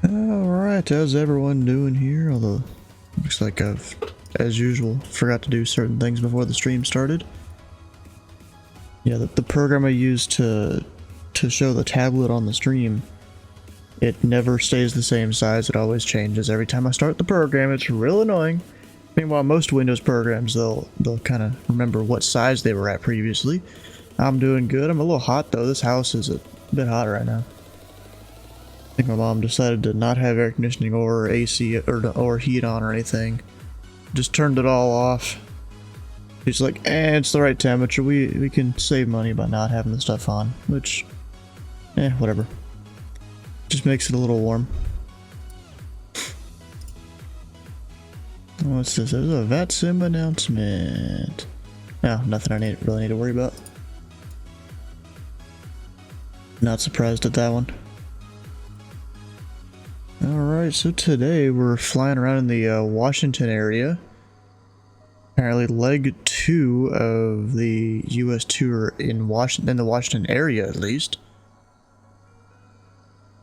Alright, how's everyone doing here? Although, looks like I've, as usual, forgot to do certain things before the stream started. Yeah, the program I used to show the tablet on the stream, it never stays the same size, it always changes every time I start the program. It's real annoying. Meanwhile, most Windows programs, they'll kind of remember what size they were at previously. I'm doing good. I'm a little hot though. This house is a bit hot right now. I think my mom decided to not have air conditioning or AC or heat on or anything. Just turned it all off. She's like, it's the right temperature. We can save money by not having the stuff on, which, whatever. Just makes it a little warm. What's this? There's a VATSIM announcement. No, nothing I really need to worry about. Not surprised at that one. Alright, so today we're flying around in the Washington area. Apparently leg 2 of the US tour in the Washington area at least.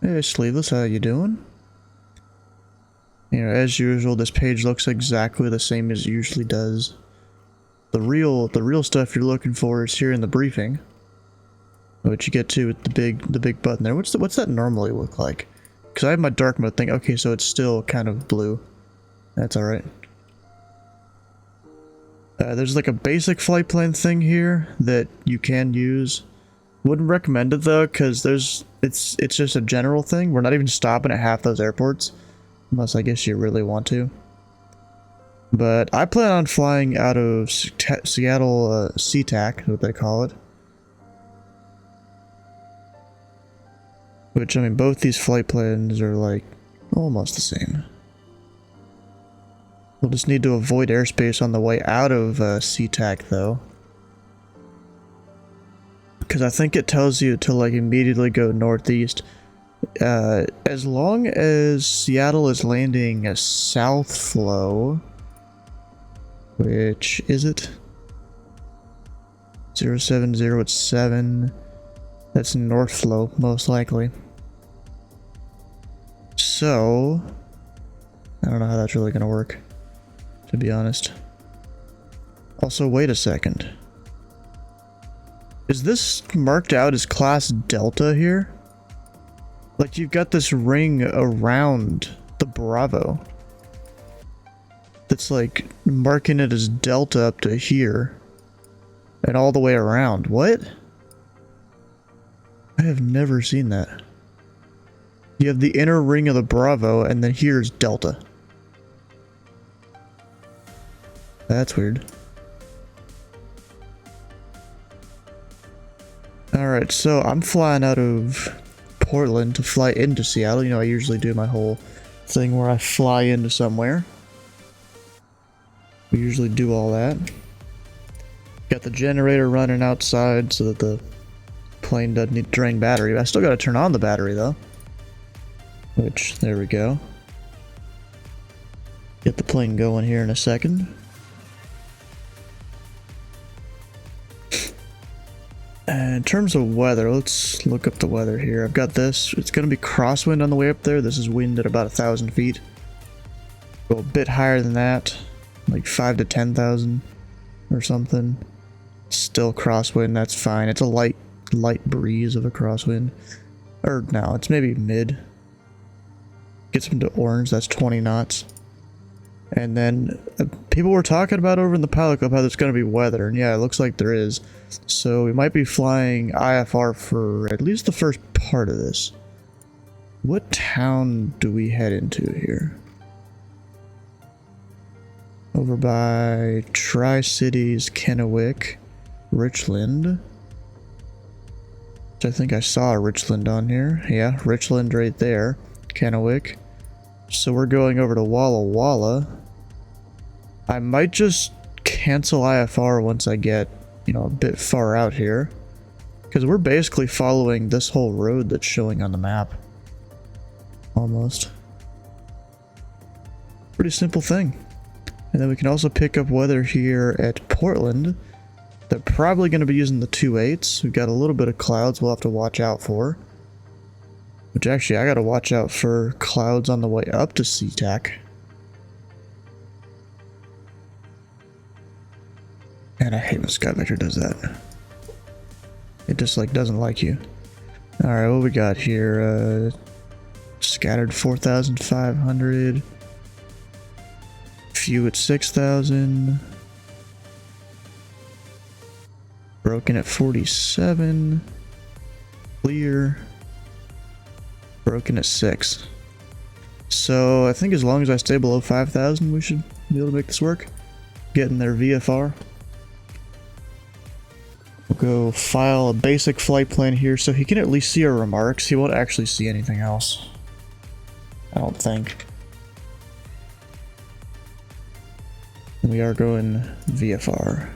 Hey Sleeveless, how you doing? You know, as usual, this page looks exactly the same as it usually does. The real stuff you're looking for is here in the briefing, which you get to with the big button there. What's that normally look like? Because I have my dark mode thing. Okay, so it's still kind of blue. That's alright. There's like a basic flight plan thing here that you can use. Wouldn't recommend it though, because it's just a general thing. We're not even stopping at half those airports. Unless I guess you really want to. But I plan on flying out of Seattle SeaTac, what they call it. Which, I mean, both these flight plans are like almost the same. We'll just need to avoid airspace on the way out of SeaTac though. Because I think it tells you to like immediately go northeast. As long as Seattle is landing a south flow, which is it? 07087. That's north flow, most likely. So, I don't know how that's really gonna work, to be honest. Also, wait a second. Is this marked out as Class Delta here? Like, you've got this ring around the Bravo that's like marking it as Delta up to here and all the way around. What? I have never seen that. You have the inner ring of the Bravo and then here's Delta. That's weird. Alright, so I'm flying out of Portland to fly into Seattle. You know, I usually do my whole thing where I fly into somewhere. We usually do all that. Got the generator running outside so that the plane doesn't need to drain battery. I still gotta turn on the battery though. Which, there we go. Get the plane going here in a second. In terms of weather, let's look up the weather here. I've got this. It's going to be crosswind on the way up there. This is wind at about 1,000 feet. Go a bit higher than that, like 5 to 10,000 or something. Still crosswind, that's fine. It's a light breeze of a crosswind. Or no, it's maybe mid. Gets them to orange, that's 20 knots. And then people were talking about over in the pilot club how there's going to be weather, and yeah, it looks like there is. So we might be flying IFR for at least the first part of this. What town do we head into here? Over by Tri-Cities, Kennewick, Richland. Which I think I saw Richland on here. Yeah, Richland right there. Kennewick. So we're going over to Walla Walla. I might just cancel IFR once I get, you know, a bit far out here. Because we're basically following this whole road that's showing on the map. Almost. Pretty simple thing. And then we can also pick up weather here at Portland. They're probably going to be using the 2.8s. We've got a little bit of clouds we'll have to watch out for. Which actually, I gotta watch out for clouds on the way up to SeaTac. And I hate when Sky Vector does that. It just like doesn't like you. Alright, what we got here? Scattered 4,500. Few at 6,000. Broken at 47. Clear. Broken at 6. So I think as long as I stay below 5,000, we should be able to make this work. Getting their VFR. We'll go file a basic flight plan here so he can at least see our remarks. He won't actually see anything else, I don't think. We are going VFR.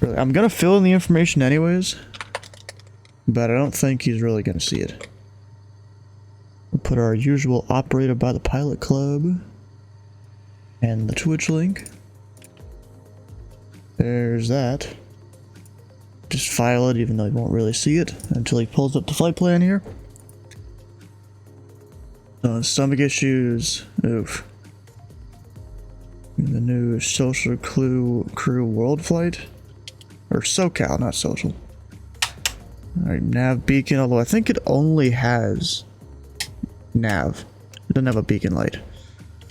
Really, I'm gonna fill in the information anyways, but I don't think he's really gonna see it. We'll put our usual operated by the pilot club and the Twitch link. There's that. Just file it even though he won't really see it until he pulls up the flight plan here. Stomach issues. Oof. The new social crew world flight. Or SoCal, not social. Alright, nav beacon, although I think it only has nav. It doesn't have a beacon light,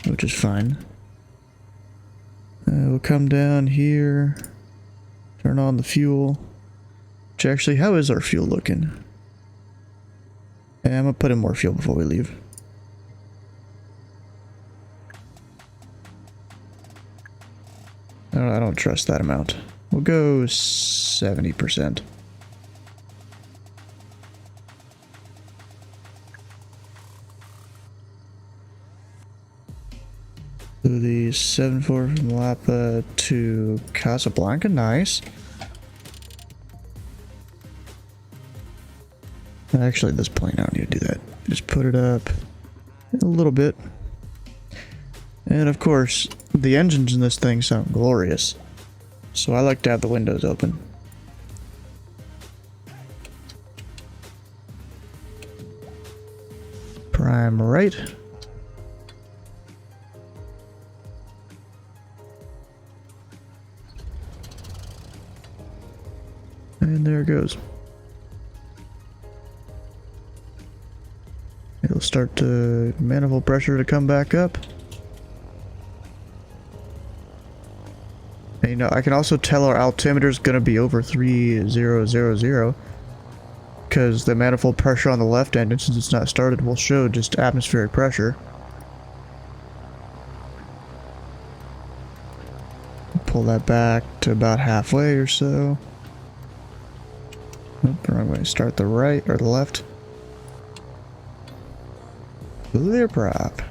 which is fine. We'll come down here, turn on the fuel. Which actually, how is our fuel looking? Yeah, I'm gonna put in more fuel before we leave. I don't trust that amount. We'll go 70%. So the 74 from Lapa to Casablanca, nice. Actually, this plane, I don't need to do that. Just put it up a little bit. And of course, the engines in this thing sound glorious. So I like to have the windows open. Prime right. And there it goes. It'll start the manifold pressure to come back up. And, you know, I can also tell our altimeter is going to be over 3000 because the manifold pressure on the left end, and since it's not started, will show just atmospheric pressure. Pull that back to about halfway or so. Oop, wrong way. Start the right or the left. Clear prop.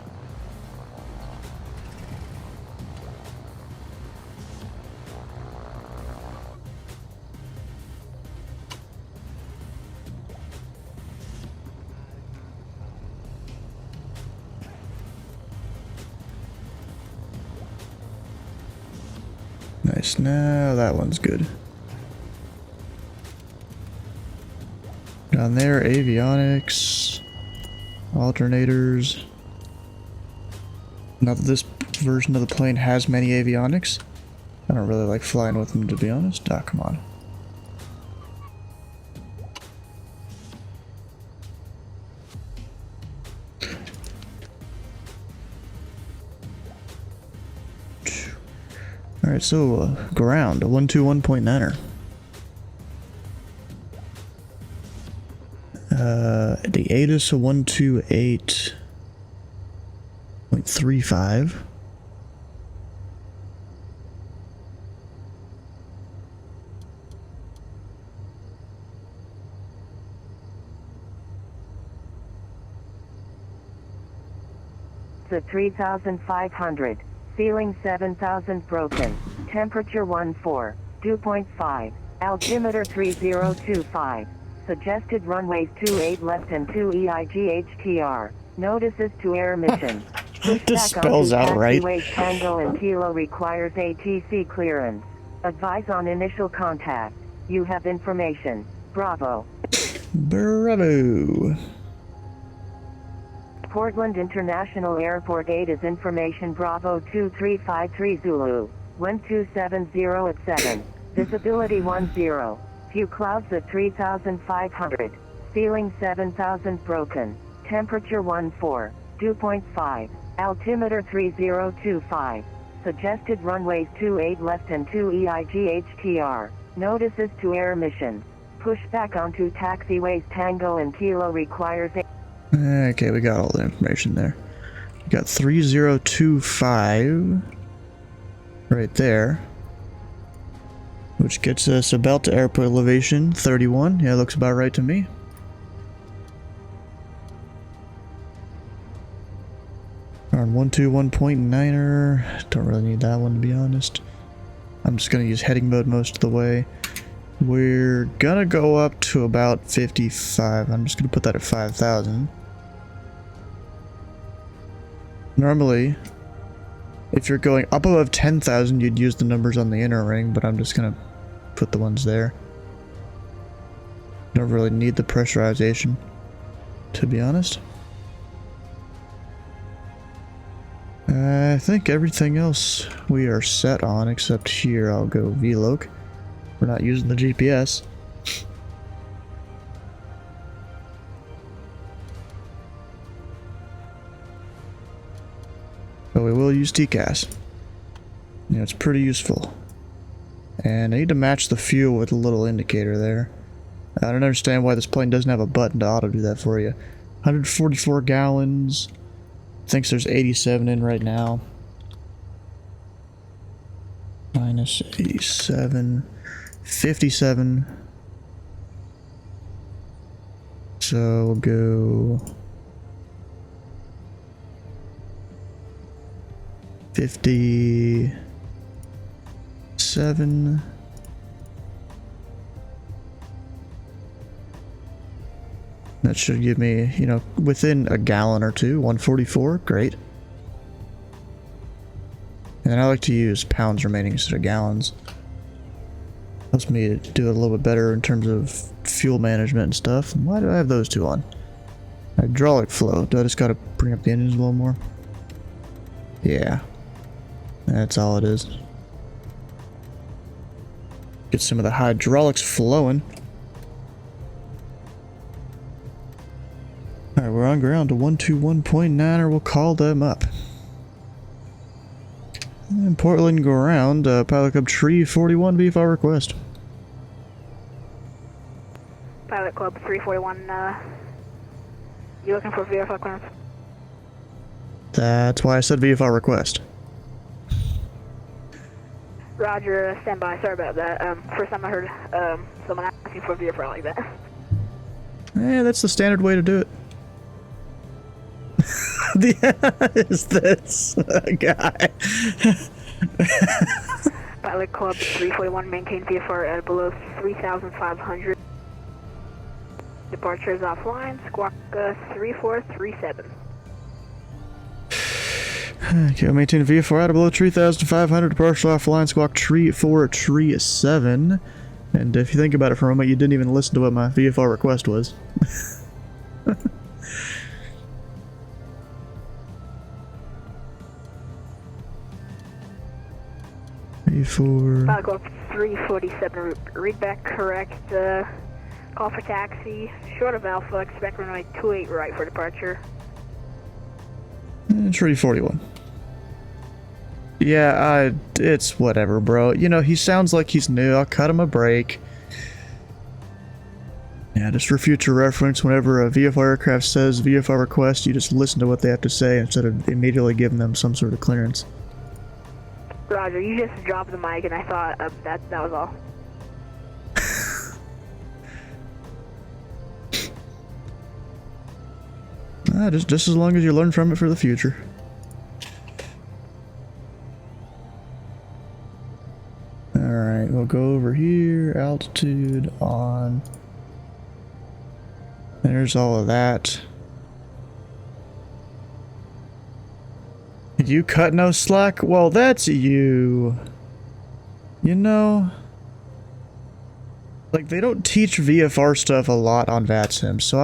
Nice. Now that one's good. Down there, avionics, alternators. Not that this version of the plane has many avionics. I don't really like flying with them, to be honest. Ah, come on. Alright, so ground, a 121.9er. The ATIS a 128.35. To 3,500. Ceiling 7,000 broken. Temperature 14. Dew point 5. Altimeter 3025. Suggested runways 28 left and 2 EIGHTR. Notices to air mission. This spells out right. Tango and Kilo requires ATC clearance. Advise on initial contact. You have information. Bravo. Bravo. Portland International Airport 8 is information Bravo 2353 Zulu. Wind 270 at 7. Visibility 10. Few clouds at 3,500. Ceiling 7,000 broken. Temperature 14. Dew point 5. Altimeter 3025. Suggested runways 28 left and 2 EIGHTR. Notices to air missions. Pushback onto taxiways Tango and Kilo requires a... Okay, we got all the information there. We got 3025 right there, which gets us about to airport elevation 31. Yeah, looks about right to me. On 121.9er, don't really need that one to be honest. I'm just gonna use heading mode most of the way. We're gonna go up to about 55. I'm just gonna put that at 5,000. Normally, if you're going up above 10,000, you'd use the numbers on the inner ring, but I'm just gonna put the ones there. Don't really need the pressurization, to be honest. I think everything else we are set on, except here I'll go VLOC. We're not using the GPS. But we will use TCAS. Yeah, it's pretty useful. And I need to match the fuel with a little indicator there. I don't understand why this plane doesn't have a button to auto do that for you. 144 gallons. Thinks there's 87 in right now. Minus 87. 57. So we'll go 57. That should give me, you know, within a gallon or two. 144, great. And then I like to use pounds remaining instead of gallons. Helps me do it a little bit better in terms of fuel management and stuff. Why do I have those two on? Hydraulic flow. Do I just gotta bring up the engines a little more? Yeah. That's all it is. Get some of the hydraulics flowing. Alright, we're on ground to 121.9, or we'll call them up. And Portland ground, Pilot Club Tree 41 VFR request. Pilot Club 341, you looking for VFR clearance? That's why I said VFR request. Roger, stand by. Sorry about that. First time I heard someone asking for VFR like that. Yeah, that's the standard way to do it. Is this guy? Pilot Club 341, maintain VFR at below 3,500. Departure is offline, squawk 3437. Okay, maintain VFR out of below 3,500, departure offline, squawk 3437. And if you think about it for a moment, you didn't even listen to what my VFR request was. V4. Pilot Club 347, read back correct. Call for taxi, short of Alpha, expect runway 28 right for departure. Tree 41. Yeah, it's whatever, bro. You know, he sounds like he's new. I'll cut him a break. Yeah, just for future reference, whenever a VFR aircraft says VFR request, you just listen to what they have to say instead of immediately giving them some sort of clearance. Roger, you just dropped the mic and I thought that was all. Just as long as you learn from it for the future. Alright, we'll go over here, altitude on. There's all of that. You cut no slack? Well, that's you. You know, Like, they don't teach VFR stuff a lot on VATSIM, so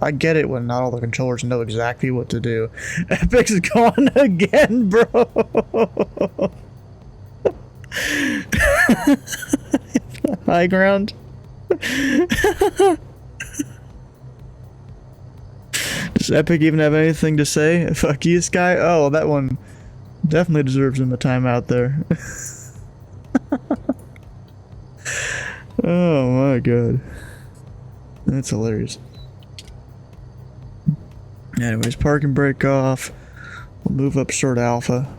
I get it when not all the controllers know exactly what to do. Epic's gone again, bro! High ground. Does Epic even have anything to say? Fuck you, Sky? Oh, that one definitely deserves him a timeout there. Oh my god. That's hilarious. Anyways, park and brake off. We'll move up short alpha.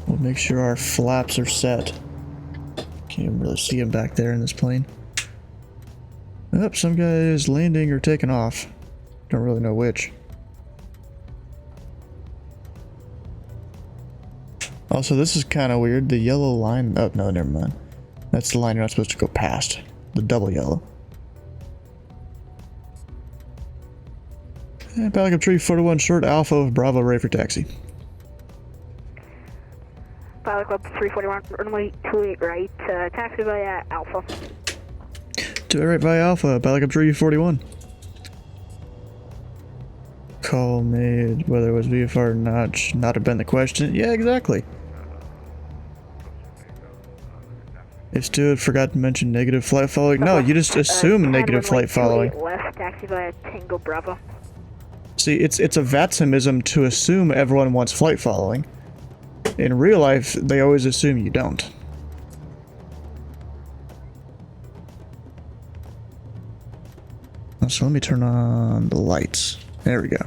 We'll make sure our flaps are set. Can't even really see him back there in this plane. Oh, some guy is landing or taking off. Don't really know which. Also, this is kind of weird. The yellow line... Oh, no, never mind. That's the line you're not supposed to go past. The double yellow. And Pelican Tree, 41 short Alpha, Bravo, ready for taxi. Pilot Club 341, runway 28 right, taxi via Alpha. 2 right via Alpha, Pelican Tree, 41. Call made, whether it was VFR or not, should not have been the question. Yeah, exactly. If Stewart forgot to mention negative flight following, no, you just assume negative flight following. Left, taxi via Tango Bravo. See, it's a VATSIMism to assume everyone wants flight following. In real life, they always assume you don't. So let me turn on the lights. There we go.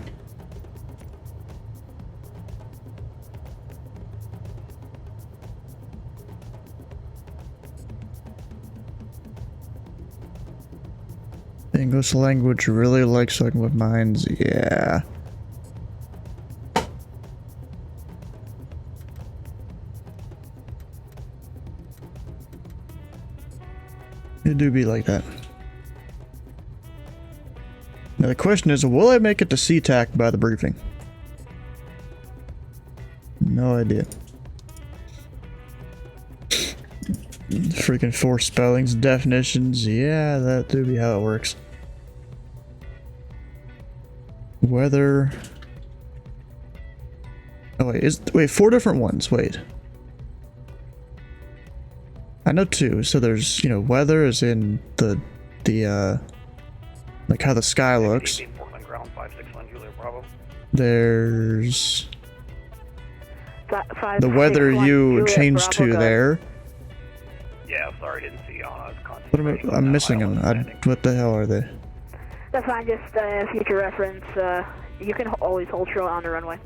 English language really likes fucking with minds, yeah. It do be like that. Now the question is, will I make it to SeaTac by the briefing? No idea. Freaking 4 spellings, definitions, yeah, that do be how it works. Weather. Oh wait, 4 different ones, wait. I know 2, so there's, weather is in the like how the sky looks. There's the weather you change to there. Yeah, sorry, didn't see you. I'm missing them. What the hell are they? That's fine, just future reference. You can always hold short on the runway.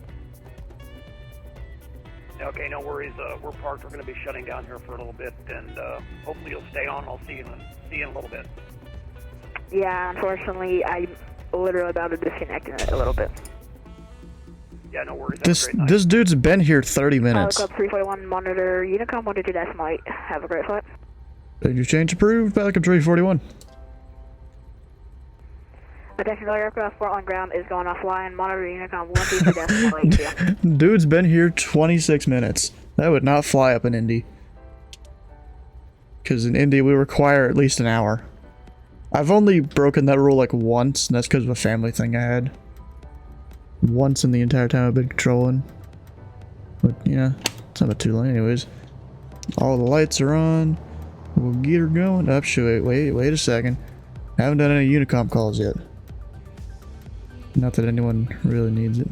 Okay, no worries. We're parked. We're going to be shutting down here for a little bit, and hopefully you'll stay on. I'll see you in a little bit. Yeah, unfortunately, I'm literally about to disconnect in a little bit. Yeah, no worries. This dude's been here 30 minutes. Club 341, monitor Unicom 122 decimal 8. Have a great flight. Did you change approved? Pelican 341. The technical aircraft for on ground is going offline. Monitor Unicom 122 decimal 8. Yeah. Dude's been here 26 minutes. That would not fly up in Indy. Because in Indy we require at least an hour. I've only broken that rule like once, and that's because of a family thing I had. Once in the entire time I've been controlling. But yeah, it's not too late anyways. All the lights are on. We'll get her going. Up, wait a second. I haven't done any Unicom calls yet. Not that anyone really needs it.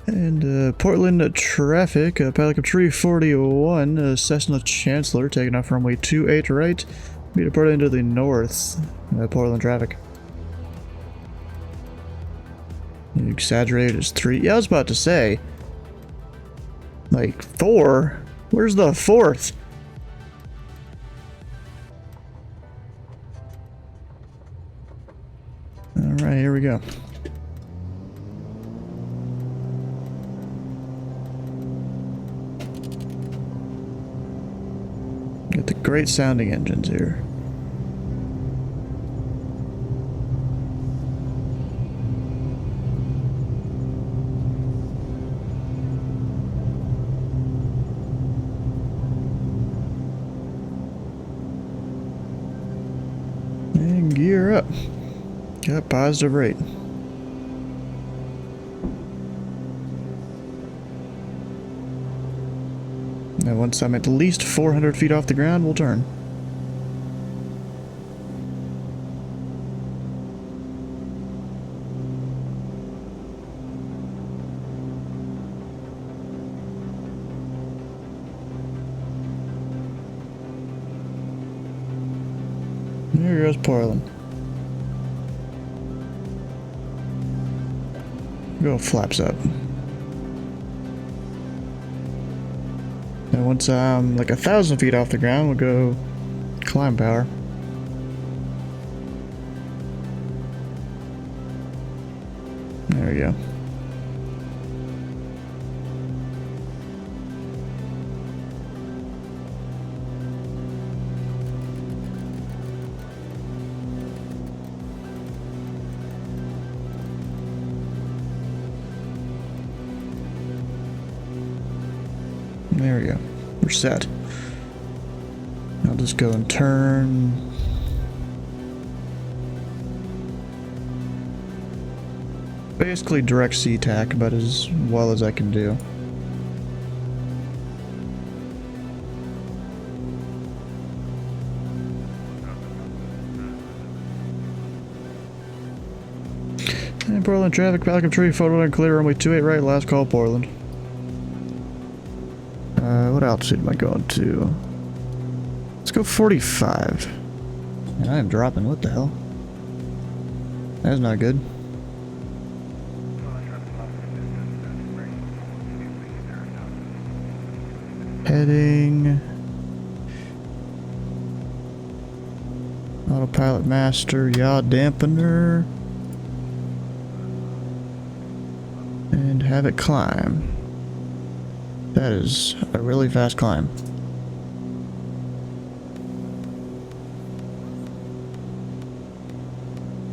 And Portland traffic, Pelican Tree 41, Cessna Chancellor taking off runway 28 right. Be departing into the north, Portland traffic. You exaggerated as 3. Yeah, I was about to say. Like, 4? Where's the 4th? Alright, here we go. Get the great sounding engines here. And gear up. Got positive rate. Now once I'm at least 400 feet off the ground, we'll turn. There goes Portland. Go flaps up. And once I'm like 1,000 feet off the ground, we'll go climb power. There we go. There we go. We're set. I'll just go and turn. Basically direct C-tac, about as well as I can do. And Portland traffic, Pelican Tree, photo and clear, runway 28 right, last call Portland. What altitude am I going to? Let's go 45. And I am dropping, what the hell? That's not good. Heading... Autopilot master, yaw dampener. And have it climb. That is a really fast climb.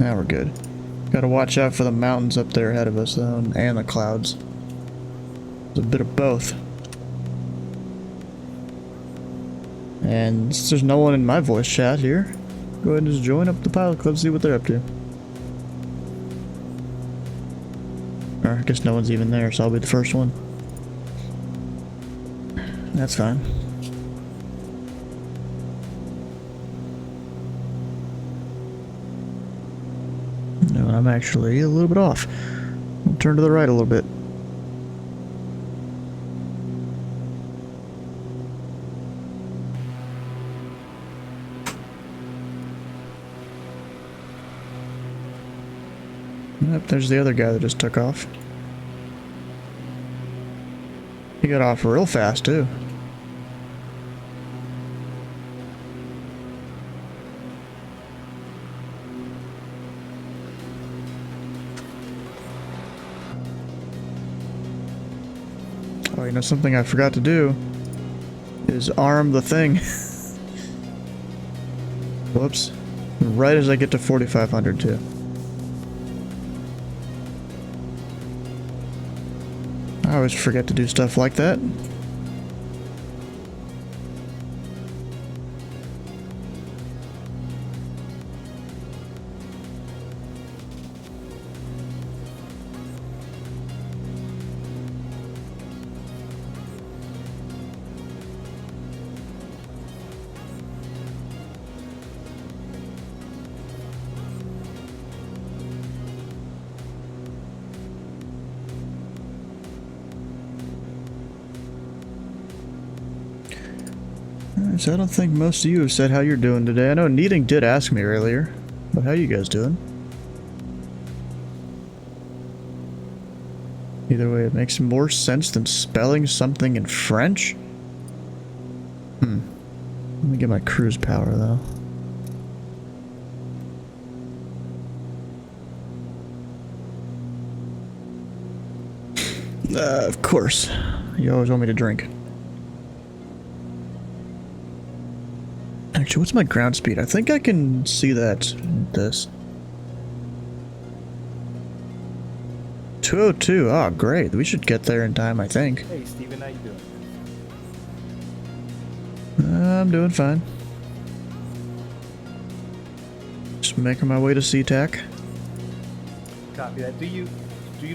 Now we're good. Gotta watch out for the mountains up there ahead of us though, and the clouds. It's a bit of both. And since there's no one in my voice chat here, go ahead and just join up the pilot club, see what they're up to. Or I guess no one's even there, so I'll be the first one. That's fine. No, I'm actually a little bit off. I'll turn to the right a little bit. Yep, there's the other guy that just took off. He got off real fast too. Oh, you know something I forgot to do is arm the thing. Whoops. Right as I get to 4,500 too. I always forget to do stuff like that. So I don't think most of you have said how you're doing today. I know Kneading did ask me earlier, but how you guys doing? Either way, it makes more sense than spelling something in French. Let me get my cruise power though. Of course. You always want me to drink. Actually, what's my ground speed? I think I can see that. This. 202. Oh, great. We should get there in time, I think. Hey, Steven, how you doing? I'm doing fine. Just making my way to SeaTac. Copy that. Do you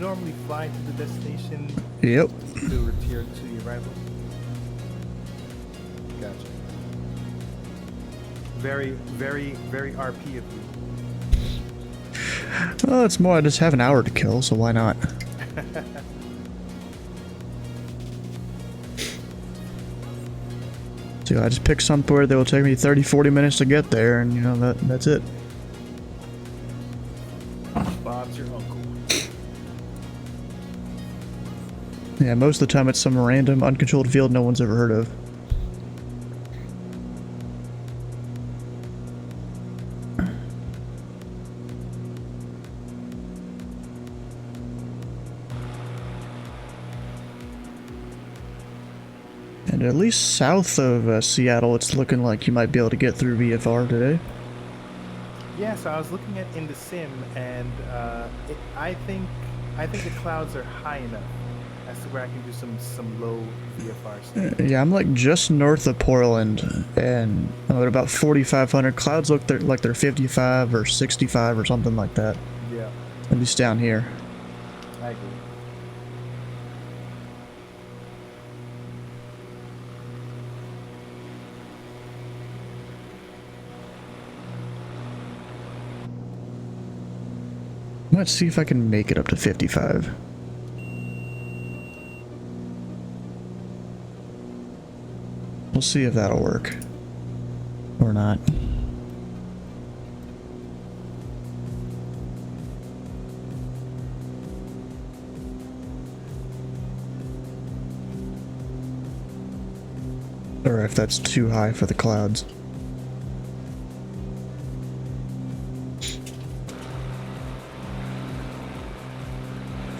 normally fly to the destination? Yep. To return to the arrival? Gotcha. Very, very, very RP of you. Well, it's more I just have an hour to kill, so why not? So I just pick somewhere that will take me 30-40 minutes to get there, and you know that's it. Bob's your uncle. Yeah, most of the time it's some random uncontrolled field no one's ever heard of. And at least south of Seattle, it's looking like you might be able to get through VFR today. Yeah, so I was looking at in the sim, and I think the clouds are high enough as to where I can do some low VFR stuff. Yeah, I'm like just north of Portland, and I'm at about 4,500. Clouds look like they're 55 or 65 or something like that. Yeah, At least down here. I agree. Let's see if I can make it up to 55. We'll see if that'll work. Or not. Or if that's too high for the clouds.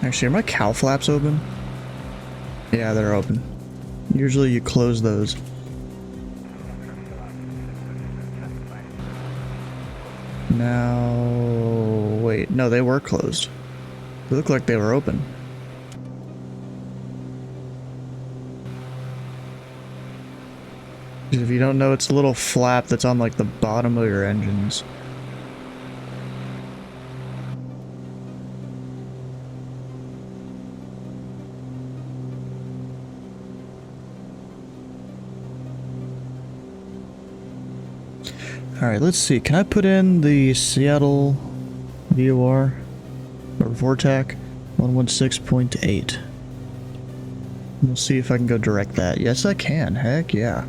Actually, are my cow flaps open? Yeah, they're open. Usually you close those. Now... wait, no, they were closed. They look like they were open. If you don't know, it's a little flap that's on like the bottom of your engines. Alright, let's see. Can I put in the Seattle VOR or VORTAC 116.8? We'll see if I can go direct that. Yes, I can. Heck yeah.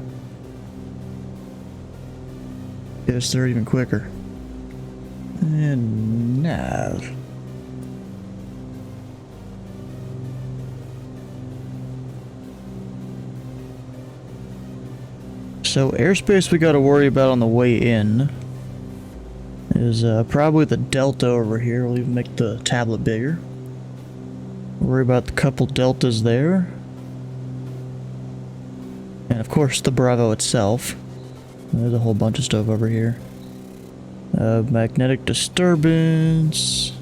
Get us there even quicker. And nav. So airspace we got to worry about on the way in is probably the delta over here. We'll even make the tablet bigger. Worry about the couple deltas there. And of course the Bravo itself. There's a whole bunch of stuff over here. Magnetic disturbance.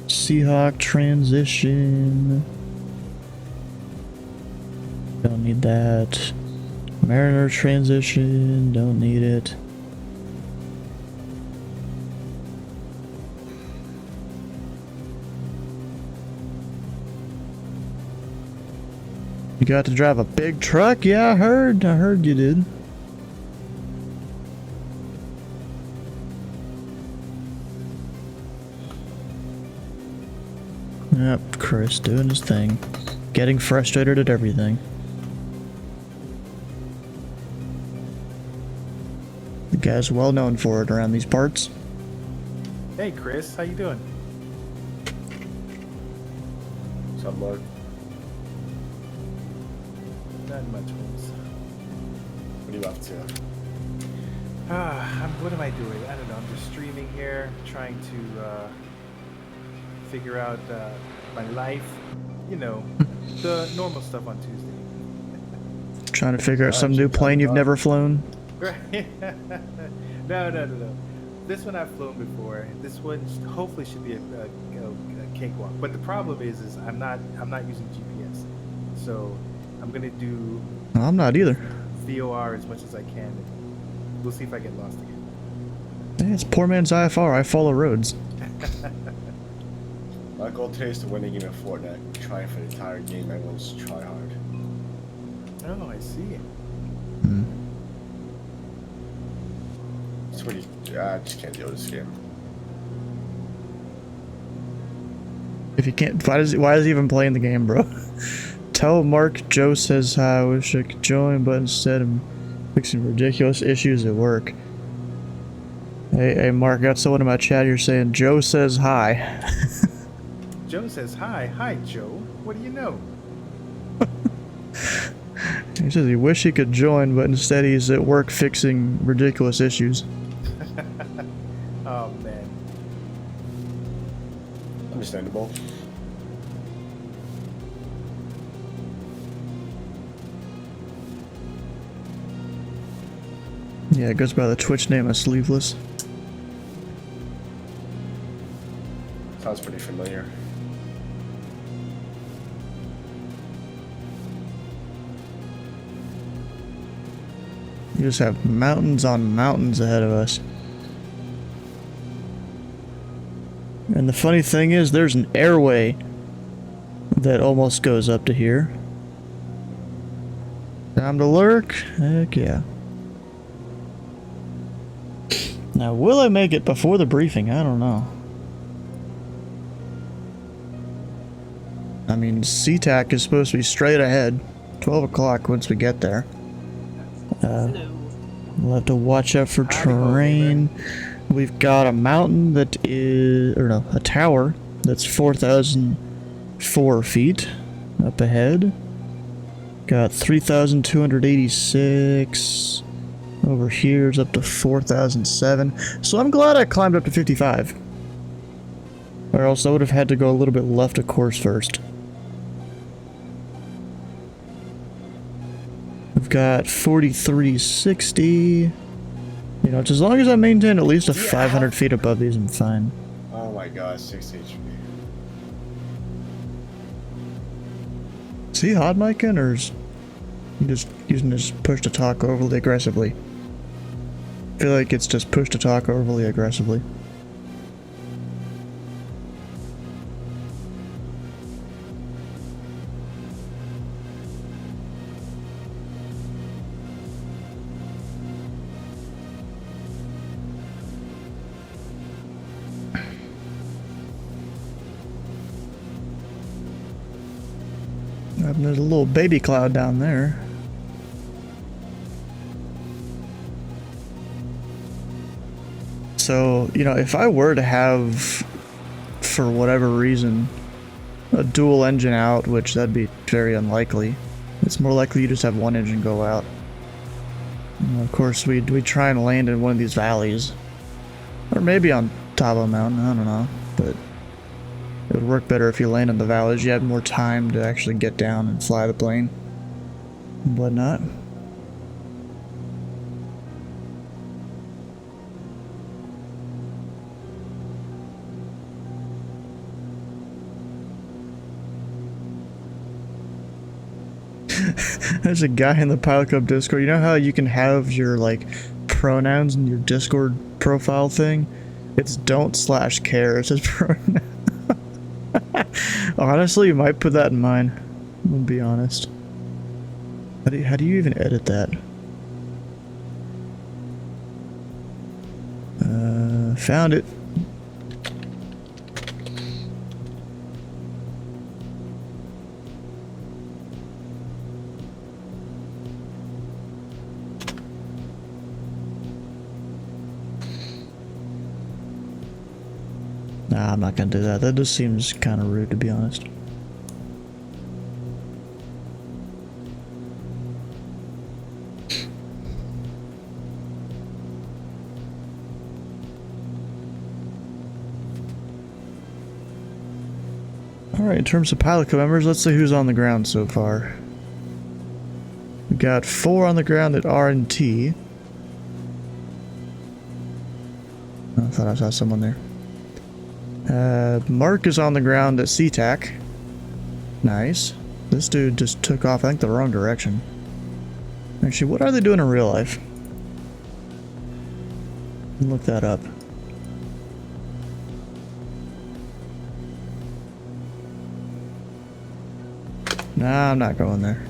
Seahawk transition. Don't need that. Mariner transition, don't need it. You got to drive a big truck? Yeah, I heard you did. Yep, Chris doing his thing. Getting frustrated at everything. The guy's well known for it around these parts. Hey Chris, how you doing? What's up, Mark? Not much, Chris. What are you up to? What am I doing? I don't know. I'm just streaming here, trying to figure out my life. You know, the normal stuff on Tuesday. Trying to figure out some new plane you've never flown. Right. No. This one I've flown before. This one hopefully should be a cakewalk. But the problem is I'm not using GPS, so I'm gonna do. I'm not either. VOR as much as I can. We'll see if I get lost again. Hey, it's poor man's IFR. I follow roads. My goal today is to win a game of Fortnite. Trying for the entire game, everyone's try hard. Oh, I see. Hmm. It's pretty. I just can't deal with this game. If you can't, why is he even playing the game, bro? Tell Mark Joe says hi. I wish I could join, but instead I'm fixing ridiculous issues at work. Hey, Mark, got someone in my chat here saying Joe says hi. Joe says hi. Hi, Joe. What do you know? He says he wish he could join, but instead he's at work fixing ridiculous issues. Oh, man. Understandable. Yeah, it goes by the Twitch name of Sleeveless. Sounds pretty familiar. You just have mountains on mountains ahead of us. And the funny thing is, there's an airway that almost goes up to here. Time to lurk? Heck yeah. Now, will I make it before the briefing? I don't know. I mean, SeaTac is supposed to be straight ahead. 12 o'clock once we get there. We'll have to watch out for terrain. We've got a mountain that is, or no, a tower that's 4,004 feet up ahead. Got 3,286. Over here is up to 4,007. So I'm glad I climbed up to 55. Or else I would have had to go a little bit left of course first. We've got 4,360. You know, as long as I maintain at least a 500 feet above these, I'm fine. Oh my god, 6 HP. Is he hot micing, or is he just using his push to talk overly aggressively? I feel like it's just push to talk overly aggressively. There's a little baby cloud down there. So, you know, if I were to have, for whatever reason, a dual engine out, which that'd be very unlikely, it's more likely you just have one engine go out. And of course, we'd try and land in one of these valleys. Or maybe on Tobu Mountain, I don't know. But it would work better if you land in the valleys. You had more time to actually get down and fly the plane and whatnot. There's a guy in the Pilot Club Discord. You know how you can have your like pronouns in your Discord profile thing? It's don't/care. It says pronoun. Honestly, you might put that in mine. I'll be honest. How do you even edit that? Found it. Nah, I'm not gonna do that. That just seems kind of rude, to be honest. Alright, in terms of Pilot Club members, let's see who's on the ground so far. We got 4 on the ground at R&T. I thought I saw someone there. Mark is on the ground at SeaTac. Nice. This dude just took off, I think, the wrong direction. Actually, what are they doing in real life? Look that up. Nah, I'm not going there.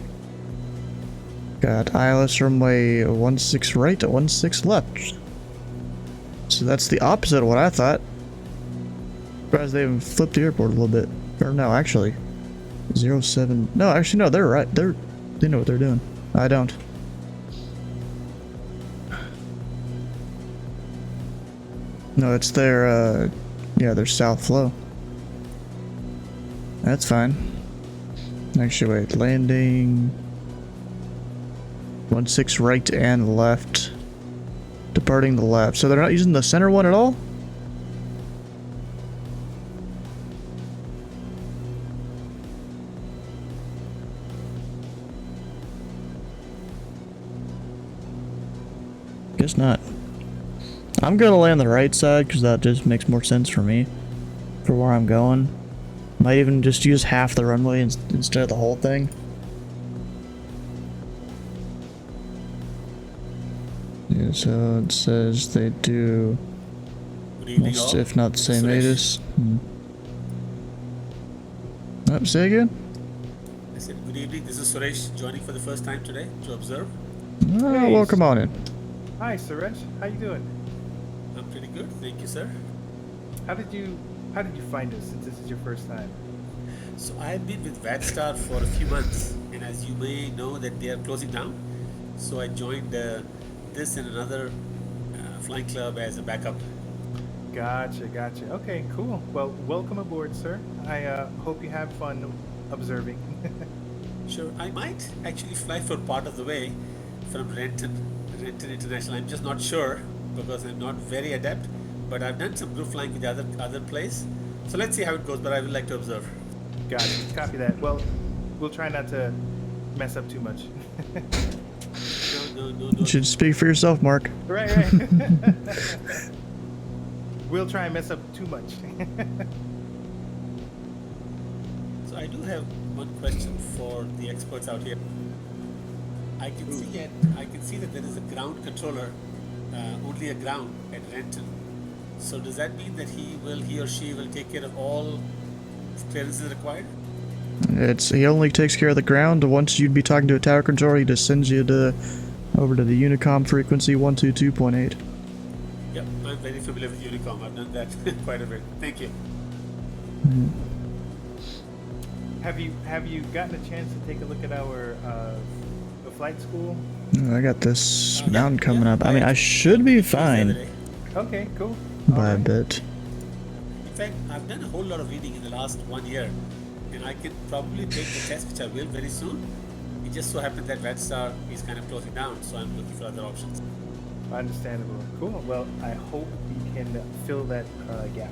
Got ILS runway 16 right to 16 left. So that's the opposite of what I thought. Surprised they even flipped the airport a little bit. Or no, actually. 07. No, actually no, they're right. They know what they're doing. I don't. No, it's their yeah, their south flow. That's fine. Actually, wait, landing 16 right and left. Departing the left. So they're not using the center one at all? Guess not. I'm gonna land the right side because that just makes more sense for me. For where I'm going. Might even just use half the runway instead of the whole thing. Yeah, so it says they do most, if not the same ATIS. Oh, say again? I said, good evening, this is Suresh joining for the first time today to observe. Oh, Hey. welcome on in. Hi, Suresh. How you doing? I'm pretty good, thank you, sir. How did you find us since this is your first time? So I've been with VATSTAR for a few months, and as you may know that they are closing down, so I joined this and another flying club as a backup. Gotcha. Okay, cool. Well, welcome aboard, sir. I hope you have fun observing. Sure, I might actually fly for part of the way from Renton International. I'm just not sure because I'm not very adept, but I've done some group flying with the other place. So let's see how it goes, but I would like to observe. Gotcha. Copy that. Well, we'll try not to mess up too much. No. You should speak for yourself, Mark. Right. We'll try and mess up too much. So I do have one question for the experts out here. I can see that there is a ground controller, only a ground at Renton. So does that mean that he or she will take care of all clearances required? He only takes care of the ground. Once you'd be talking to a tower controller, he just sends you over to the Unicom frequency 122.8. Yep, I'm very familiar with Unicom. I've done that quite a bit. Thank you. Have you gotten a chance to take a look at our the flight school? I got this Yeah, mountain coming yeah, up. I mean, I should be fine Okay, cool. by a Alright. bit. In fact, I've done a whole lot of reading in the last 1 year, and I can probably take the test, which I will very soon. It just so happened that VATSTAR is kind of closing down, so I'm looking for other options. Understandable. Cool. Well, I hope we can fill that gap.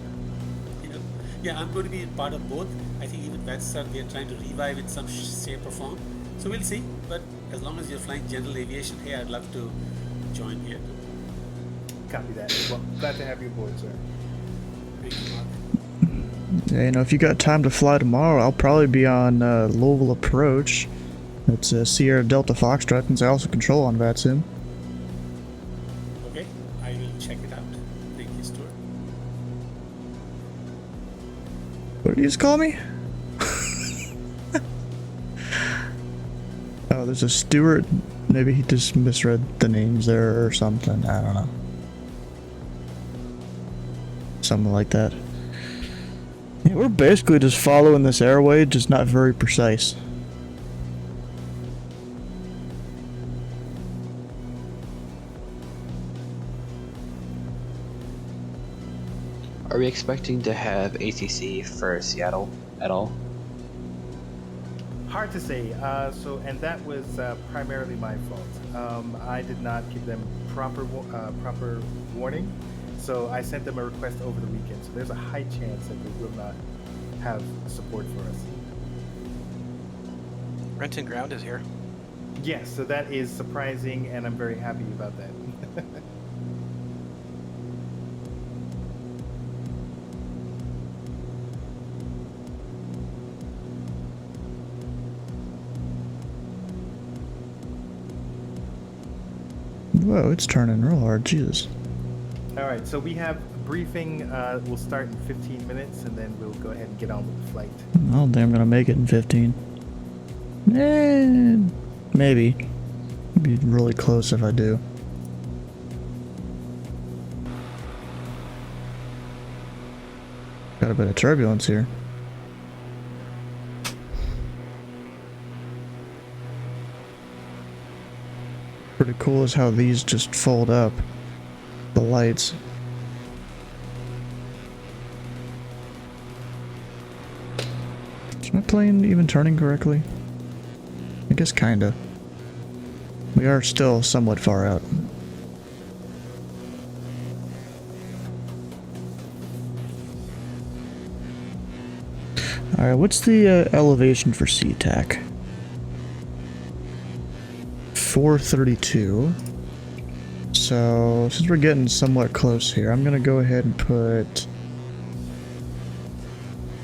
You know, yeah, I'm going to be part of both. I think even VATSTAR, they're trying to revive in some shape or form. So we'll see. But as long as you're flying general aviation, hey, I'd love to join here too. Copy that. Well, glad to have you aboard, sir. Thank you, Mark. Yeah, you know, if you got time to fly tomorrow, I'll probably be on Louisville Approach. It's Sierra Delta Foxtrot, since I also control on VATSIM. Okay, I will check it out. Thank you, Stuart. What did you just call me? Oh, there's a Stewart. Maybe he just misread the names there or something. I don't know. Something like that. Yeah, we're basically just following this airway, just not very precise. Are we expecting to have ATC for Seattle at all? Hard to say. And that was primarily my fault. I did not give them proper warning, so I sent them a request over the weekend. So there's a high chance that they will not have support for us. Renton Ground is here. Yes, so that is surprising, and I'm very happy about that. Whoa, it's turning real hard, Jesus. All All right, so we have a briefing. We'll start in 15 minutes, and then we'll go ahead and get on with the flight. I don't think I'm gonna make it in 15. Maybe. It'd be really close if I do. Got a bit of turbulence here. Pretty cool is how these just fold up. The lights. Is my plane even turning correctly? I guess kinda. We are still somewhat far out. Alright, what's the elevation for SeaTac? 432. So, since we're getting somewhat close here, I'm gonna go ahead and put...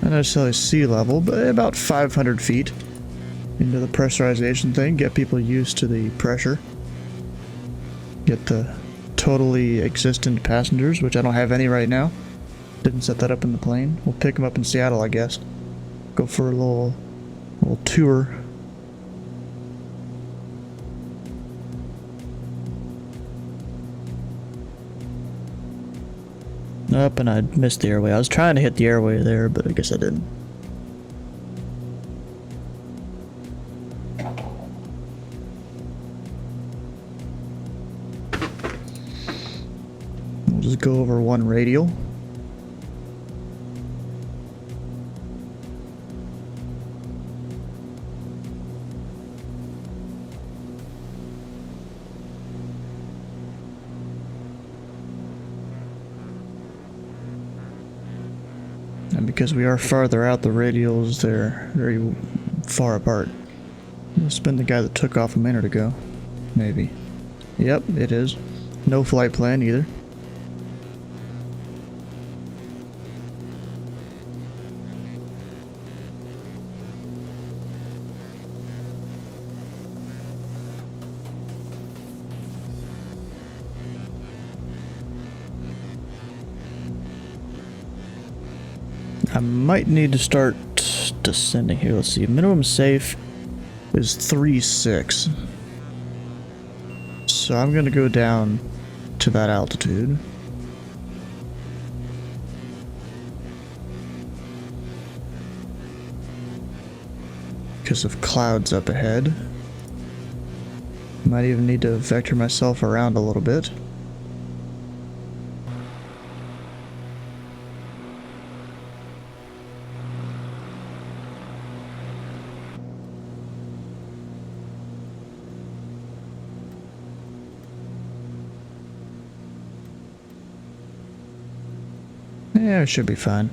not necessarily sea level, but about 500 feet into the pressurization thing. Get people used to the pressure. Get the totally existent passengers, which I don't have any right now. Didn't set that up in the plane. We'll pick them up in Seattle, I guess. Go for a little tour. Up, and I missed the airway. I was trying to hit the airway there, but I guess I didn't. We'll just go over one radial. And because we are farther out, the radials, they're very far apart. Must have been the guy that took off a minute ago. Maybe. Yep, it is. No flight plan either. I might need to start descending here. Let's see. Minimum safe is 3.6. So I'm going to go down to that altitude. Because of clouds up ahead. Might even need to vector myself around a little bit. Yeah, it should be fine.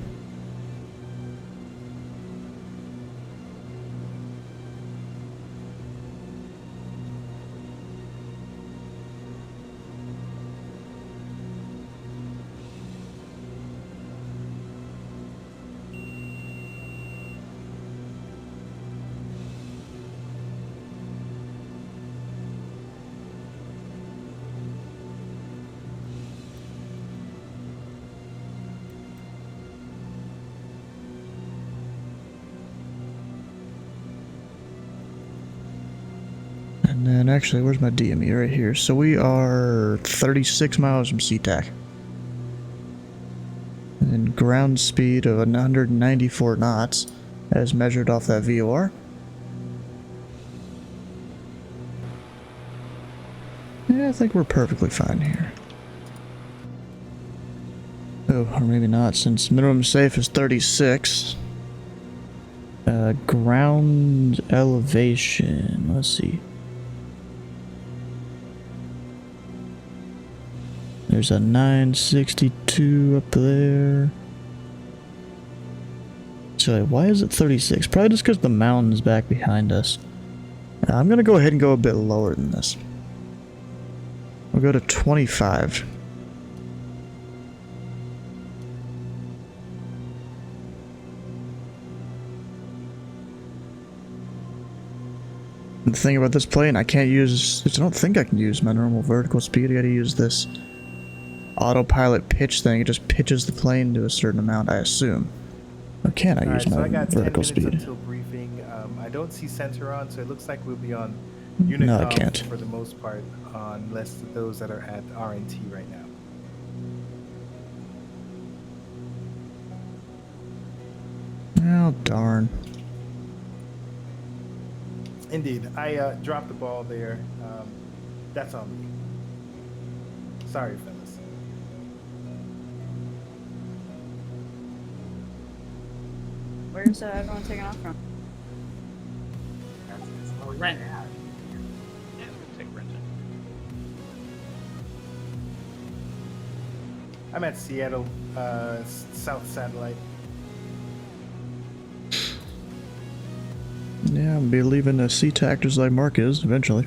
And then actually, where's my DME? Right here. So we are 36 miles from SeaTac. And ground speed of 194 knots as measured off that VOR. Yeah, I think we're perfectly fine here. Oh, or maybe not, since minimum safe is 36. Ground elevation, let's see. There's a 962 up there. So why is it 36? Probably just because the mountain's back behind us. I'm gonna go ahead and go a bit lower than this. We'll go to 25. The thing about this plane, I can't use, I don't think I can use my normal vertical speed. I gotta use this autopilot pitch thing. It just pitches the plane to a certain amount, I assume. Or can I use so my I got 10 vertical minutes speed? until briefing. I don't see center on, so it looks like we'll be on No, I Unicom can't. for the most part, unless those that are at RNT right now. Oh, darn. Indeed, I dropped the ball there. That's on me. Sorry, fellas. Where's everyone taking off from? Renton. Yeah, it's gonna take Renton. I'm at Seattle, South Satellite. Yeah, I'll be leaving SeaTac just like Mark is, eventually.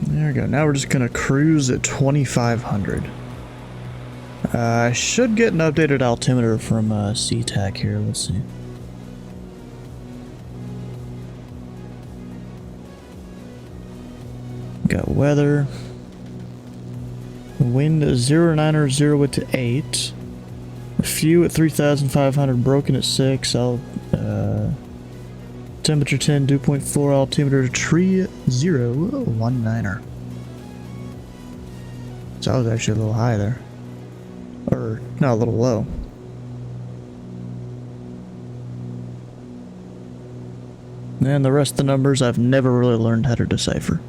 There we go. Now we're just gonna cruise at 2,500. I should get an updated altimeter from SeaTac here. Let's see. Got weather. Wind 090 to 8. A few at 3,500. Broken at 6. Temperature 10, dew point 4, altimeter tree 019er. So I was actually a little high there. Or, no, a little low. And the rest of the numbers I've never really learned how to decipher.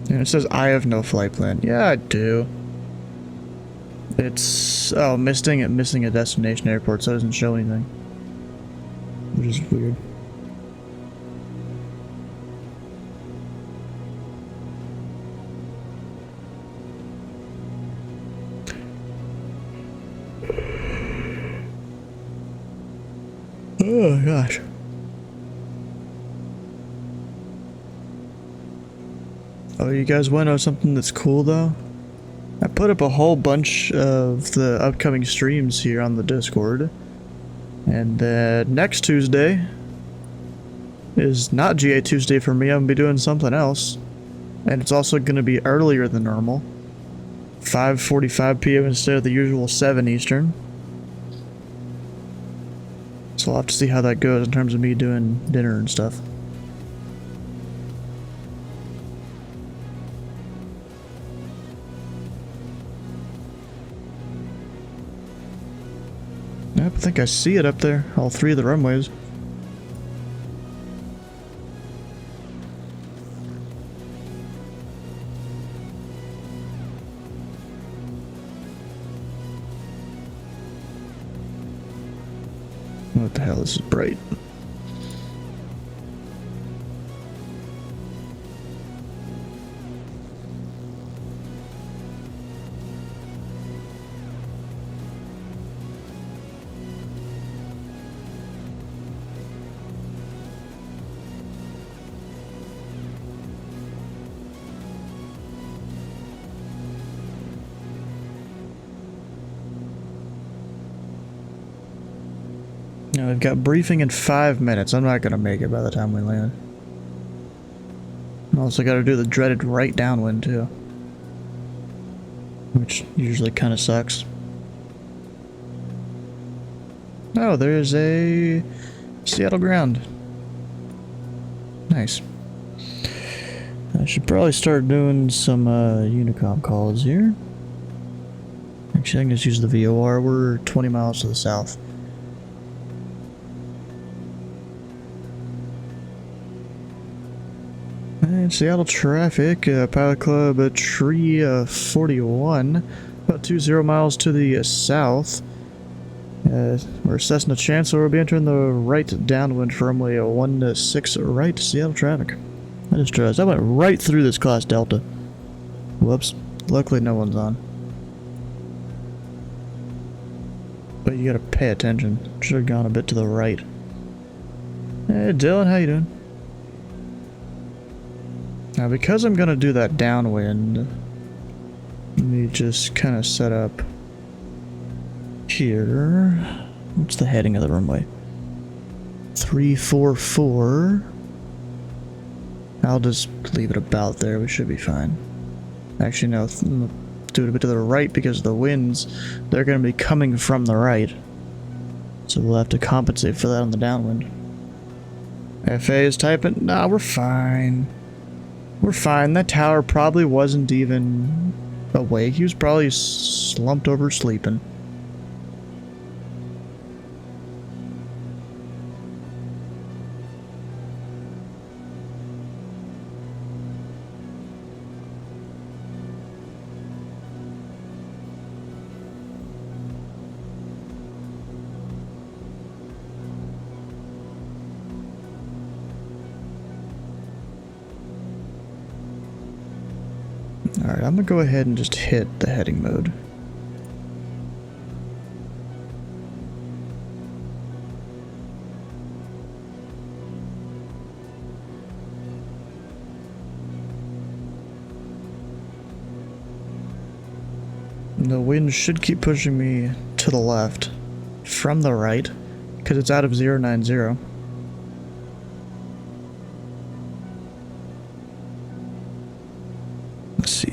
And it says I have no flight plan. Yeah, I do. It's missing a destination airport, so it doesn't show anything, which is weird. Oh gosh. Oh, you guys want to know something that's cool though? I put up a whole bunch of the upcoming streams here on the Discord. And next Tuesday is not GA Tuesday for me. I'm going to be doing something else. And it's also going to be earlier than normal. 5:45 p.m. instead of the usual 7 Eastern. So I'll have to see how that goes in terms of me doing dinner and stuff. Yep, I think I see it up there, all 3 of the runways. What the hell, this is bright. Now we've got briefing in 5 minutes. I'm not gonna make it by the time we land. Also gotta do the dreaded right downwind too, which usually kind of sucks. Oh, there's a Seattle ground. Nice. I should probably start doing some Unicom calls here. Actually, I can just use the VOR. We're 20 miles to the south. And Seattle traffic, Pilot Club Tree 41, about 20 miles to the south. We're assessing a chance, so we'll be entering the right downwind for runway 16 right, Seattle traffic. I just realized I went right through this class Delta. Whoops. Luckily no one's on. you gotta pay attention. Should have gone a bit to the right. Hey Dylan, how you doing? Now because I'm gonna do that downwind, let me just kind of set up here. What's the heading of the runway? 344. I'll just leave it about there. We should be fine. Actually, no. Do it a bit to the right because the winds, they're going to be coming from the right. So we'll have to compensate for that on the downwind. FA is typing. Nah, we're fine. We're fine. That tower probably wasn't even awake. He was probably slumped over sleeping. Alright, I'm gonna go ahead and just hit the heading mode. The wind should keep pushing me to the left from the right because it's out of 090. Let's see,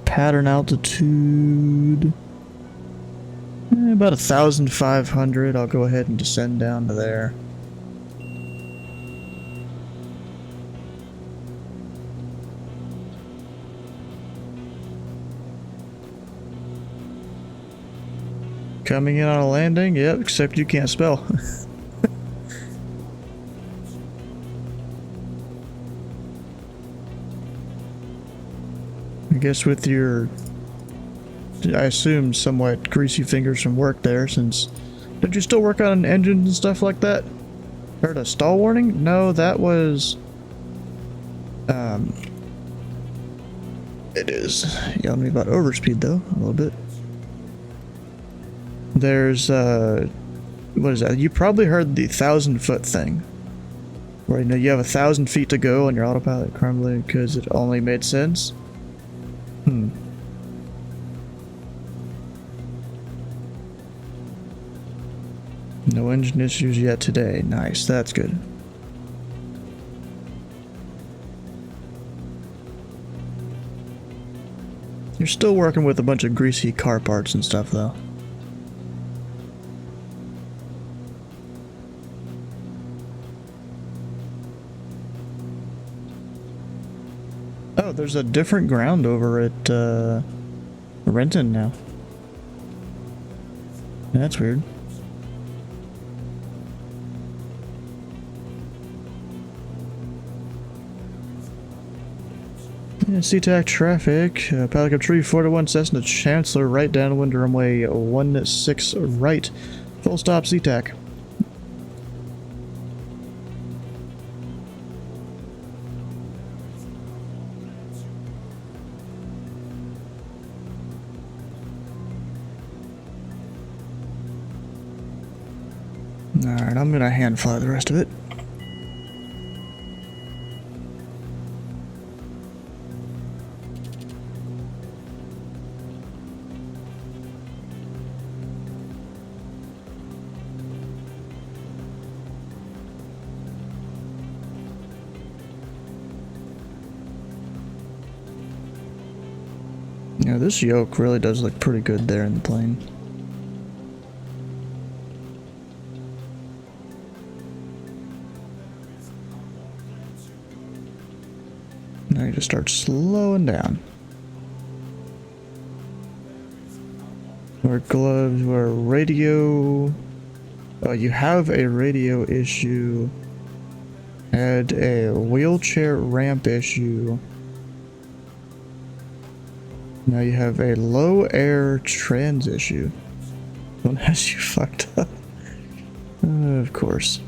pattern altitude, about 1,500. I'll go ahead and descend down to there. Coming in on a landing, yep, except you can't spell. I guess with your, I assume, somewhat greasy fingers from work there, since... Did you still work on engines and stuff like that? Heard a stall warning? No, that was... It is yelling me about overspeed, though, a little bit. There's, what is that? You probably heard the 1,000-foot thing. Where, you know, you have 1,000 feet to go on your autopilot crumbling because it only made sense. No engine issues yet today. Nice, that's good. You're still working with a bunch of greasy car parts and stuff, though. Oh, there's a different ground over at Renton now. That's weird. Yeah, SeaTac traffic. Pelican Tree 4-1 Cessna Chancellor right downwind runway 16 right. Full stop SeaTac. Alright, I'm gonna hand fly the rest of it. Yeah, this yoke really does look pretty good there in the plane. Now you just start slowing down. Wear gloves, wear radio. Oh, you have a radio issue. Had a wheelchair ramp issue. Now you have a low air trans issue. One has you fucked up. Of course.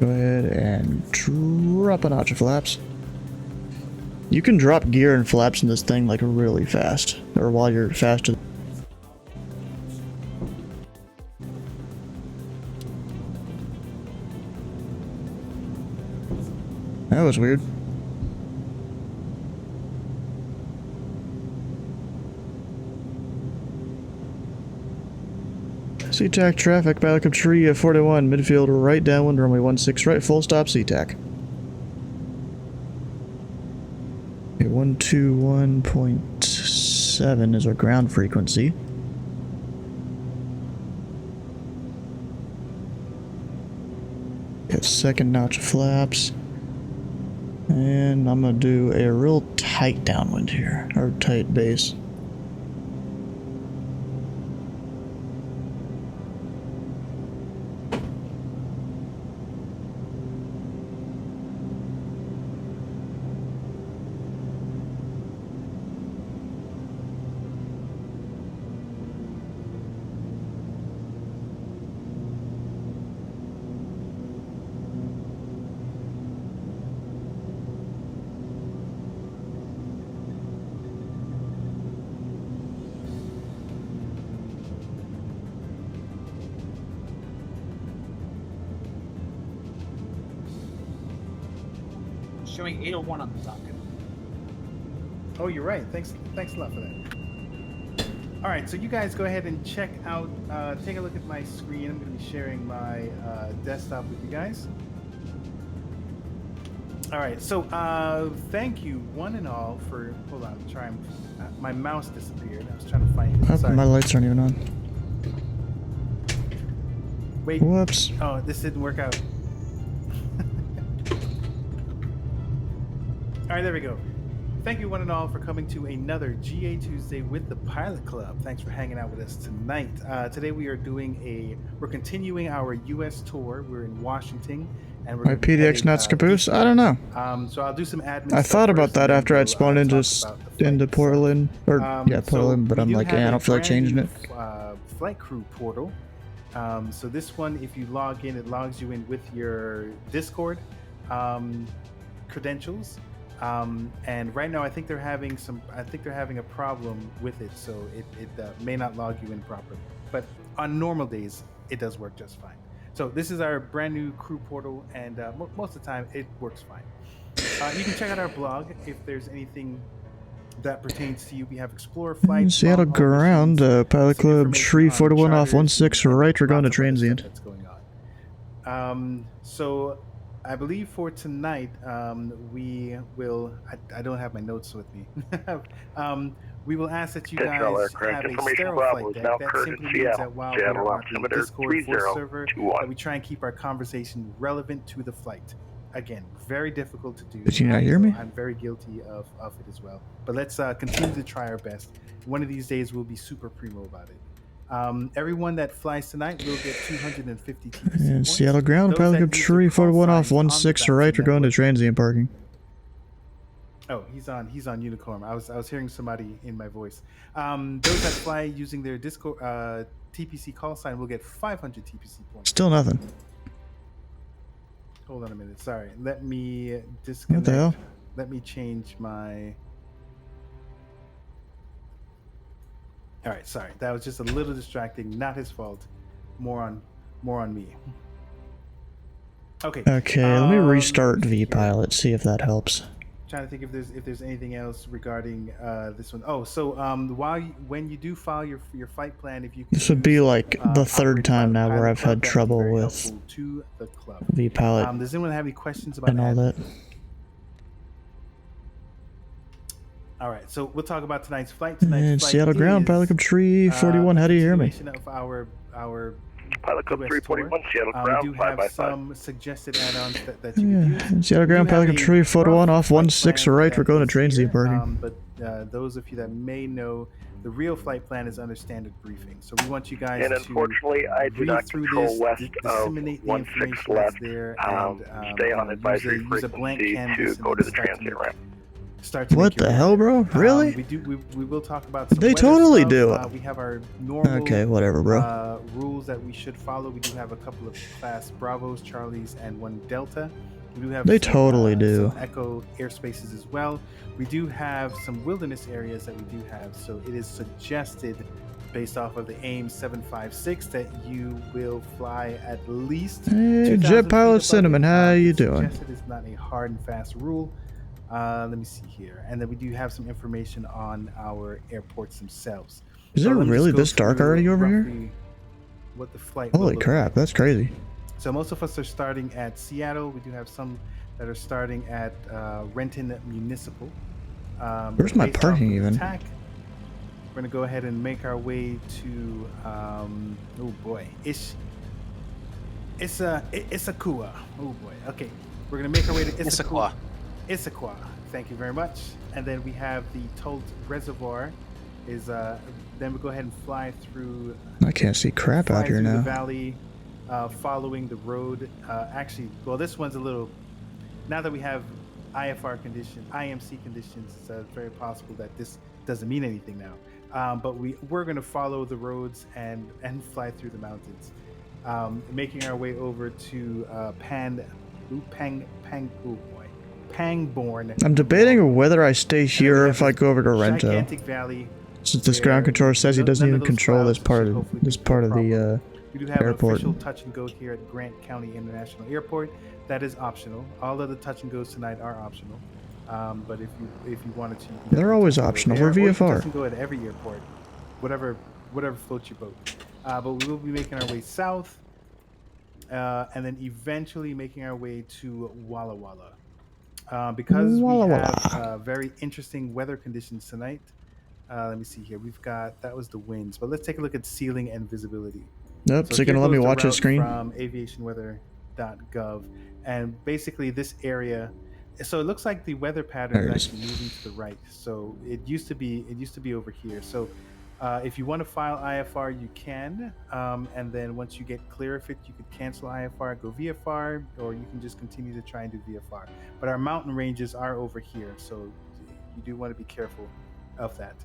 Go ahead and drop a notch of flaps. You can drop gear and flaps in this thing like really fast, or while you're faster. That was weird. SeaTac traffic, backup tree 41, midfield right downwind, runway 16 right, full stop SeaTac. Okay, 121.7 is our ground frequency. Got second notch of flaps. And I'm gonna do a real tight downwind here, or tight base. Showing 801 on the docket. Oh, you're right. Thanks a lot for that. All right, so you guys go ahead and check out, take a look at my screen. I'm going to be sharing my desktop with you guys. All right, so thank you one and all for, hold on, I'm trying, my mouse disappeared. I was trying to find it. Oh, Sorry. my lights aren't even on. Wait. Whoops. Oh, this didn't work out. All right, there we go. Thank you one and all for coming to another GA Tuesday with the Pilot Club. Thanks for hanging out with us tonight. Today we're continuing our U.S. tour. We're in Washington, and we're My PDX nuts caboose? I don't know. So I'll do some admin. I thought about that after I'd spawned into into Portland, or yeah, Portland, but I'm like, have yeah, I a don't feel like brand changing new, it. Flight crew portal. So this one, if you log in, it logs you in with your Discord credentials. And right now, I think they're having a problem with it, so it may not log you in properly. But on normal days, it does work just fine. So this is our brand new crew portal, and most of the time, it works fine. You can check out our blog if there's anything that pertains to you. We have Explorer flights, Seattle ground, Pilot Club, tree 41 off 16 right, we're going to transient. That's going on. So I believe for tonight, we will. I don't have my notes with me. We will ask that you guys have a sterile flight deck. That simply means that while we are on the Discord voice server, that we try and keep our conversation relevant to the flight. Again, very difficult to do. Did you not hear me? I'm very guilty of it as well. But let's continue to try our best. One of these days, we'll be super primo about it. Everyone that flies tonight will get 250 TPC And points. Seattle ground, Pilot Club, tree 41 off 16 right, we're going to transient parking. Oh, he's on Unicorn. I was hearing somebody in my voice. Those that fly using their Discord TPC call sign will get 500 TPC points. Still nothing. Hold on a minute. Sorry. Let me disconnect. What the hell? Let me change my. All right. Sorry. That was just a little distracting. Not his fault. More on me. Okay. Okay, let me restart VPilot, see if that helps. Trying to think if there's anything else regarding this one. Oh, so when you do file your flight plan, if you can This would be like the third operate time now Pilot where I've Club, had that'd be trouble very with helpful to the club. VPilot Does anyone have any questions about and all that. All right, so we'll talk about tonight's flight. And Seattle ground, Pilot Club tree 41, how do you hear me? Of our Pilot Club US 341, tour. Seattle We ground, do 5 have by some suggested add-ons that you can use. And Seattle ground, Pilot Club tree 41 off 16 right, we're going to transient parking. But those of you that may know, the real flight plan is under standard briefing. So we want you guys And to unfortunately, I do read not through control this, west of disseminate the 16 information left. that's there, Stay on advisory use a blank frequency canvas to go to the transient ramp. Start to What make your the hell, bro? Really? We will talk about some They weather totally stuff. do. We have our normal Okay, whatever, bro. rules that we should follow. We do have a couple of class Bravos, Charlies, and one Delta. We do have They some, totally do. some Echo airspaces as well. We do have some wilderness areas that we do have. So it is suggested based off of the AIM 756 that you will fly at least. Hey, 2,000 Jet feet Pilot above Cinnamon, it. how you It's doing? suggested it's not a hard and fast rule. Let me see here, and then we do have some information on our airports themselves. Is So it let me just really go this dark through already over here? roughly what the flight will Holy look crap, like. that's crazy. So most of us are starting at Seattle. We do have some that are starting at Renton Municipal. Where's my based off parking of the even? TAC, we're gonna go ahead and make our way to oh boy, Issaquah. Oh boy. Okay, we're gonna make our way to Issaquah. Issaquah. Thank you very much. And then we have the Tolt Reservoir. Then we go ahead and fly through. I can't see crap out here through now. the valley, following the road. Actually, well, this one's a little. Now that we have IMC conditions, it's very possible that this doesn't mean anything now. But we're going to follow the roads and fly through the mountains, making our way over to Pangborn. I'm debating whether I stay here or if I go over to Rento. Gigantic valley. Since this ground controller says he doesn't even control this part of the We do have airport. an official touch and go here at Grant County International Airport. That is optional. All of the touch and goes tonight are optional. But if you wanted to, you can They're always optional. We're or you can VFR. touch and go at every airport, whatever floats your boat. But we will be making our way south, and then eventually making our way to Walla Walla. Because Walla we Walla. have very interesting weather conditions tonight. Let me see here. That was the winds, but let's take a look at ceiling and visibility. Nope, so you're gonna here let me goes the watch his route screen? from aviationweather.gov, and basically this area. So it looks like the weather pattern There it is is. actually moving to the right. So it used to be over here. So if you want to file IFR, you can, and then once you get clear of it, you could cancel IFR, go VFR, or you can just continue to try and do VFR. But our mountain ranges are over here, so you do want to be careful of that.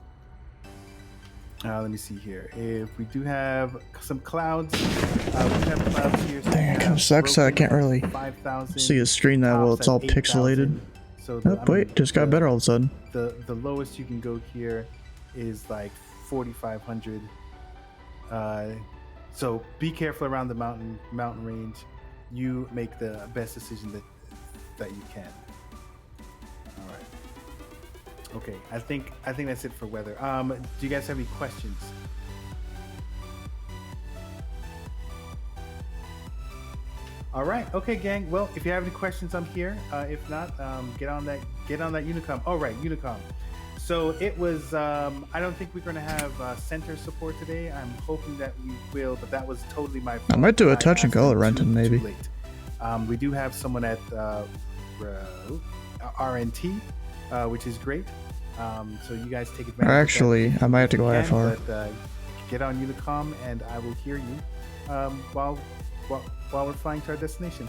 Let me see here. If we do have some clouds, we do have clouds here. So Dang, it kind of sucks. I can't really 5,000, see his screen that well. It's all tops at 8,000. pixelated. So Oh, wait, just got better all of a sudden. The lowest you can go here is like 4,500. So be careful around the mountain range. You make the best decision that you can. All right. Okay, I think that's it for weather. Do you guys have any questions? All right, okay, gang. Well, if you have any questions, I'm here. If not, get on that Unicom. All right, Unicom. So it was. I don't think we're going to have center support today. I'm hoping that we will, but that was totally my fault. I might do a touch and asked go at them Renton, too maybe. late. We do have someone at RNT, which is great. So you guys take advantage. Actually, of that I might have to go if you IFR. can, but get on Unicom, and I will hear you while we're flying to our destination.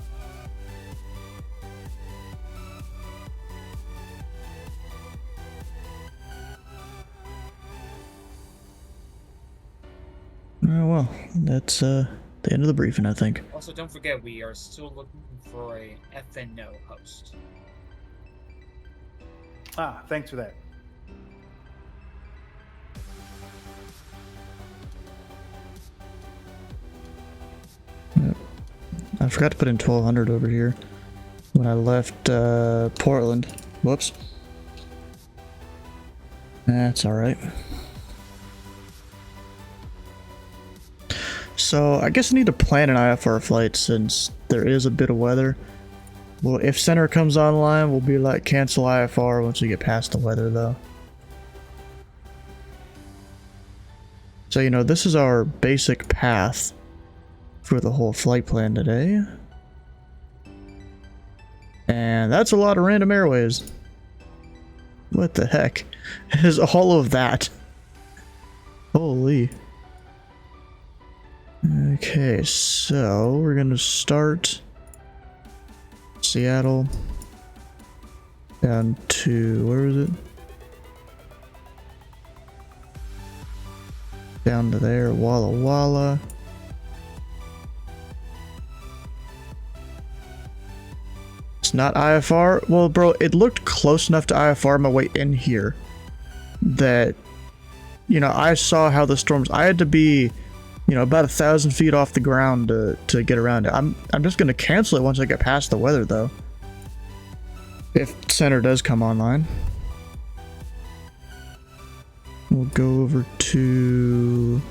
Oh well, that's the end of the briefing, I think. Also, don't forget, we are still looking for a FNO host. Thanks for that. I forgot to put in 1200 over here when I left Portland. Whoops. That's alright. So I guess I need to plan an IFR flight since there is a bit of weather. Well, if center comes online, we'll be like cancel IFR once we get past the weather though. So you know, this is our basic path for the whole flight plan today. And that's a lot of random airways. What the heck is all of that? Holy. Okay, so we're gonna start Seattle down to, where is it? Down to there, Walla Walla. It's not IFR. Well, bro, it looked close enough to IFR my way in here that you know, I saw how the storms. I had to be, you know, about 1,000 feet off the ground to get around it. I'm just gonna cancel it once I get past the weather, though. If center does come online, we'll go over to.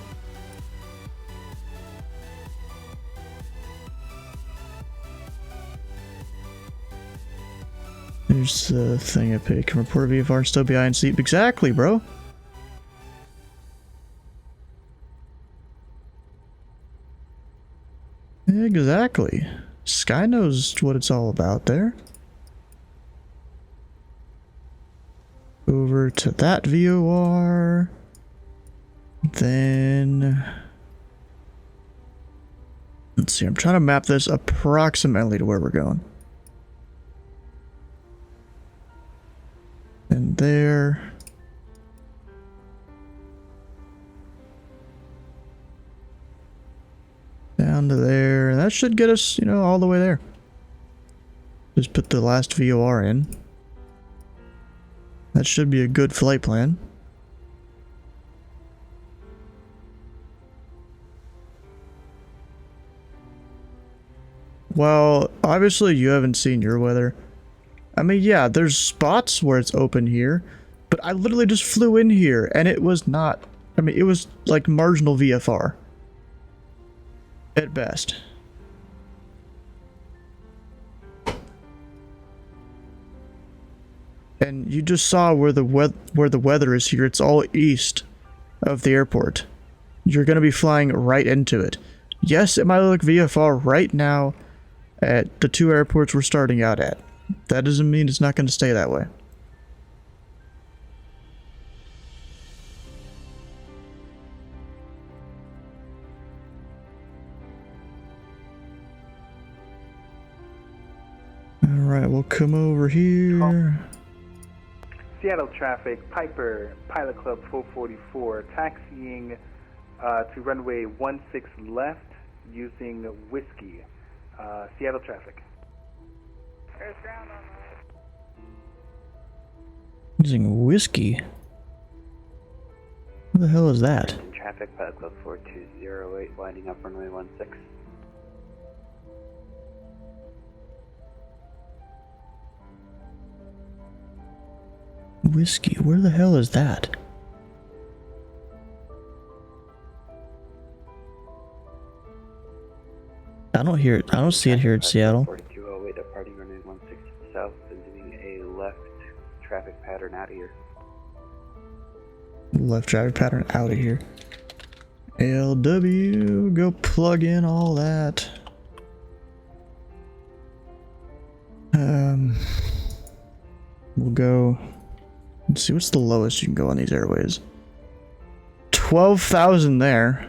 Here's the thing I picked. Can report VFR and still be INC. Exactly, bro. Exactly. Sky knows what it's all about there. Over to that VOR. Then... let's see, I'm trying to map this approximately to where we're going. And there. Down to there. And that should get us, you know, all the way there. Just put the last VOR in. That should be a good flight plan. Well, obviously you haven't seen your weather. I mean, yeah, there's spots where it's open here, but I literally just flew in here and it was not, I mean, it was like marginal VFR. At best. And you just saw where the weather is here. It's all east of the airport. You're going to be flying right into it. Yes, it might look VFR right now at the two airports we're starting out at. That doesn't mean it's not going to stay that way. Alright, we'll come over here. Seattle traffic, Piper, Pilot Club 444, taxiing to runway 16 left using Whiskey. Seattle traffic. Using Whiskey? What the hell is that? Traffic, Pilot Club 4208, winding up runway 16. Whiskey, where the hell is that? I don't hear it. I don't see it here in Seattle. 4208, departing runway 16 south and doing a left traffic pattern out of here. Left traffic pattern out of here. LW, go plug in all that. We'll go. Let's see, what's the lowest you can go on these airways? 12,000 there.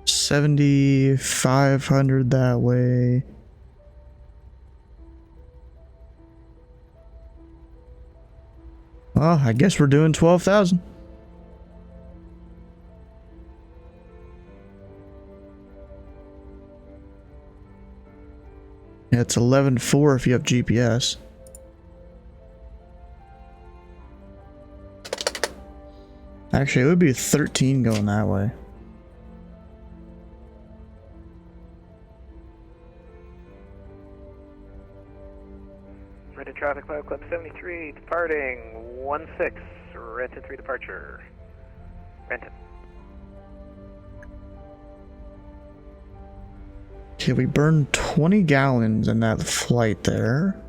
7,500 that way. Well, I guess we're doing 12,000. Yeah, it's 11.4 if you have GPS. Actually, it would be 13 going that way. Renton traffic, Pilot Club 73, departing 16, Renton 3 departure. Renton. Okay, we burned 20 gallons in that flight there.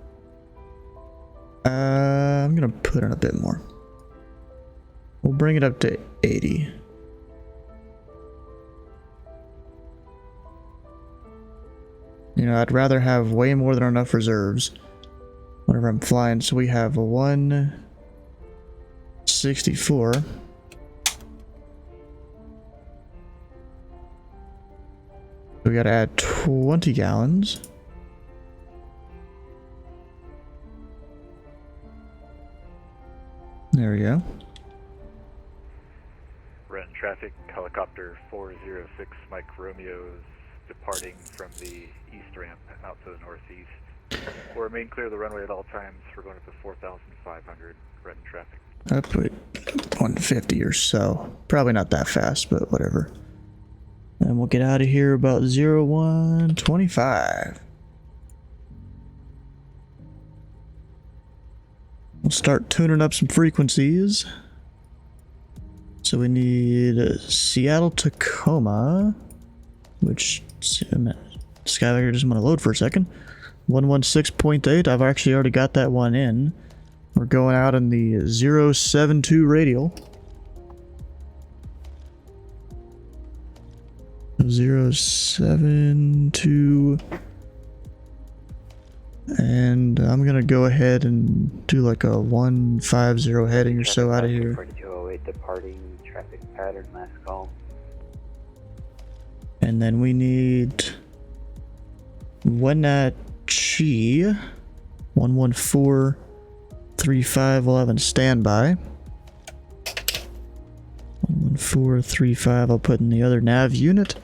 I'm gonna put in a bit more. We'll bring it up to 80. You know, I'd rather have way more than enough reserves whenever I'm flying. So we have a 164. We gotta add 20 gallons. There we go. Renton traffic, helicopter 406, Mike Romeo's departing from the east ramp out to the northeast. Or remain clear of the runway at all times. We're going up to 4,500 Renton traffic. I put 150 or so. Probably not that fast, but whatever. And we'll get out of here about 0125. We'll start tuning up some frequencies. So we need Seattle Tacoma, which Skyvector doesn't want to load for a second. 116.8. I've actually already got that one in. We're going out in the 072 radial. 072. And I'm gonna go ahead and do like a 150 heading or so out of here. 4208 departing traffic pattern last call. And then we need Wenatchee 11435. We'll have in standby. 11435. I'll put in the other nav unit.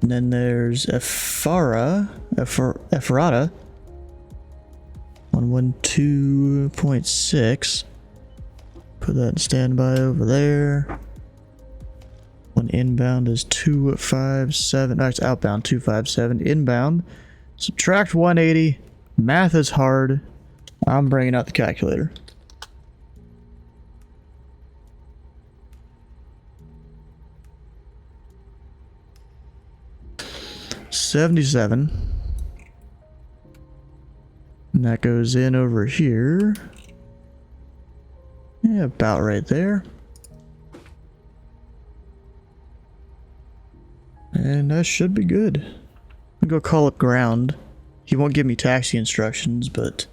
And then there's Ephrata 112.6. Put that in standby over there. One inbound is 257. No, it's outbound 257. Inbound. Subtract 180. Math is hard. I'm bringing out the calculator. $77. And that goes in over here. Yeah, about right there. And that should be good. I'll go call up ground. He won't give me taxi instructions, but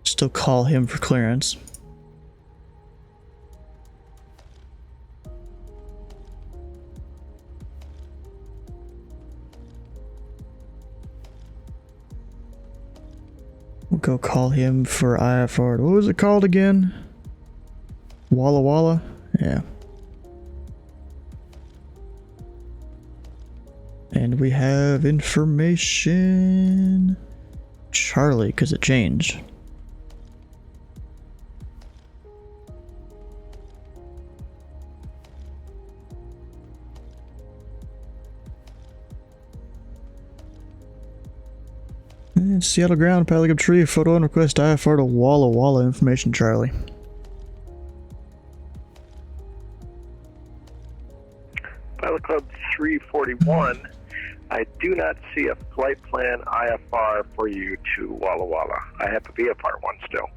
still call him for clearance. We'll go call him for IFR. What was it called again? Walla Walla? Yeah. And we have information Charlie, because it changed. And Seattle ground, Pilot Up Tree, photo and request IFR to Walla Walla, information Charlie. Pilot Club 341, I do not see a flight plan IFR for you to Walla Walla. I have a VFR one still.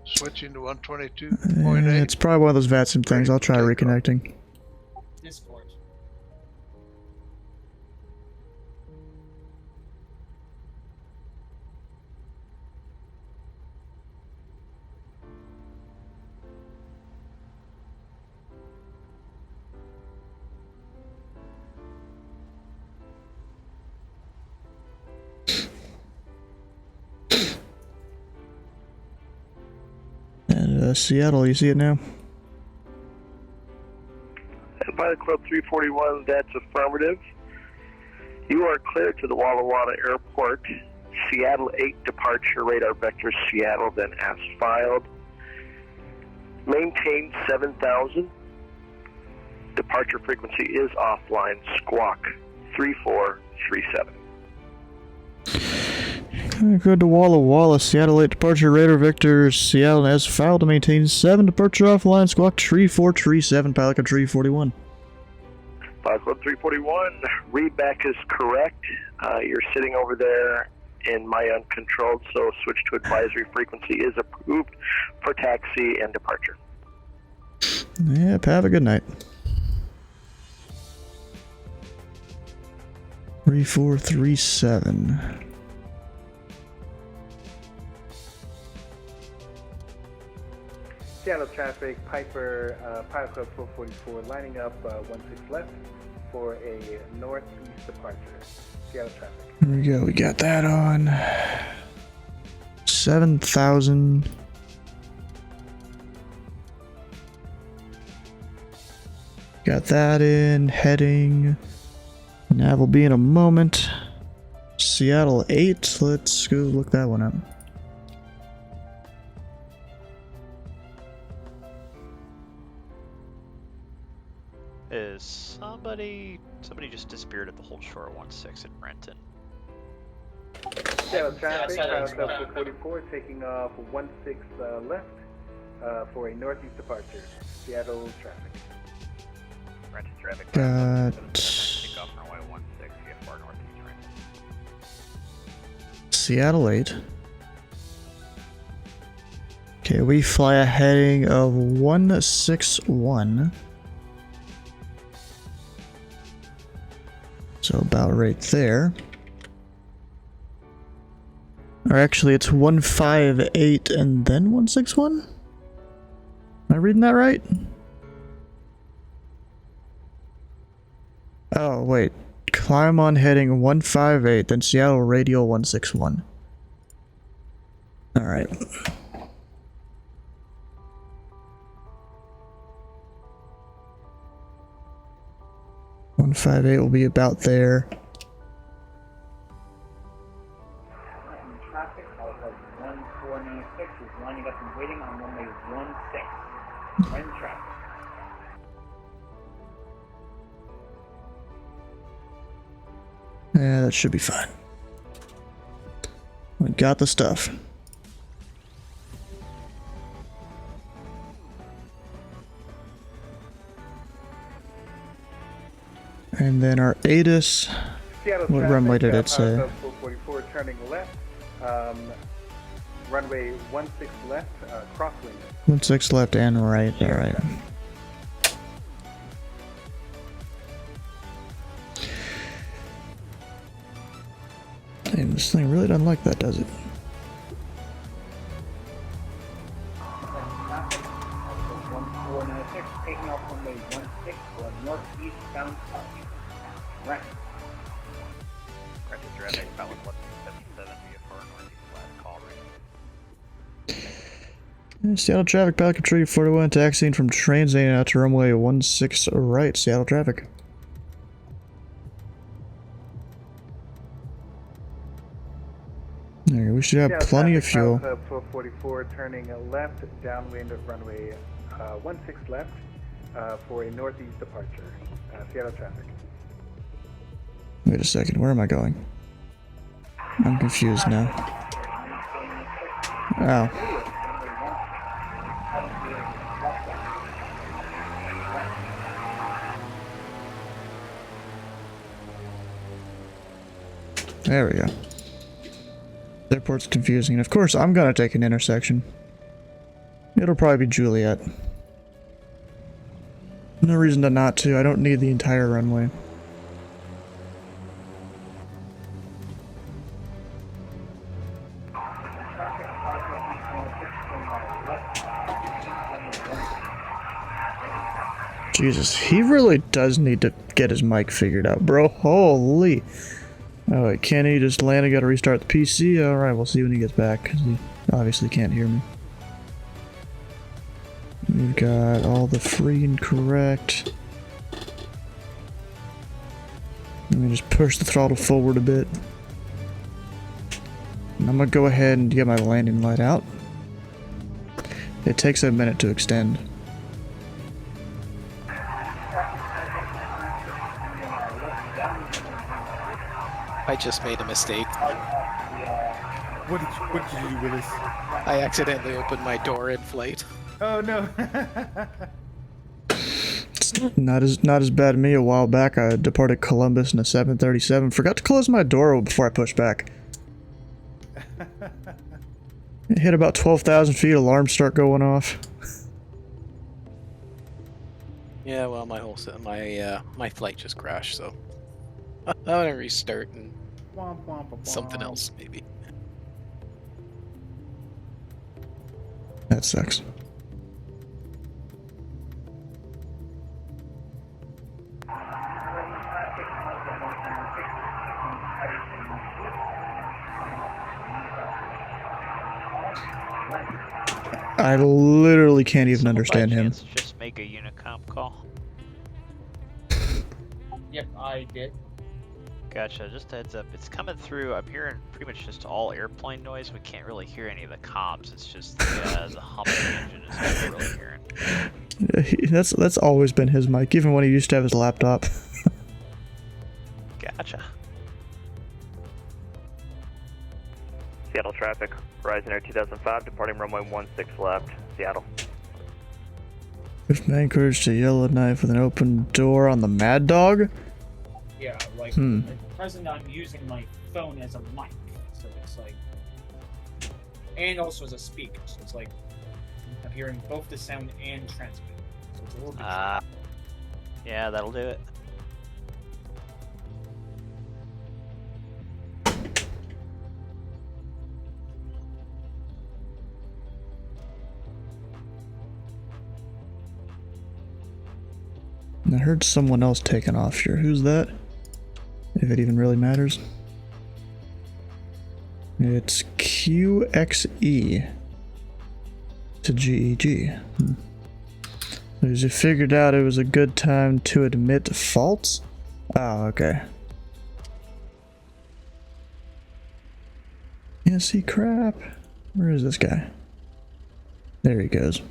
Switching to 122.8. It's probably one of those VATSIM things. I'll try reconnecting. Discord. And Seattle, you see it now? And Pilot Club 341, that's affirmative. You are cleared to the Walla Walla Airport. Seattle 8 departure, radar vector Seattle, then as filed. Maintain 7,000. Departure frequency is offline. Squawk 3437. Go to Walla Walla, Seattle 8 departure, radar vector Seattle as filed to maintain 7 departure offline, squawk tree 437, Pilot Club 341. Pilot Club 341, readback is correct. You're sitting over there in my uncontrolled, so switch to advisory frequency is approved for taxi and departure. Yep, have a good night. 3437. Seattle traffic, Piper, Pilot Club 444, lining up 16 left for a northeast departure. Seattle traffic. Here we go, we got that on. 7,000. Got that in, heading Nav will be in a moment. Seattle 8, let's go look that one up. Is somebody just disappeared at the Hold Shore 16 in Renton? Seattle traffic, Pilot Club 444 taking off 16 left for a northeast departure. Seattle traffic. Renton traffic. Got... Take off runway 16, VFR northeast Renton. Seattle 8. Okay, we fly a heading of 161. So about right there. Or actually it's 158 and then 161? Am I reading that right? Oh, wait. Climb on heading 158, then Seattle radial 161. Alright. .158 will be about there. Traffic, 1496 is lining up and waiting on runway 16. When traffic. Yeah, that should be fine. We got the stuff. And then our ATIS, Seattle what runway did it say? 444 turning left, runway 16 left, crosswind. 16 left and right, alright. Damn, this thing really doesn't like that, does it? Traffic, 1496 taking off runway 16 for a northeast bound departure. Right. Renton traffic, Pilot Club 277, VFR northeast last call right. Seattle traffic, Pelican Tree 41, taxiing from Transit out to runway 16 right, Seattle traffic. There, we should have Seattle plenty of traffic, fuel. Pilot Club 444 turning left, downwind of runway 16 left for a northeast departure. Seattle traffic. Wait a second, where am I going? I'm confused now. Oh. There we go. The airport's confusing, and of course I'm gonna take an intersection. It'll probably be Juliet. No reason to not to, I don't need the entire runway. Jesus, he really does need to get his mic figured out, bro. Holy. Oh, wait, can he just land and gotta restart the PC? Alright, we'll see when he gets back, because he obviously can't hear me. We've got all the free and correct. Let me just push the throttle forward a bit. And I'm gonna go ahead and get my landing light out. It takes a minute to extend. I just made a mistake. What did you do, Willis? I accidentally opened my door in flight. Oh no. It's not as bad to me. A while back I departed Columbus in a 737. Forgot to close my door before I pushed back. It hit about 12,000 feet, alarms start going off. Yeah, well, my whole my flight just crashed, so I'm gonna restart and something else maybe. That sucks. I literally can't even understand him. Just make a Unicom call. Yep, I did. Gotcha. Just a heads up. It's coming through. I'm hearing pretty much just all airplane noise. We can't really hear any of the comms. It's just the hum of the engine is what we're really hearing. Yeah, that's always been his mic, even when he used to have his laptop. Gotcha. Seattle traffic, Horizon Air 2005, departing runway 16 left, Seattle. If man encouraged to yell at knife with an open door on the Mad Dog? Yeah, like at present I'm using my phone as a mic, so it's like, and also as a speaker, so it's like I'm hearing both the sound and transmit. So it's a little bit. Yeah, that'll do it. I heard someone else taking off here. Who's that? If it even really matters. It's QXE to GEG. Because you figured out it was a good time to admit faults? Oh, okay. Yeah, see, crap. Where is this guy? There he goes.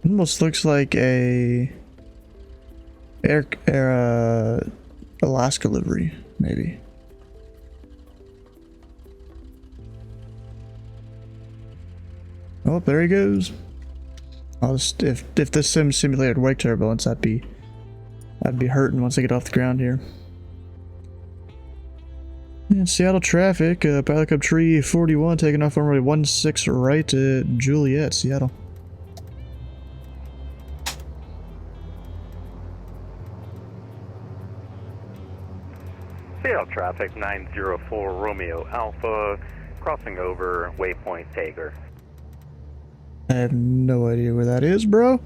Almost looks like a Alaska livery, maybe. Oh, there he goes. I'll just, if this sim simulated wake turbulence, I'd be hurting once I get off the ground here. And Seattle traffic, Pilot Club Tree 41 taking off runway 16 right at Juliet, Seattle. Seattle traffic, 904 Romeo Alpha, crossing over waypoint Tager. I have no idea where that is, bro.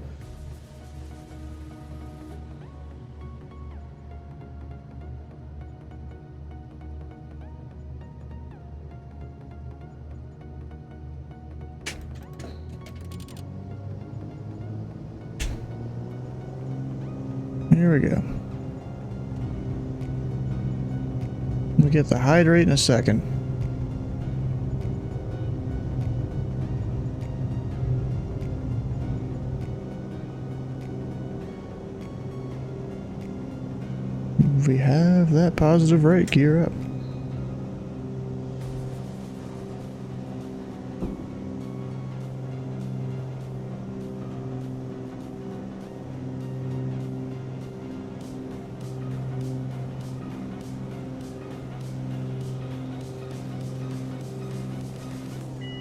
Here we go. We'll get the hydrate in a second. We have that positive rate. Gear up.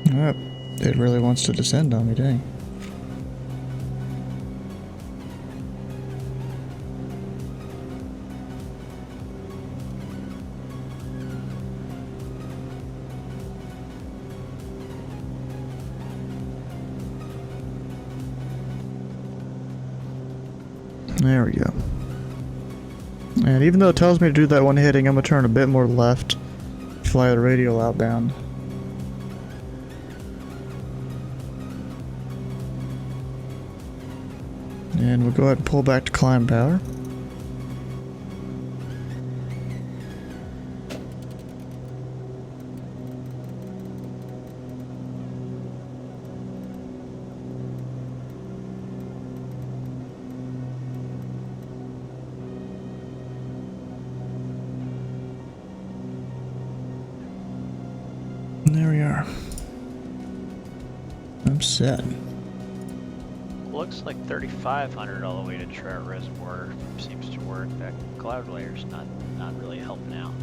Yep, it really wants to descend on me, dang. There we go. And even though it tells me to do that one hitting, I'm gonna turn a bit more left, fly the radial outbound. And we'll go ahead and pull back to climb power. And there we are. I'm set. Looks like 3,500 all the way to Trout Reservoir seems to work. That cloud layer's not really helping out.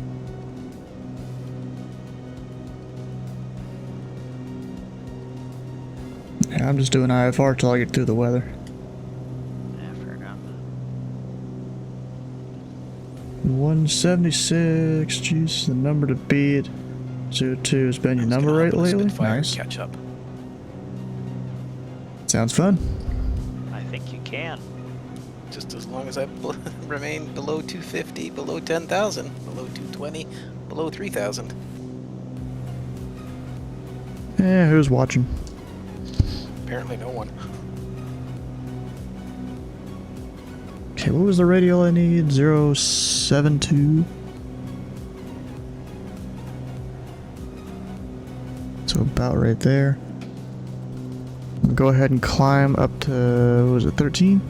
Yeah, I'm just doing IFR till I get through the weather. Yeah, fair enough. 176, jeez, the number to beat. 02 has been your number right lately? Nice. Catch up. Sounds fun. I think you can. Just as long as I remain below 250, below 10,000, below 220, below 3,000. Yeah, who's watching? Apparently no one. Okay, what was the radial I need? 072. So about right there. Go ahead and climb up to, what was it, 13?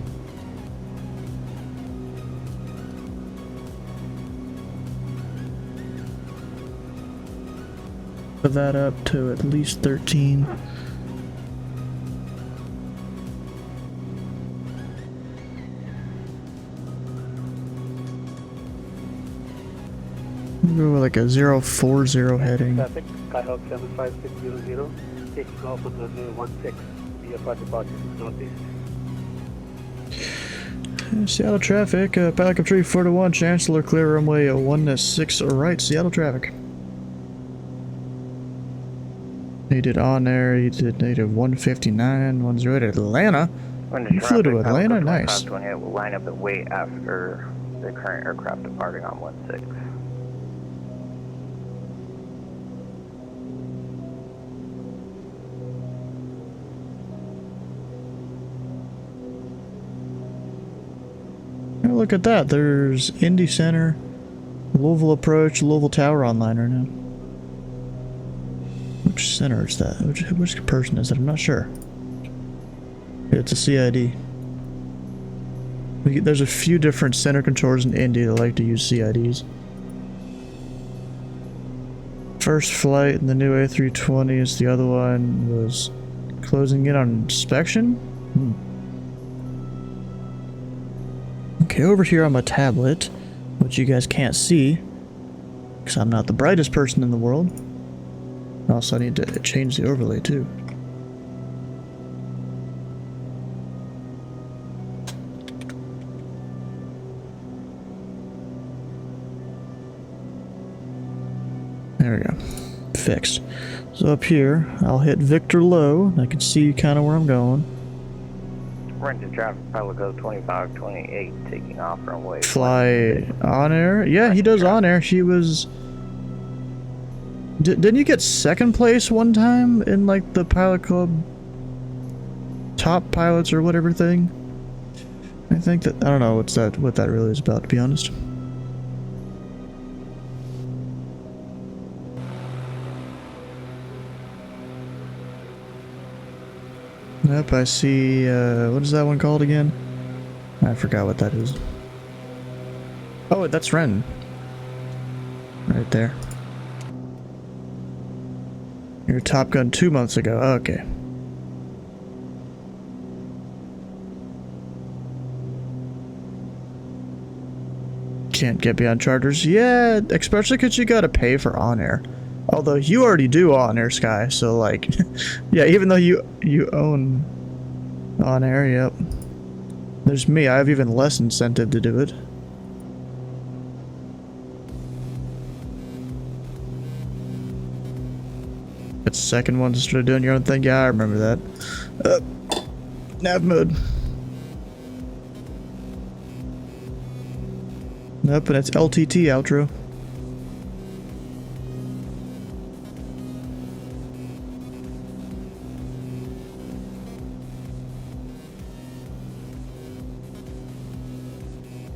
Put that up to at least 13. Go with like a 040 heading. Traffic, Skyhawk 75600, taking off on runway 16, via for departure northeast. Seattle traffic, Pelican 341, Chancellor, clear runway 16 right, Seattle traffic. He did on air, he did native 159, 108 Atlanta. You flew to Atlanta, nice. 28 will line up and wait after the current aircraft departing on 16. Oh, look at that, there's Indy Center, Louisville Approach, Louisville Tower online right now. Which center is that? Which person is it? I'm not sure. It's a CID. There's a few different center controllers in Indy that like to use CIDs. First flight in the new A320 is the other one was closing in on inspection? Okay, over here on my tablet, which you guys can't see, because I'm not the brightest person in the world. Also, I need to change the overlay too. There we go. Fixed. So up here, I'll hit Victor Low, and I can see kind of where I'm going. Rented traffic, Pelican 2528, taking off runway. Fly on air? Yeah, he does on air. She was... Didn't you get second place one time in like the pilot club top pilots or whatever thing? I think that, I don't know what that really is about, to be honest. Yep, I see, what is that one called again? I forgot what that is. Oh, that's Ren. Right there. You're Top Gun 2 months ago. Okay. Can't get beyond charters. Yeah, especially because you gotta pay for on-air. Although you already do on-air, Sky, so like... yeah, even though you own on-air, yep. There's me, I have even less incentive to do it. That second one to start doing your own thing? Yeah, I remember that. Nav mode. Nope, and it's LTT outro.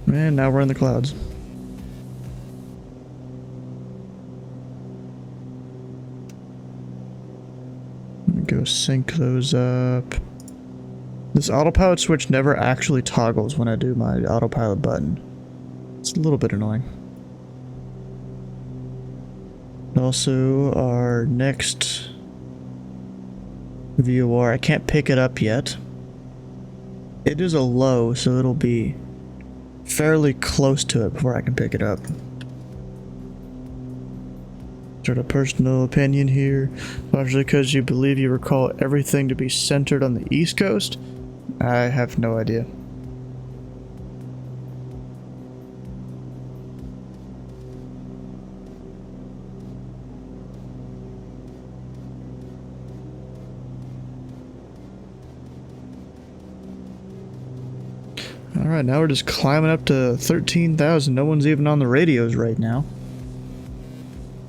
And now we're in the clouds. Go sync those up. This autopilot switch never actually toggles when I do my autopilot button. It's a little bit annoying. Also, our next VOR, I can't pick it up yet. It is a low, so it'll be fairly close to it before I can pick it up. Sort of personal opinion here, largely because you believe you recall everything to be centered on the East Coast. I have no idea. Alright, now we're just climbing up to 13,000. No one's even on the radios right now.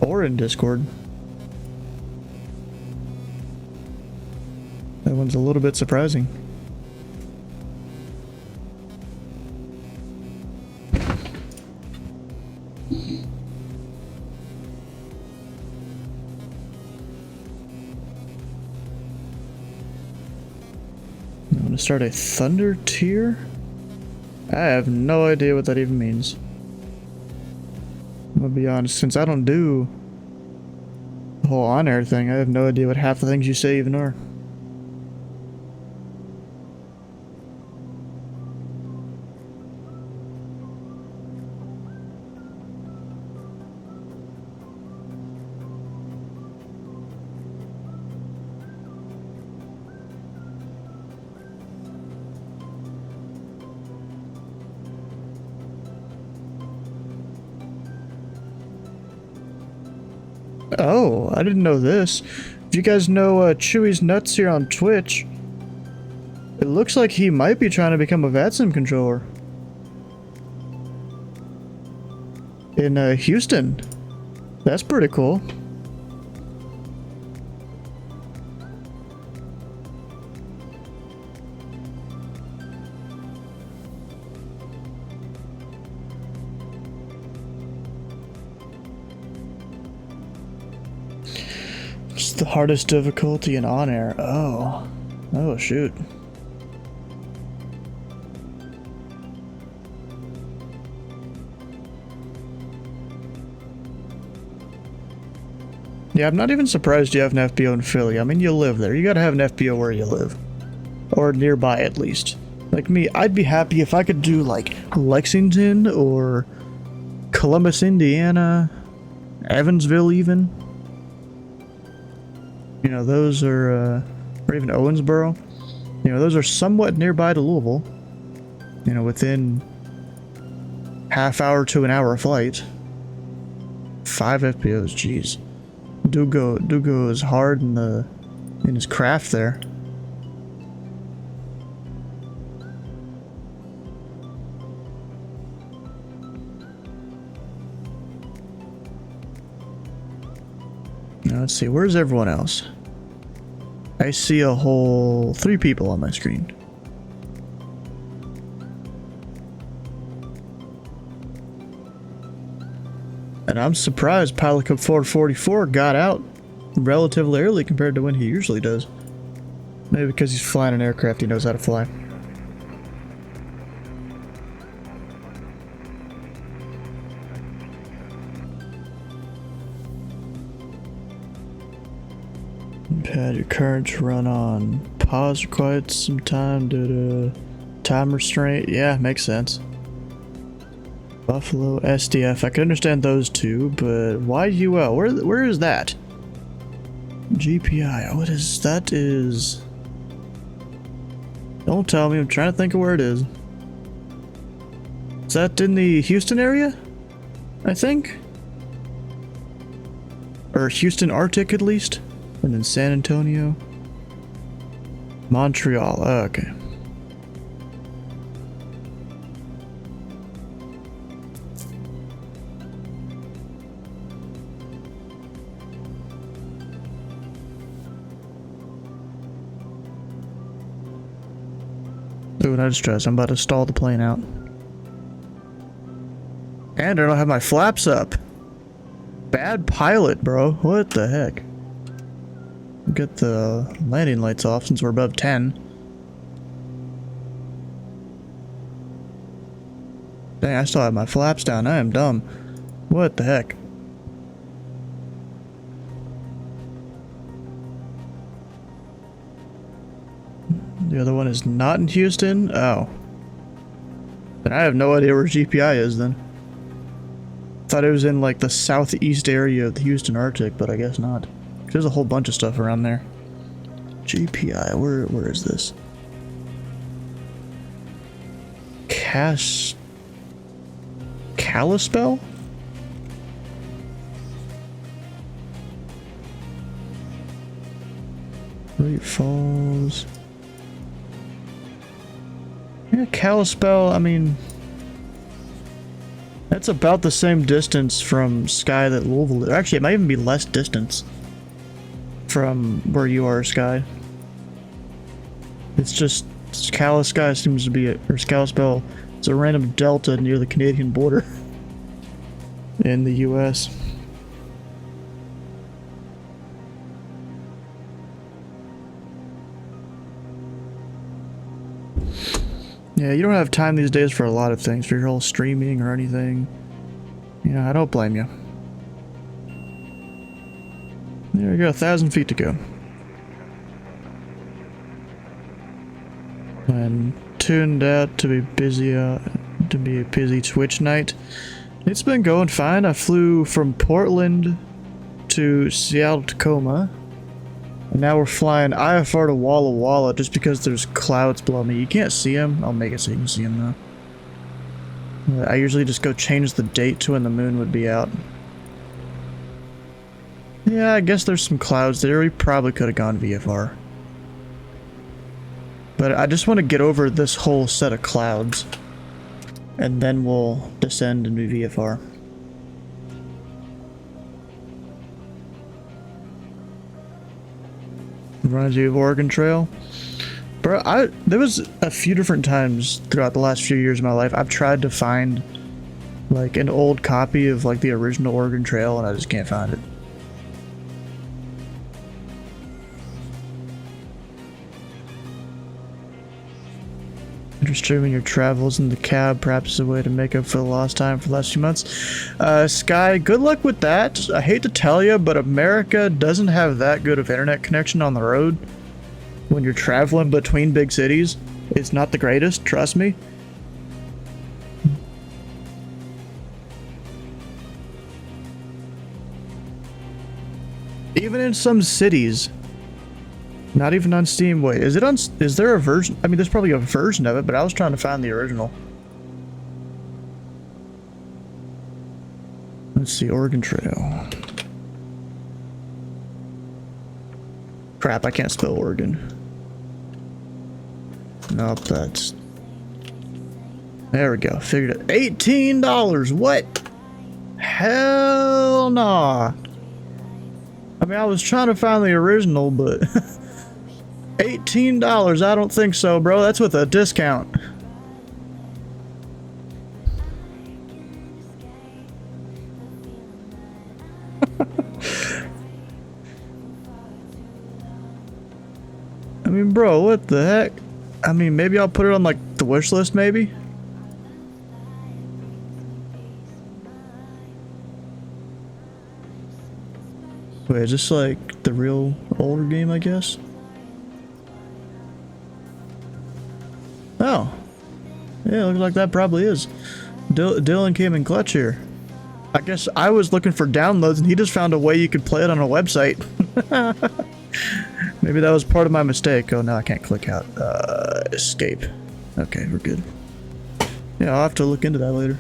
Or in Discord. That one's a little bit surprising. start a thunder tier? I have no idea what that even means. I'm gonna be honest, since I don't do the whole on-air thing, I have no idea what half the things you say even are. Oh, I didn't know this. If you guys know Chewy's Nuts here on Twitch, it looks like he might be trying to become a VATSIM controller. In Houston. That's pretty cool. It's the hardest difficulty in on-air. Oh. Oh, shoot. Yeah, I'm not even surprised you have an FBO in Philly. I mean, you live there. You gotta have an FBO where you live. Or nearby, at least. Like me, I'd be happy if I could do, like, Lexington or Columbus, Indiana, Evansville, even. You know, those are, or even Owensboro. You know, those are somewhat nearby to Louisville. You know, within half hour to an hour flight. 5 FPOs, jeez. Dugo is hard in his craft there. Now let's see, where's everyone else? I see a whole 3 people on my screen. And I'm surprised Pilot Cup 444 got out relatively early compared to when he usually does. Maybe because he's flying an aircraft he knows how to fly. You've had your current run on pause for quite some time due to time restraint. Yeah, makes sense. Buffalo, SDF. I can understand those two, but why UL? Where is that? GPI. What is that? Is don't tell me. I'm trying to think of where it is. Is that in the Houston area? I think, or Houston Arctic at least, and then San Antonio, Montreal. Oh, okay. Ooh, not stress. I'm about to stall the plane out. And I don't have my flaps up. Bad pilot, bro. What the heck? Get the landing lights off since we're above 10. Dang, I still have my flaps down. I am dumb. What the heck? The other one is not in Houston? Oh. Then I have no idea where GPI is then. Thought it was in like the southeast area of the Houston Arctic, but I guess not. There's a whole bunch of stuff around there. GPI, where is this? Kalispell? Great Falls. Yeah, Kalispell, I mean, that's about the same distance from Sky that Louisville is. Actually, it might even be less distance from where you are, Sky. It's just Kalispell seems to be or Kalispell. It's a random delta near the Canadian border in the US. Yeah, you don't have time these days for a lot of things, for your whole streaming or anything. Yeah, I don't blame you. There we go, 1,000 feet to go. And tuned out to be busy, to be a busy Twitch night. It's been going fine. I flew from Portland to Seattle, Tacoma. And now we're flying IFR to Walla Walla just because there's clouds below me. You can't see them. I'll make it so you can see them though. I usually just go change the date to when the moon would be out. Yeah, I guess there's some clouds there. We probably could have gone VFR. But I just want to get over this whole set of clouds. And then we'll descend into VFR. Reminds you of Oregon Trail? Bro, there was a few different times throughout the last few years of my life I've tried to find like an old copy of like the original Oregon Trail and I just can't find it. After streaming your travels in the cab, perhaps as a way to make up for the lost time for the last few months. Sky, good luck with that. I hate to tell you, but America doesn't have that good of internet connection on the road. When you're traveling between big cities, it's not the greatest, trust me. Even in some cities, not even on Steam. Wait, is there a version? I mean, there's probably a version of it, but I was trying to find the original. Let's see, Oregon Trail. Crap, I can't spell Oregon. Nope, that's... There we go, figured it. $18! What? Hell nah. I mean, I was trying to find the original, but... $18, I don't think so, bro. That's with a discount. I mean, bro, what the heck? I mean, maybe I'll put it on, like, the wish list, maybe? Wait, is this, like, the real older game, I guess? Oh. Yeah, looks like that probably is. Dylan came in clutch here. I guess I was looking for downloads and he just found a way you could play it on a website. Maybe that was part of my mistake. Oh no, I can't click out. Escape. Okay, we're good. Yeah, I'll have to look into that later.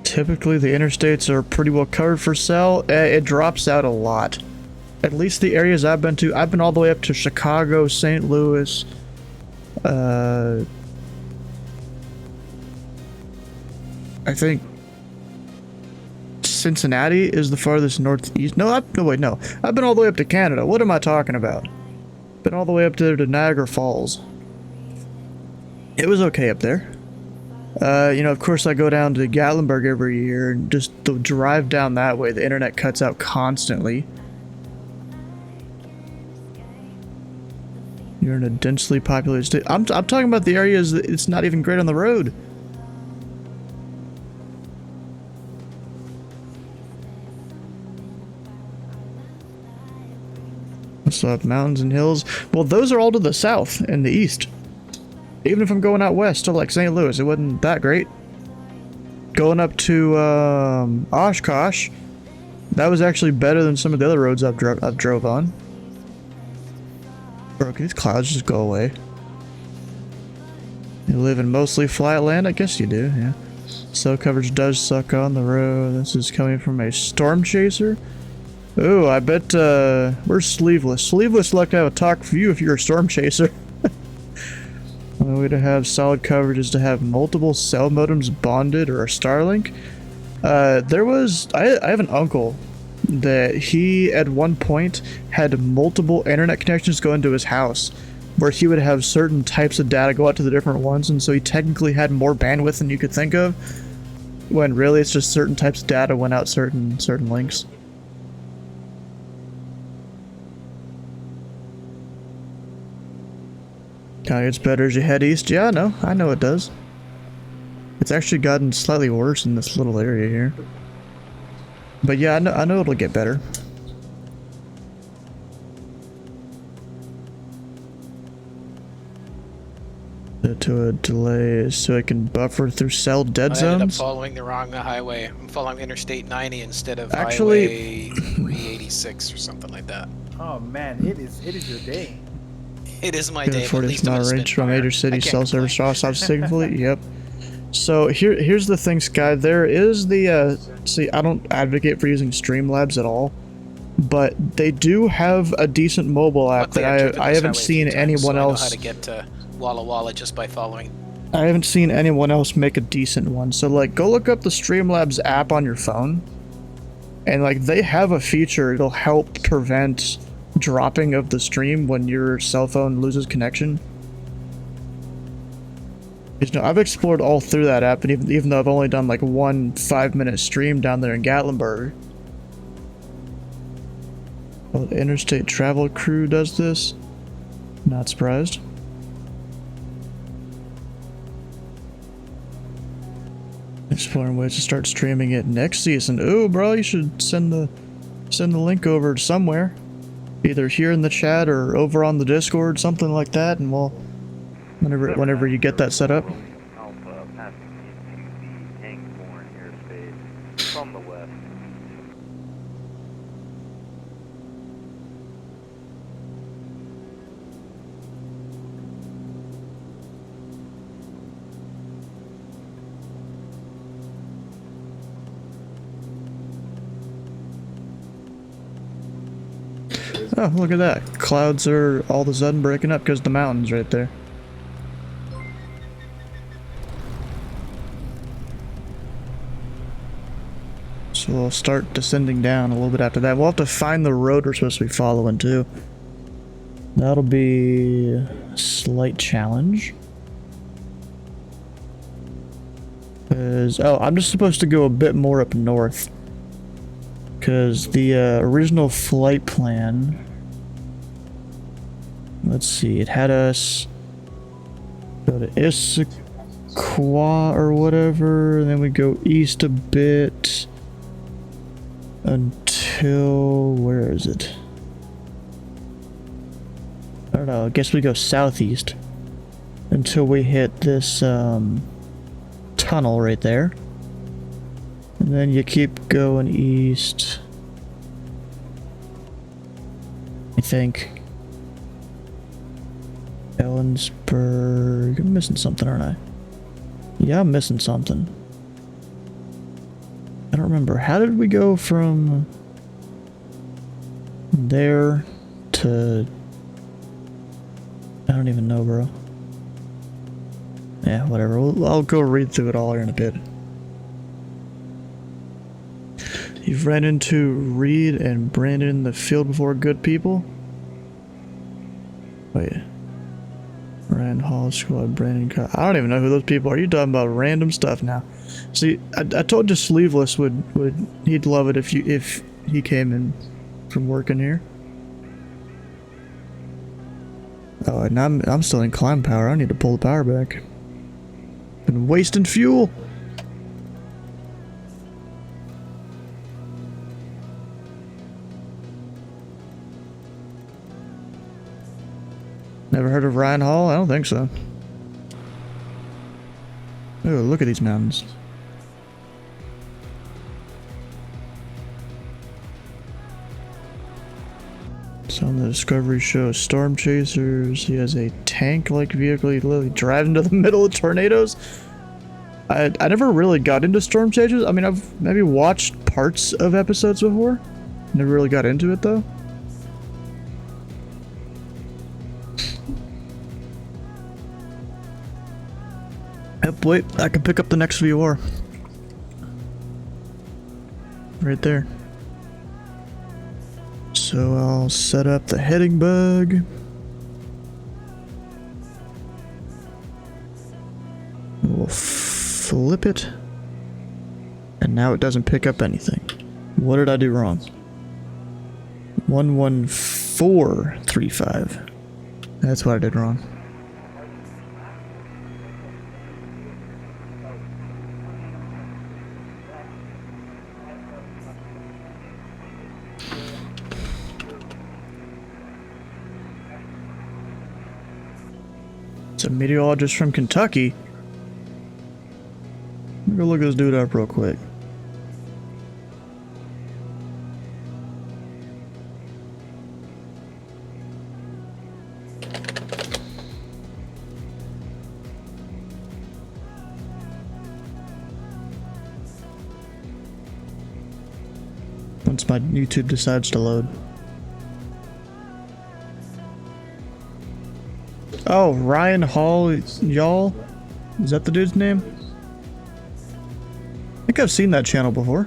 Typically, the interstates are pretty well covered for cell. It drops out a lot. At least the areas I've been to. I've been all the way up to Chicago, St. Louis. I think Cincinnati is the farthest northeast. No, wait, no. I've been all the way up to Canada. What am I talking about? Been all the way up to Niagara Falls. It was okay up there. You know, of course I go down to Gatlinburg every year, and just the drive down that way, the internet cuts out constantly. You're in a densely populated state. I'm talking about the areas that it's not even great on the road. What's up, mountains and hills? Well, those are all to the south and the east. Even if I'm going out west to like St. Louis, it wasn't that great. Going up to Oshkosh, that was actually better than some of the other roads I've drove on. Bro, can these clouds just go away? You live in mostly flat land? I guess you do, yeah. Cell coverage does suck on the road. This is coming from a storm chaser. Ooh, I bet we're Sleeveless. Sleeveless luck to have a talk view if you're a storm chaser. The way to have solid coverage is to have multiple cell modems bonded or a Starlink. I have an uncle that he at one point had multiple internet connections go into his house where he would have certain types of data go out to the different ones, and so he technically had more bandwidth than you could think of. when really it's just certain types of data went out certain links. Kinda gets better as you head east. Yeah, I know it does. It's actually gotten slightly worse in this little area here. But yeah, I know it'll get better. To a delay so it can buffer through cell dead I ended up zones. following the wrong highway. I'm following Interstate 90 instead of Actually, Highway 386 or something like that. Oh man, it is your day. It is my Get day, a but at 40 least I'm mile gonna range spin from fire. major city I can't cell service complain. off significantly. Yep. So here's the thing, Sky. There is the see, I don't advocate for using Streamlabs at all, but they do have a decent mobile app Luckily, I've that driven I this haven't highway a seen few times, anyone so I know else. how to get to Walla Walla just by following. I haven't seen anyone else make a decent one. So like, go look up the Streamlabs app on your phone, and like they have a feature. It'll help prevent dropping of the stream when your cell phone loses connection. You know, I've explored all through that app, and even though I've only done like one 5-minute stream down there in Gatlinburg. Well, the Interstate Travel Crew does this. Not surprised. Exploring ways to start streaming it next season. Ooh, bro, you should send the link over somewhere, either here in the chat or over on the Discord, something like that, and we'll whenever you get that set up. Alpha passing into the Angborn airspace from the west. Oh, look at that! Clouds are all of a sudden breaking up because the mountain's right there. So we'll start descending down a little bit after that. We'll have to find the road we're supposed to be following too. That'll be a slight challenge. Oh, I'm just supposed to go a bit more up north. Because the original flight plan... Let's see, it had us go to Issaquah or whatever, and then we go east a bit until... where is it? I don't know, I guess we go southeast until we hit this tunnel right there. And then you keep going east. I think. Ellensburg. I'm missing something, aren't I? Yeah, I'm missing something. I don't remember. How did we go from there to... I don't even know, bro. Yeah, whatever. I'll go read through it all here in a bit. You've ran into Reed and Brandon in the field before, good people? Wait. Rand Hall Squad, Brandon... I don't even know who those people are. You're talking about random stuff now. See, I told you Sleeveless he'd love it if he came in from working here. Oh, and I'm still in climb power. I need to pull the power back. Been wasting fuel. Never heard of Ryan Hall? I don't think so. Oh, look at these mountains. So on the Discovery show, Storm Chasers, he has a tank-like vehicle. He literally drives into the middle of tornadoes. I never really got into Storm Chasers. I mean, I've maybe watched parts of episodes before. Never really got into it, though. Yep, wait, I can pick up the next VR. Right there. So I'll set up the heading bug. We'll flip it. And now it doesn't pick up anything. What did I do wrong? 11435. That's what I did wrong. It's a meteorologist from Kentucky. Let me go look this dude up real quick. Once my YouTube decides to load. Oh, Ryan Hall, y'all? Is that the dude's name? I think I've seen that channel before.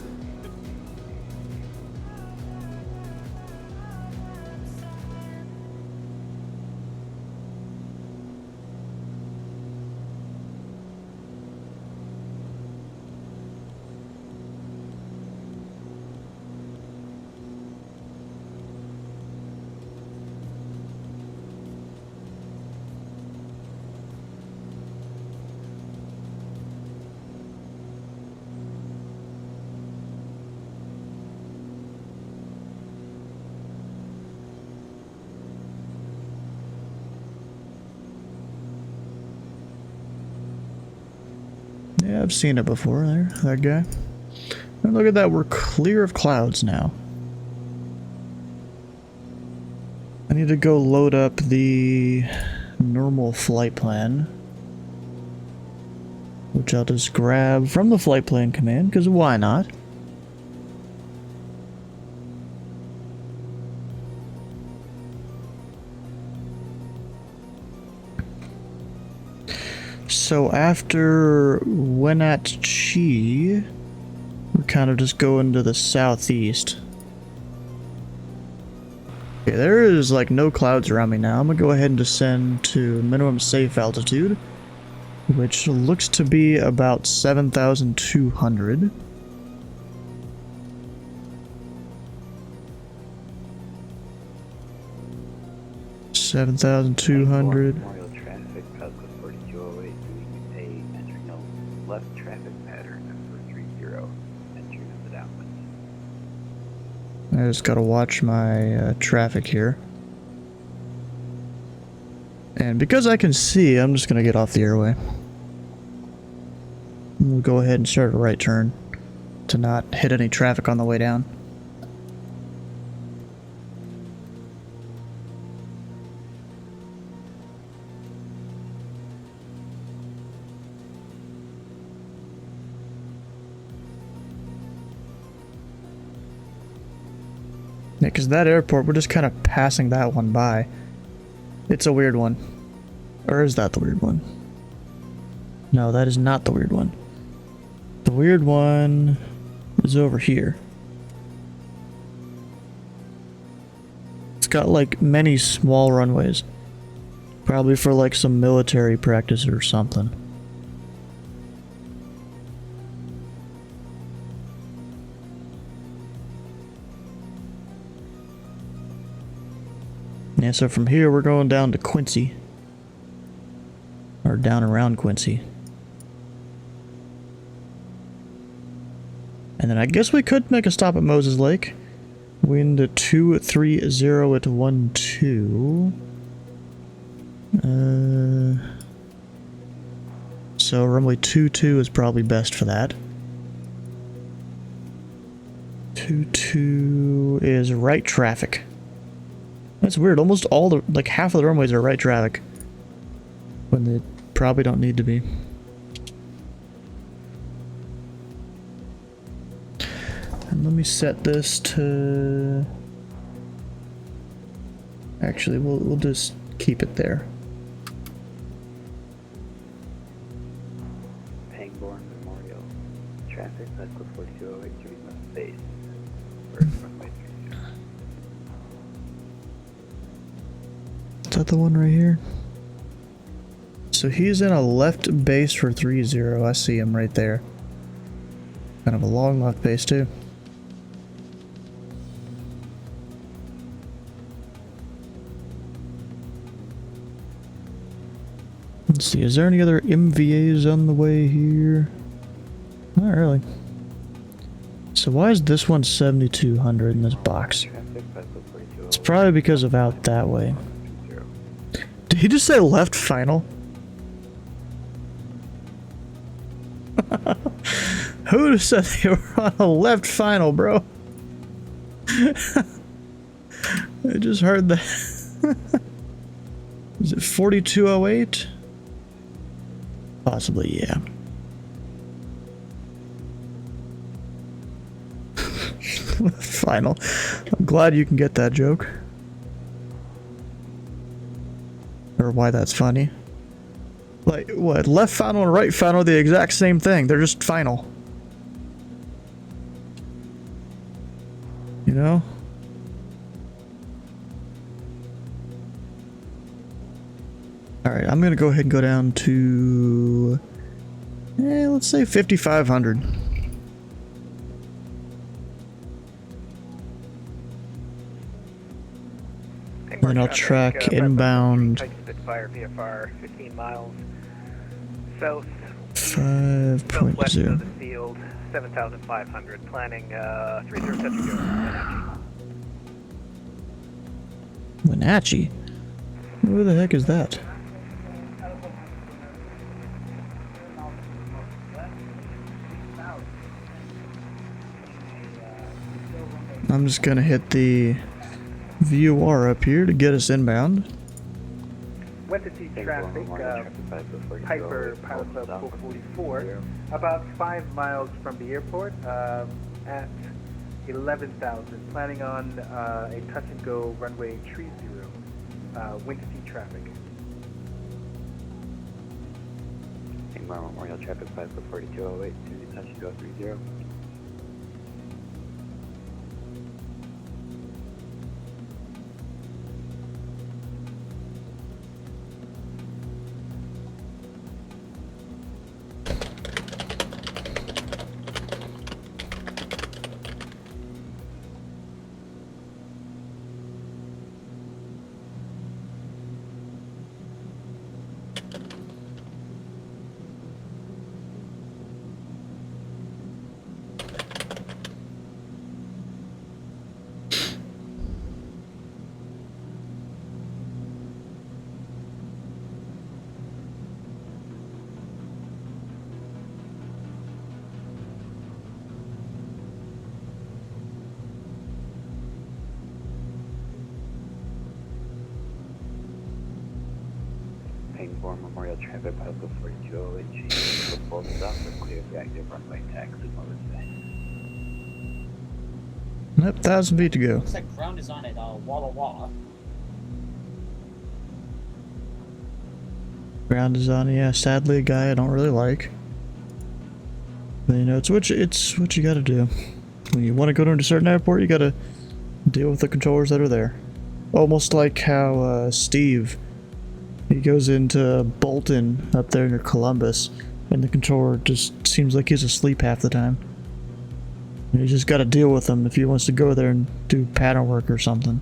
Yeah, I've seen it before there, that guy. And look at that, we're clear of clouds now. I need to go load up the normal flight plan, which I'll just grab from the flight plan command, because why not? So after Wenat Chi, we kind of just go into the southeast. Okay, there is like no clouds around me now. I'm gonna go ahead and descend to minimum safe altitude, which looks to be about 7,200. $7,200. Left traffic pattern for 30, entering of the downwind. I just gotta watch my traffic here. And because I can see, I'm just gonna get off the airway. We'll go ahead and start a right turn to not hit any traffic on the way down. Yeah, because that airport, we're just kind of passing that one by. It's a weird one. Or is that the weird one? No, that is not the weird one. The weird one is over here. It's got like many small runways. Probably for like some military practice or something. Yeah, so from here we're going down to Quincy. Or down around Quincy. And then I guess we could make a stop at Moses Lake. Wind 230 at 12. So runway 22 is probably best for that. 22 is right traffic. That's weird. Almost all the, like half of the runways are right traffic. When they probably don't need to be. And let me set this to... Actually, we'll just keep it there. Pangborn Memorial. Traffic, that's the 4208 to west base. First runway 30. Is that the one right here? So he's in a left base for 30. I see him right there. Kind of a long left base too. Let's see, is there any other MVAs on the way here? Not really. So why is this one 7,200 in this box? It's probably because of out that way. Did he just say left final? Who would have said they were on a left final, bro? I just heard that. Is it 4208? Possibly, yeah. Final. I'm glad you can get that joke. Or why that's funny. Like, what? Left final and right final are the exact same thing. They're just final. You know? Alright, I'm gonna go ahead and go down to... let's say 5,500. And I'll track inbound. Spitfire VFR 15 miles south. 5.0. Southwest of the field, 7,500. Planning 30 touch and go. Wenatchee? Who the heck is that? I'm just gonna hit the VOR up here to get us inbound. Went to see traffic, Piper Pilot Club 444, about 5 miles from the airport at 11,000. Planning on a touch and go runway 30. Went to see traffic. Ingmar Memorial traffic 54208, touch and go 30. Pangborn Memorial traffic Pilot 4208, change full stop and clear the active runway taxi Mother's Day. Yep, 1,000 feet to go. Looks like ground is on it, Walla Walla. Ground is on, yeah, sadly a guy I don't really like. But you know, it's what you gotta do. When you want to go to a certain airport, you gotta deal with the controllers that are there. Almost like how Steve, he goes into Bolton up there near Columbus, and the controller just seems like he's asleep half the time. And you just gotta deal with him if he wants to go there and do pattern work or something.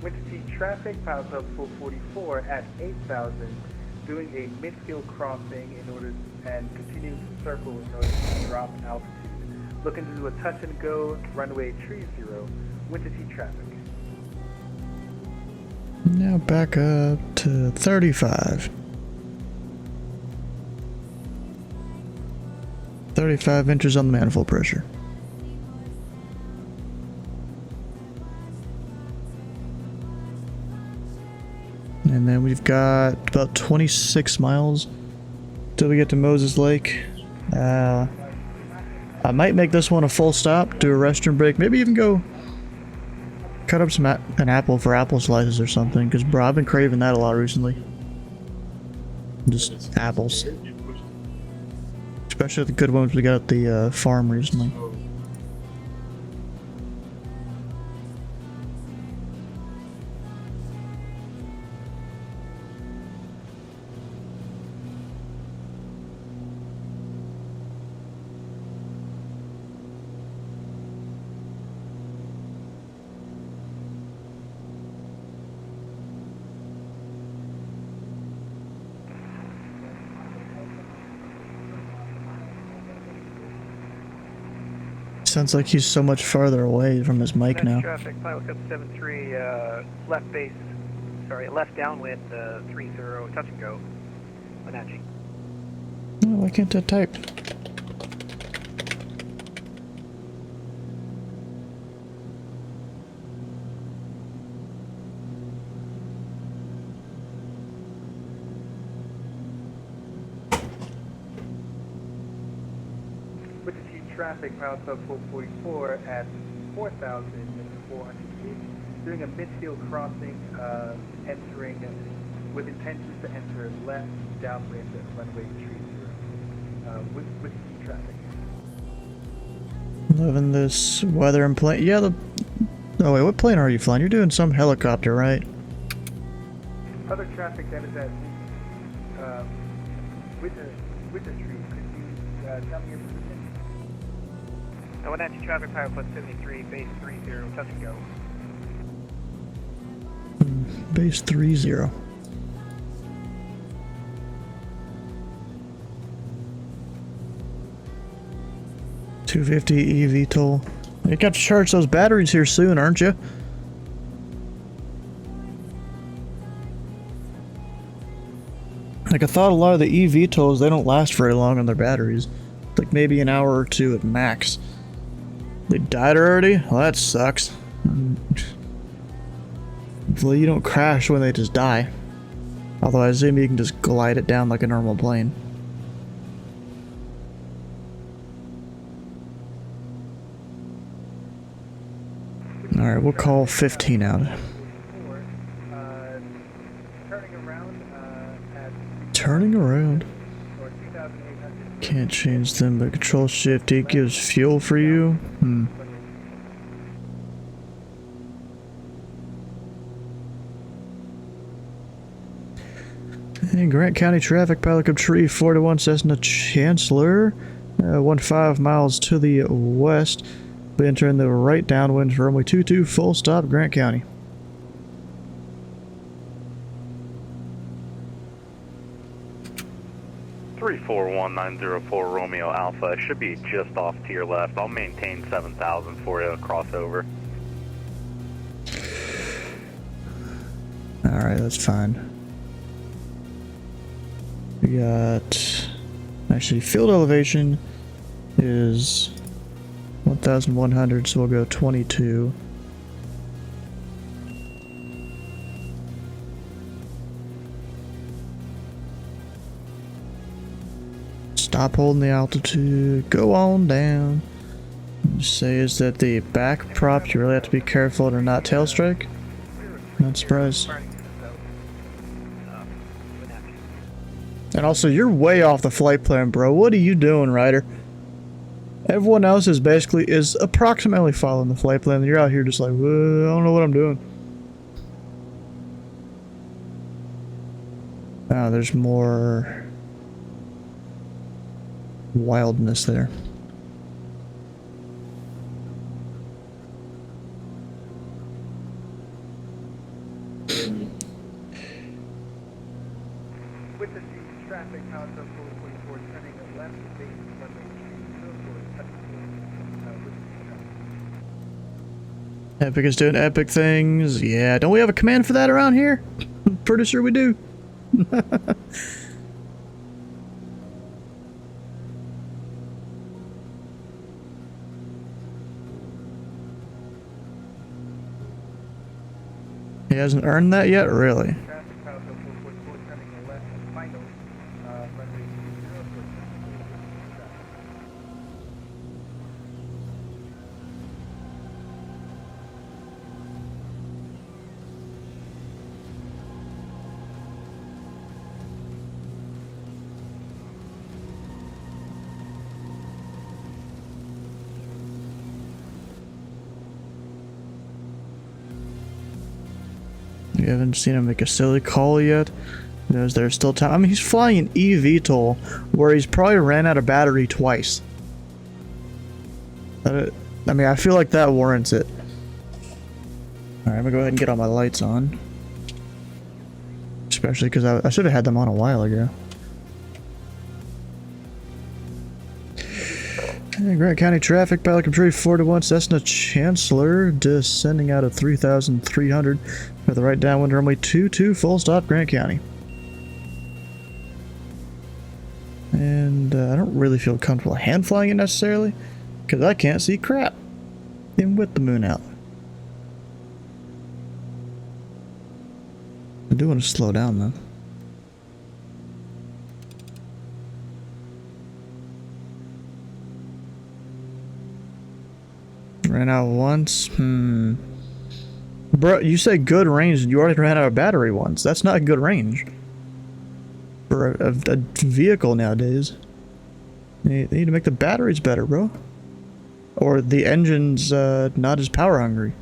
Went to see traffic, Pilot Club 444 at 8,000, doing a midfield crossing in order and continuing to circle in order to drop altitude. Looking to do a touch and go runway 30. Went to see traffic. Now back up to 35. 35 inches on the manifold pressure. And then we've got about 26 miles till we get to Moses Lake. I might make this one a full stop, do a restroom break, maybe even go cut up an apple for apple slices or something, because bro, I've been craving that a lot recently. Just apples. Especially the good ones we got at the farm recently. Sounds like he's so much farther away from his mic now. Traffic, pilot code 73, left base, sorry, left downwind, 30, touch and go. Wenatchee. Oh, why can't I type? Traffic, pilot sub 444 at 4,400 feet, doing a midfield crossing, entering with intentions to enter left downwind runway 30. With traffic. Loving this weather and plane. Yeah, the. Oh wait, what plane are you flying? You're doing some helicopter, right? Other traffic that is at with the tree. Could you tell me your position? Wenatchee traffic, pilot plus 73, base 30, touch and go. Base 30. $250 eVTOL. You got to charge those batteries here soon, aren't you? Like, I thought a lot of the eVTOLs, they don't last very long on their batteries. Like maybe an hour or two at max. They died already? Well, that sucks. Hopefully you don't crash when they just die. Although I assume you can just glide it down like a normal plane. Alright, we'll call 15 out. Turning around. Can't change them, but control shift E gives fuel for you. And Grant County traffic, pilot up tree 4-1 Cessna Chancellor, 15 miles to the west. Be entering the right downwind for runway 22, full stop, Grant County. Three 41904 Romeo Alpha should be just off to your left. I'll maintain 7,000 for you, crossover. Alright, that's fine. We got... Actually, field elevation is 1,100, so we'll go 22. Stop holding the altitude, go on down. Just say is that the back prop, you really have to be careful to not tail strike. Not surprised. And also, you're way off the flight plan, bro. What are you doing, Ryder? Everyone else is approximately following the flight plan. You're out here just like, I don't know what I'm doing. Oh, there's more wildness there. With the traffic, house of 444, turning left, base runway 30, Epic is doing epic things. Yeah, don't we have a command for that around here? I'm pretty sure we do. He hasn't earned that yet, really? You haven't seen him make a silly call yet. There's still time. I mean, he's flying an eVTOL where he's probably ran out of battery twice. I mean, I feel like that warrants it. Alright, I'm gonna go ahead and get all my lights on. Especially because I should have had them on a while ago. Grant County traffic, pilot control 41, Cessna Chancellor, descending out of 3,300 with the right downwind runway 22, full stop, Grant County. And I don't really feel comfortable hand flying it necessarily, because I can't see crap, even with the moon out. I do want to slow down though. Ran out once. Bro, you say good range and you already ran out of battery once. That's not good range for a vehicle nowadays. They need to make the batteries better, bro. Or the engine's not as power hungry.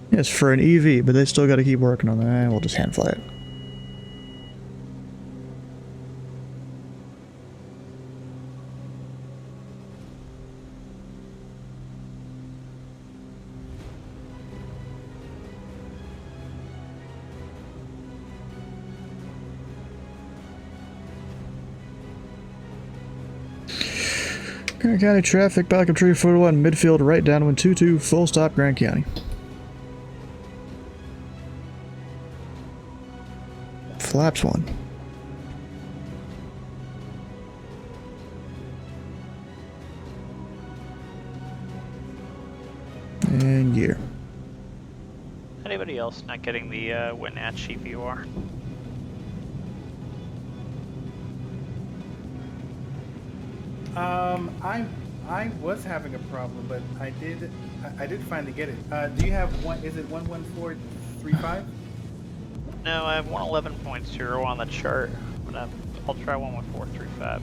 Yes, for an EV, but they still got to keep working on that. We'll just hand fly it. Grant County traffic, back up tree 41, midfield, right downwind 22, full stop, Grant County. Flaps 1. And gear. Anybody else not getting the win at CPUR? I was having a problem, but I did finally get it. Do you have one? Is it 11435? No, I have 111.0 on the chart. I'll try 11435.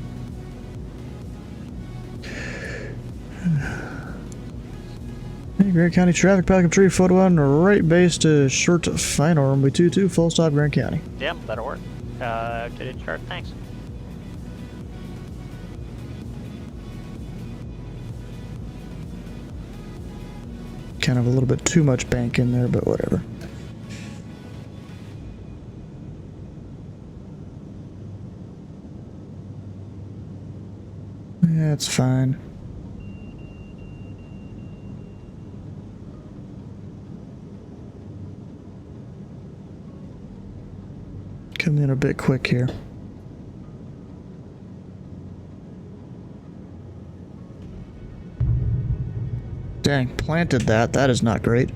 Hey, Grant County traffic, backup tree, photo 1, right base to short final, runway 22, full stop, Grant County. Yeah, that'll work. Updated chart, thanks. Kind of a little bit too much bank in there, but whatever. Yeah, it's fine. Coming in a bit quick here. Dang, planted that. That is not great.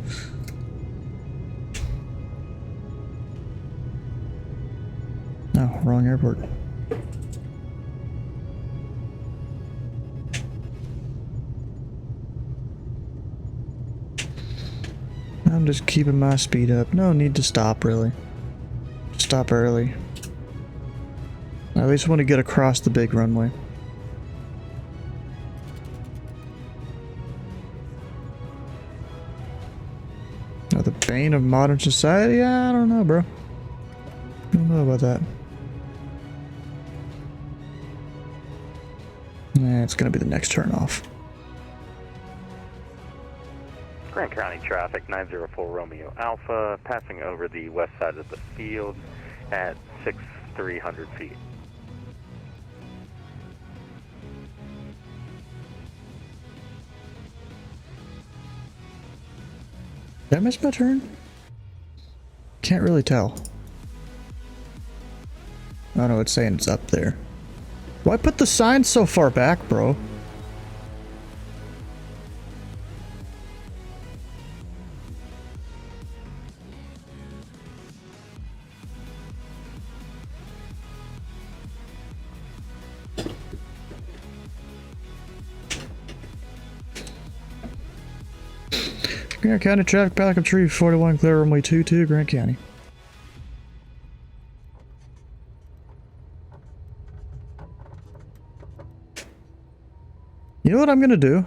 No, wrong airport. I'm just keeping my speed up. No need to stop, really. Stop early. I at least want to get across the big runway. Now, the bane of modern society? I don't know, bro. I don't know about that. Nah, it's gonna be the next turn off. Grant County traffic, 904 Romeo Alpha, passing over the west side of the field at 6,300 feet. Did I miss my turn? Can't really tell. Oh no, it's saying it's up there. Why put the sign so far back, bro? Grant County traffic, backup tree 41, clear runway 22, Grant County. You know what I'm gonna do?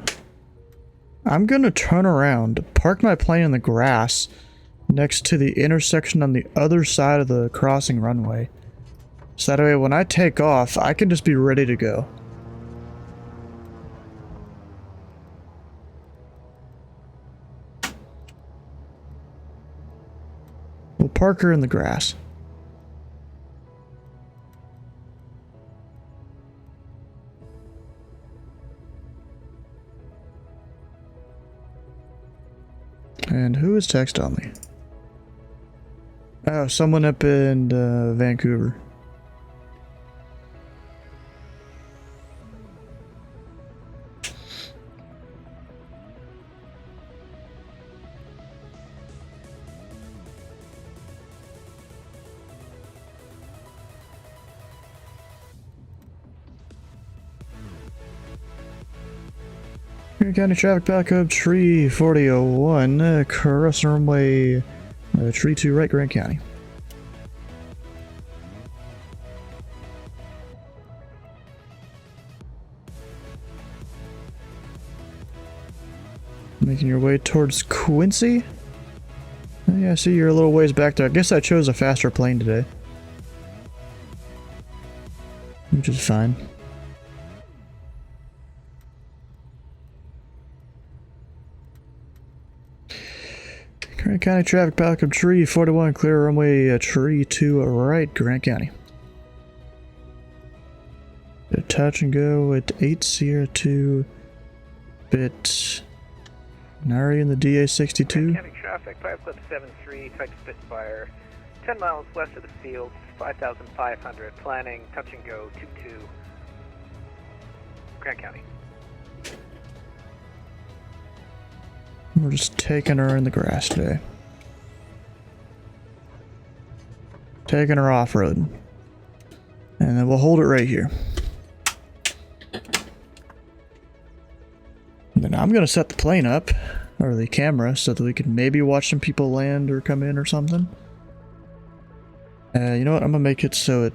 I'm gonna turn around, park my plane in the grass next to the intersection on the other side of the crossing runway. So that way when I take off, I can just be ready to go. We'll park her in the grass. And who is text on me? Oh, someone up in Vancouver. Grant County traffic backup, tree 4001, crossing runway, tree 2 right, Grant County. Making your way towards Quincy? Oh, yeah, I see you're a little ways back there. I guess I chose a faster plane today. Which is fine. Grant County traffic backup, tree 41, clear runway, tree 2 right, Grant County. Touch and go at 8 Sierra 2 bit. Nari in the DA62. County traffic, 573, type Spitfire, 10 miles west of the field, 5,500, planning, touch and go, 22, Grant County. We're just taking her in the grass today. Taking her off-road. And then we'll hold it right here. And then I'm gonna set the plane up, or the camera, so that we can maybe watch some people land or come in or something. You know what? I'm gonna make it so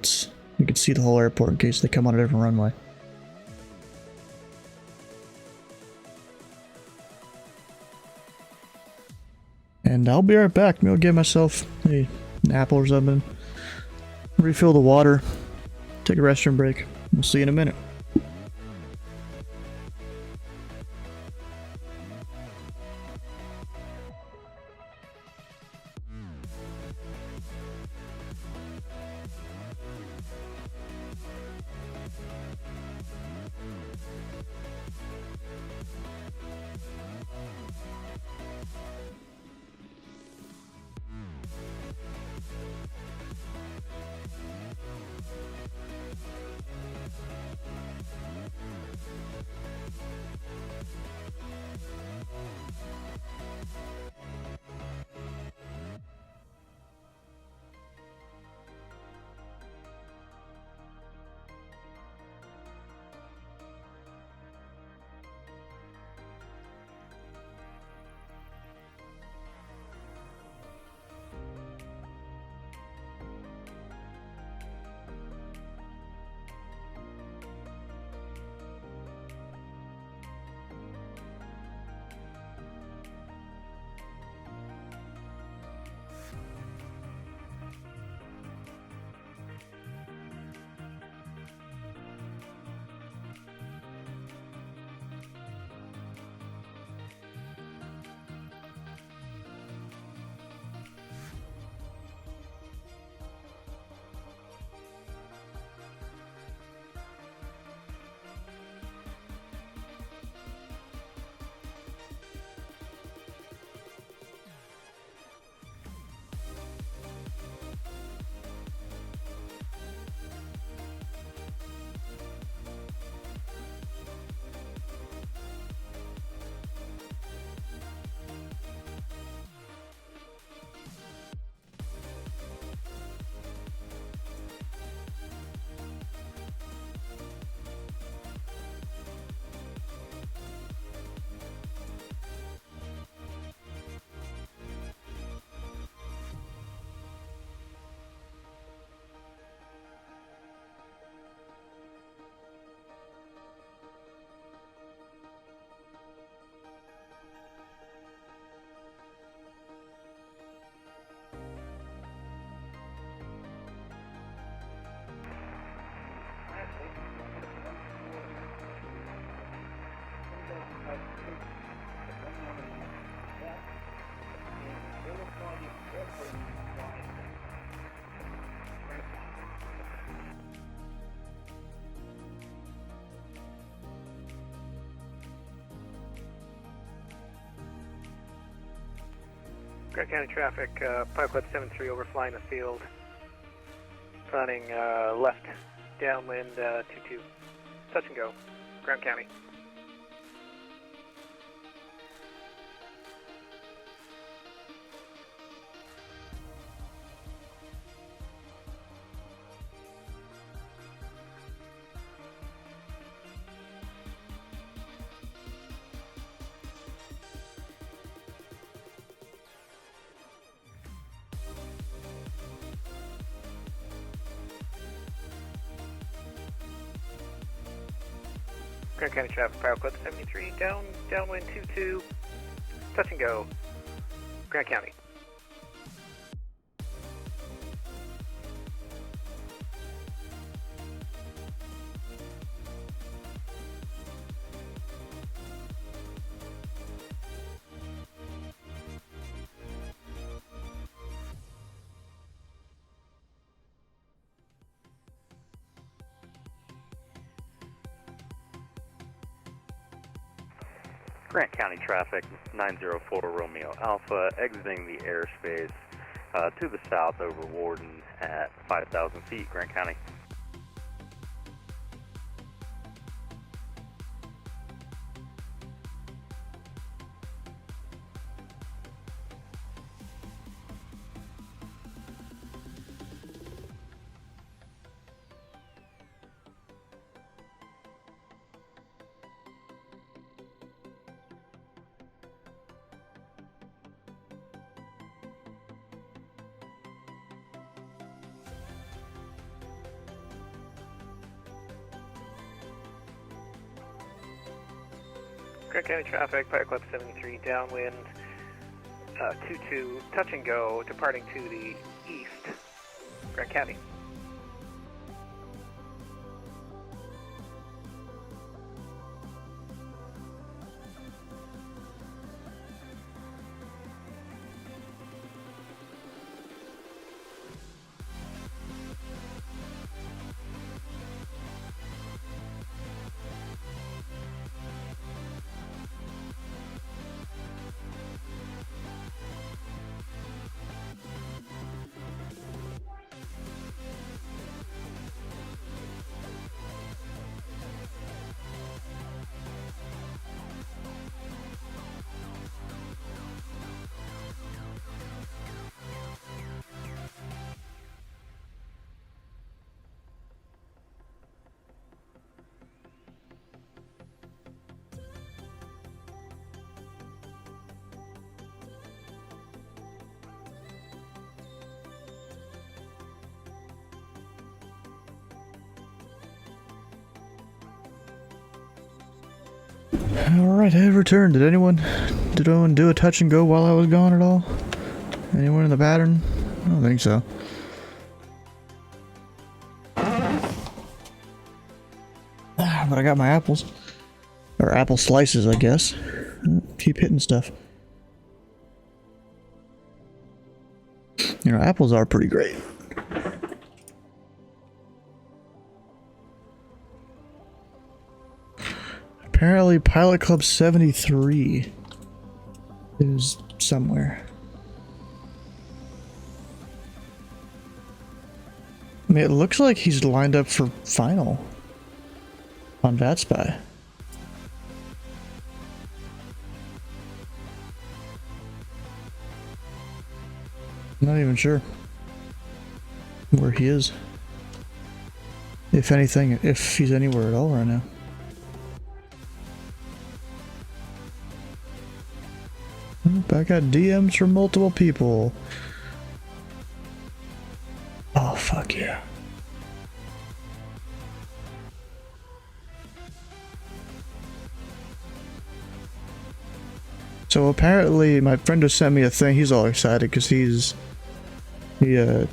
you can see the whole airport in case they come on a different runway. And I'll be right back. Maybe I'll give myself an apple or something. Refill the water. Take a restroom break. We'll see you in a minute. Grant County traffic, Pilot Club 73 overflying the field. Planning left, downwind 22. Touch and go. Grant County. Grant County traffic, Pilot Club 73, downwind 22, touch and go, Grant County. Grant County traffic, 904 Romeo Alpha, exiting the airspace to the south over Warden at 5,000 feet, Grant County. Grant County traffic, Pilot Club 73, downwind 22, touch and go, departing to the east, Grant County. Alright, I have returned. Did anyone do a touch and go while I was gone at all? Anyone in the pattern? I don't think so. But I got my apples. Or apple slices, I guess. Keep hitting stuff. You know, apples are pretty great. Apparently Pilot Club 73 is somewhere. I mean, it looks like he's lined up for final on VatSpy. Not even sure where he is. If anything, if he's anywhere at all right now. I got DMs from multiple people. Oh, fuck yeah. So apparently my friend just sent me a thing. He's all excited because he you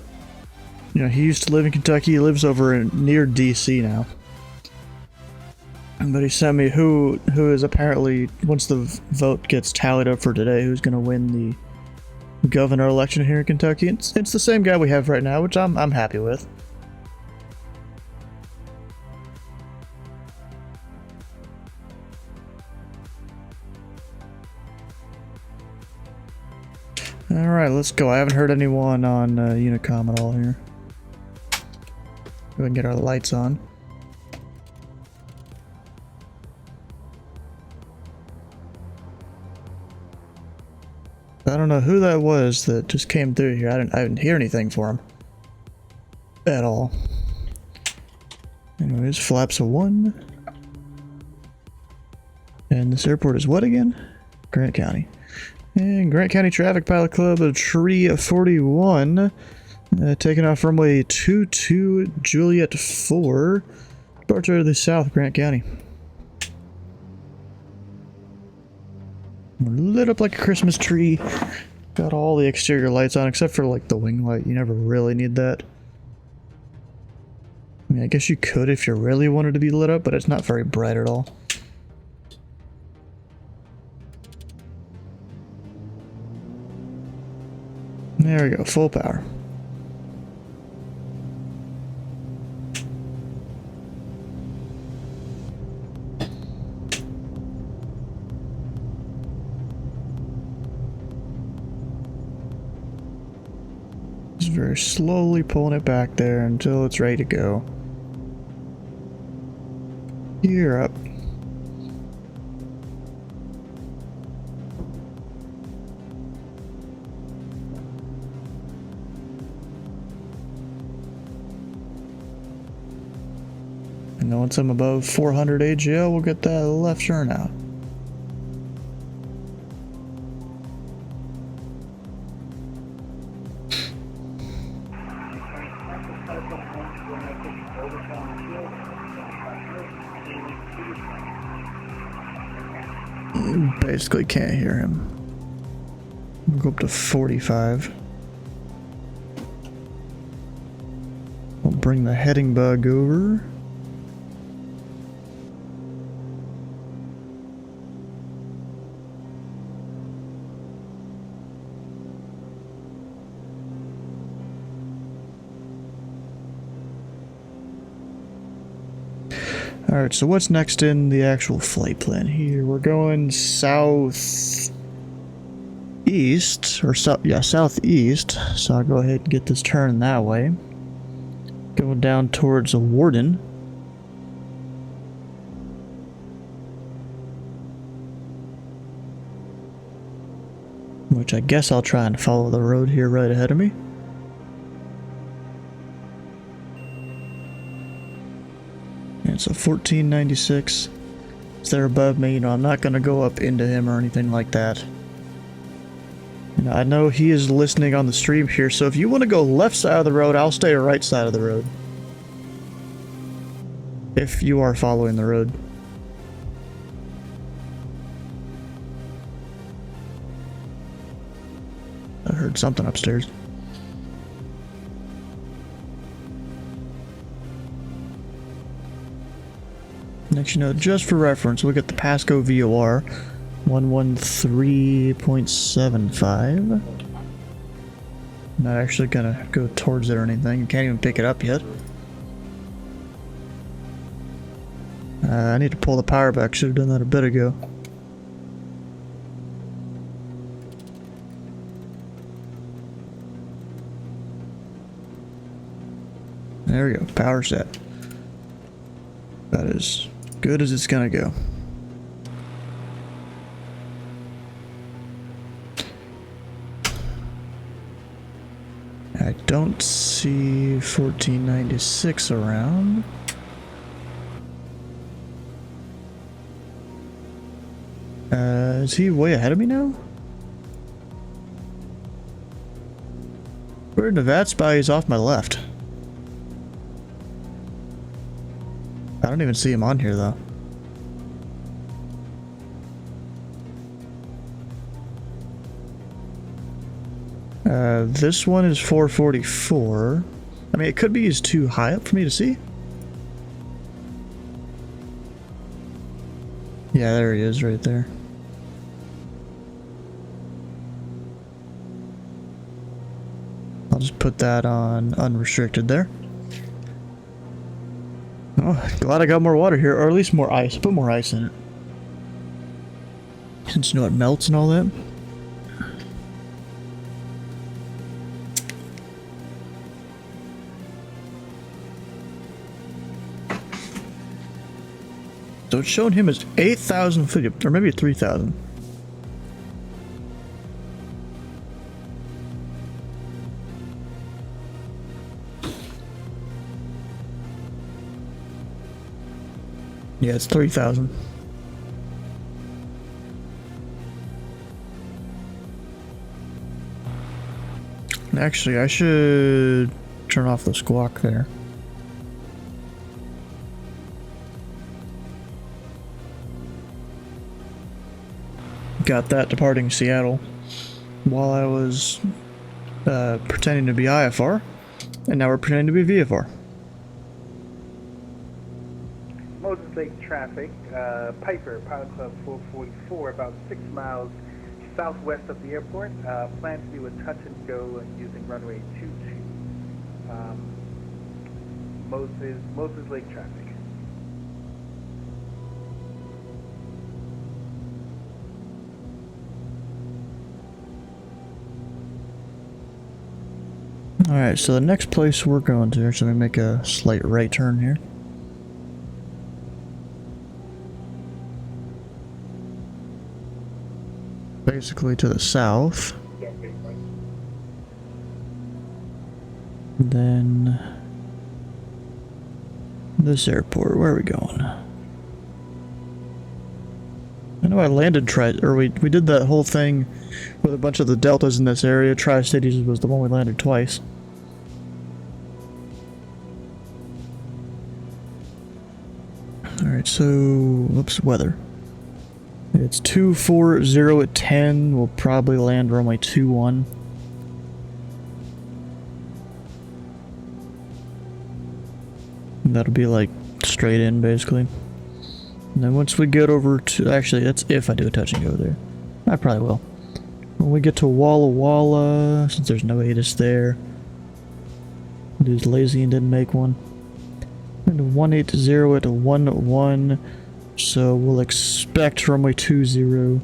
know, he used to live in Kentucky. He lives over near DC now. But he sent me who is apparently, once the vote gets tallied up for today, who's going to win the governor election here in Kentucky. It's the same guy we have right now, which I'm happy with. Alright, let's go. I haven't heard anyone on Unicom at all here. Go ahead and get our lights on. I don't know who that was that just came through here. I didn't hear anything for him. At all. Anyways, flaps of 1. And this airport is what again? Grant County. And Grant County Traffic Pilot Club of Tree 41. Taking off runway 22 Juliet 4. Departure to the south, Grant County. We're lit up like a Christmas tree. Got all the exterior lights on except for like the wing light. You never really need that. I mean, I guess you could if you really wanted to be lit up, but it's not very bright at all. There we go, full power. Just very slowly pulling it back there until it's ready to go. Gear up. And once I'm above 400 AGL, we'll get that left turn out. Basically can't hear him. We'll go up to 45. We'll bring the heading bug over. Alright, so what's next in the actual flight plan here? We're going southeast, or southeast, so I'll go ahead and get this turn that way. Going down towards Warden. Which I guess I'll try and follow the road here right ahead of me. And so 1496 is there above me. You know, I'm not going to go up into him or anything like that. You know, I know he is listening on the stream here, so if you want to go left side of the road, I'll stay right side of the road. If you are following the road. I heard something upstairs. Next, you know, just for reference, we'll get the Pasco VOR 113.75. Not actually gonna go towards it or anything. Can't even pick it up yet. I need to pull the power back. Should have done that a bit ago. There we go. Power set. That is good as it's gonna go. I don't see 1496 around. Is he way ahead of me now? Where in the VAT spy is off my left. I don't even see him on here though. This one is 444. I mean, it could be he's too high up for me to see. Yeah, there he is right there. I'll just put that on unrestricted there. Oh, glad I got more water here, or at least more ice. Put more ice in it. Since you know it melts and all that. it's showing him as 8,000 feet, or maybe 3,000. Yeah, it's 3,000. Actually, I should turn off the squawk there. Got that departing Seattle while I was pretending to be IFR, and now we're pretending to be VFR. Moses Lake traffic, Piper, Pilot Club 444, about 6 miles southwest of the airport. Plan to do a touch and go using runway 22. Moses Lake traffic. Alright, so the next place we're going to, actually make a slight right turn here. Basically to the south. Then this airport, where are we going? I know I landed we did that whole thing with a bunch of the deltas in this area. Tri-Cities was the one we landed twice. Alright, so whoops, weather. It's 240 at 10. We'll probably land runway 21. And that'll be like straight in basically. And then once we get over to, actually that's if I do a touch and go there. I probably will. When we get to Walla Walla, since there's no ATIS there. Dude's lazy and didn't make one. And 180 at 11. So we'll expect runway 20.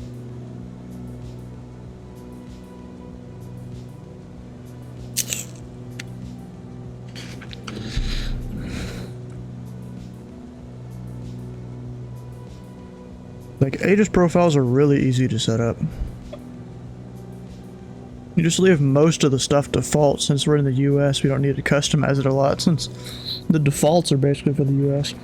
Like, ATIS profiles are really easy to set up. You just leave most of the stuff default. Since we're in the US, we don't need to customize it a lot since the defaults are basically for the US.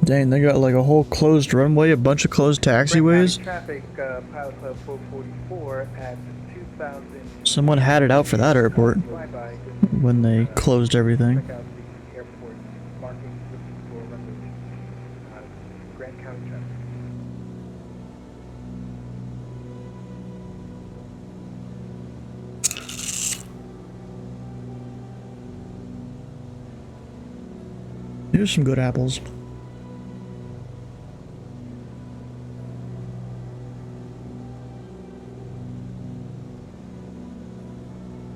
Dang, they got like a whole closed runway, a bunch of closed taxiways. Traffic, Pilot Club 444 at 2,000. Someone had it out for that airport when they closed everything. Check out the airport markings for runway Grant County traffic. Here's some good apples.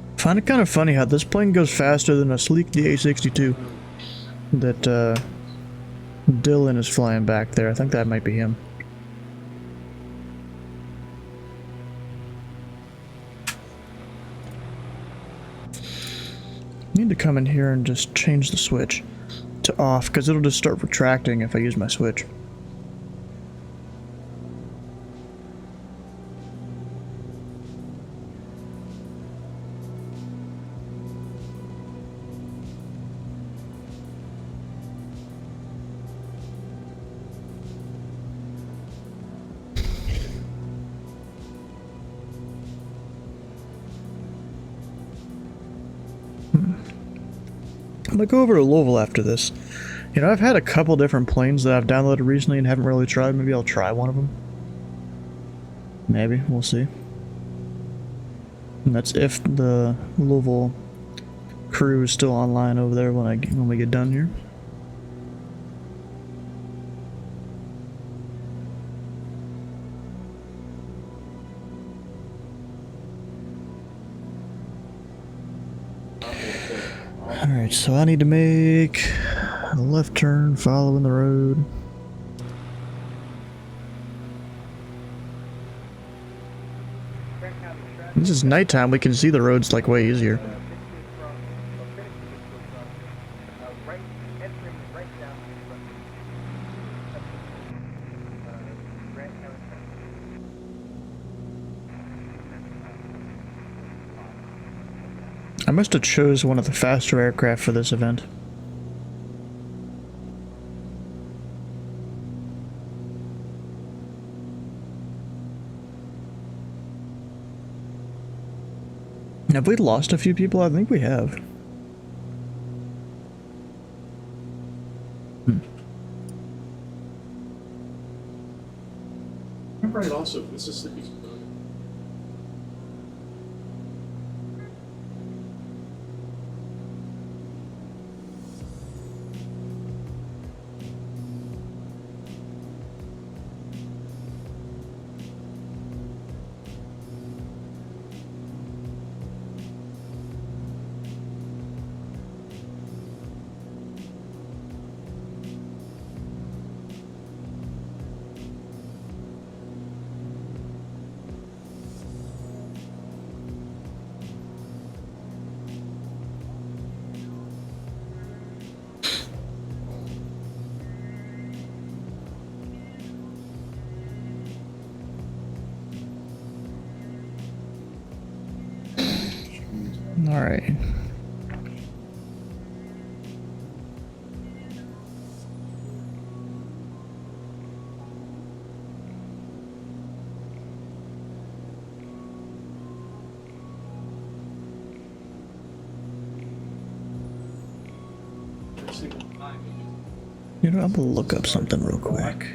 I find it kind of funny how this plane goes faster than a sleek DA-62 that Dylan is flying back there. I think that might be him. I need to come in here and just change the switch to off because it'll just start retracting if I use my switch. I'm gonna go over to Louisville after this. You know, I've had a couple different planes that I've downloaded recently and haven't really tried. Maybe I'll try one of them. Maybe, we'll see. And that's if the Louisville crew is still online over there when we get done here. Alright, so I need to make a left turn following the road. This is nighttime, we can see the roads like way easier. down Grant County. I must have chose one of the faster aircraft for this event. Have we lost a few people? I think we have. Remember, I also Mississippi. All right. You know, I'm gonna look up something real quick.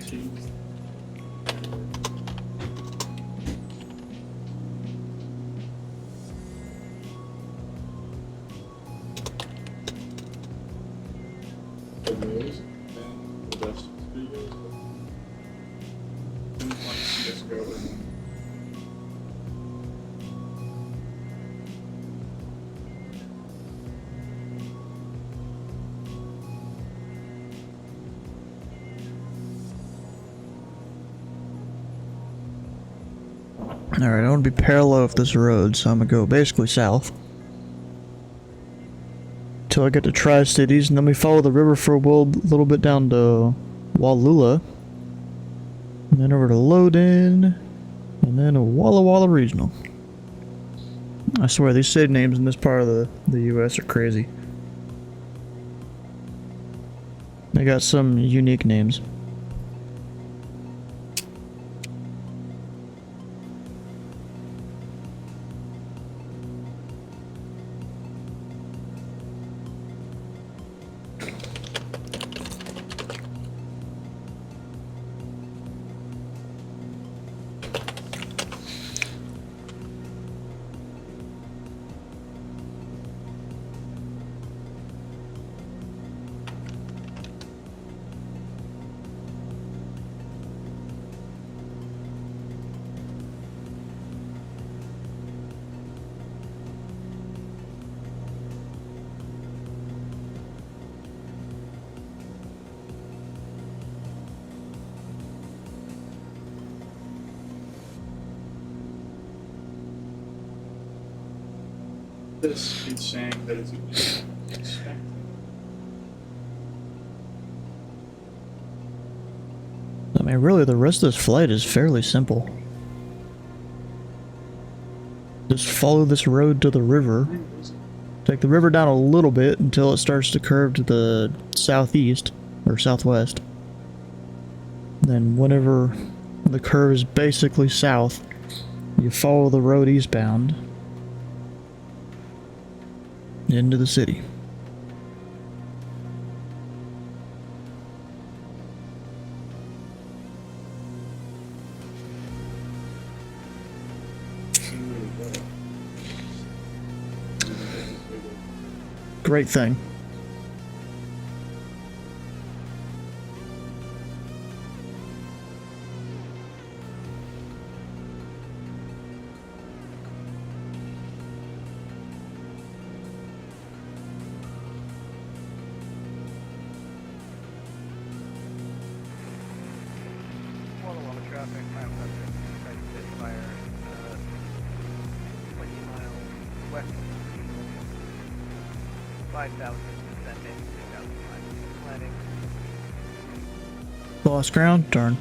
Alright, I want to be parallel with this road, so I'm gonna go basically south. Till I get to Tri-Cities, and then we follow the river for a little bit down to Wallula. And then over to Loden, and then a Walla Walla Regional. I swear, these city names in this part of the US are crazy. They got some unique names. This it's saying that it's expected. I mean, really, the rest of this flight is fairly simple. Just follow this road to the river. Take the river down a little bit until it starts to curve to the southeast, or southwest. Then whenever the curve is basically south, you follow the road eastbound into the city. Great thing. Walla Walla traffic, mile subject, right fire, 20 miles west of 5,000 descending, 2,500 planning. Lost ground? Darn.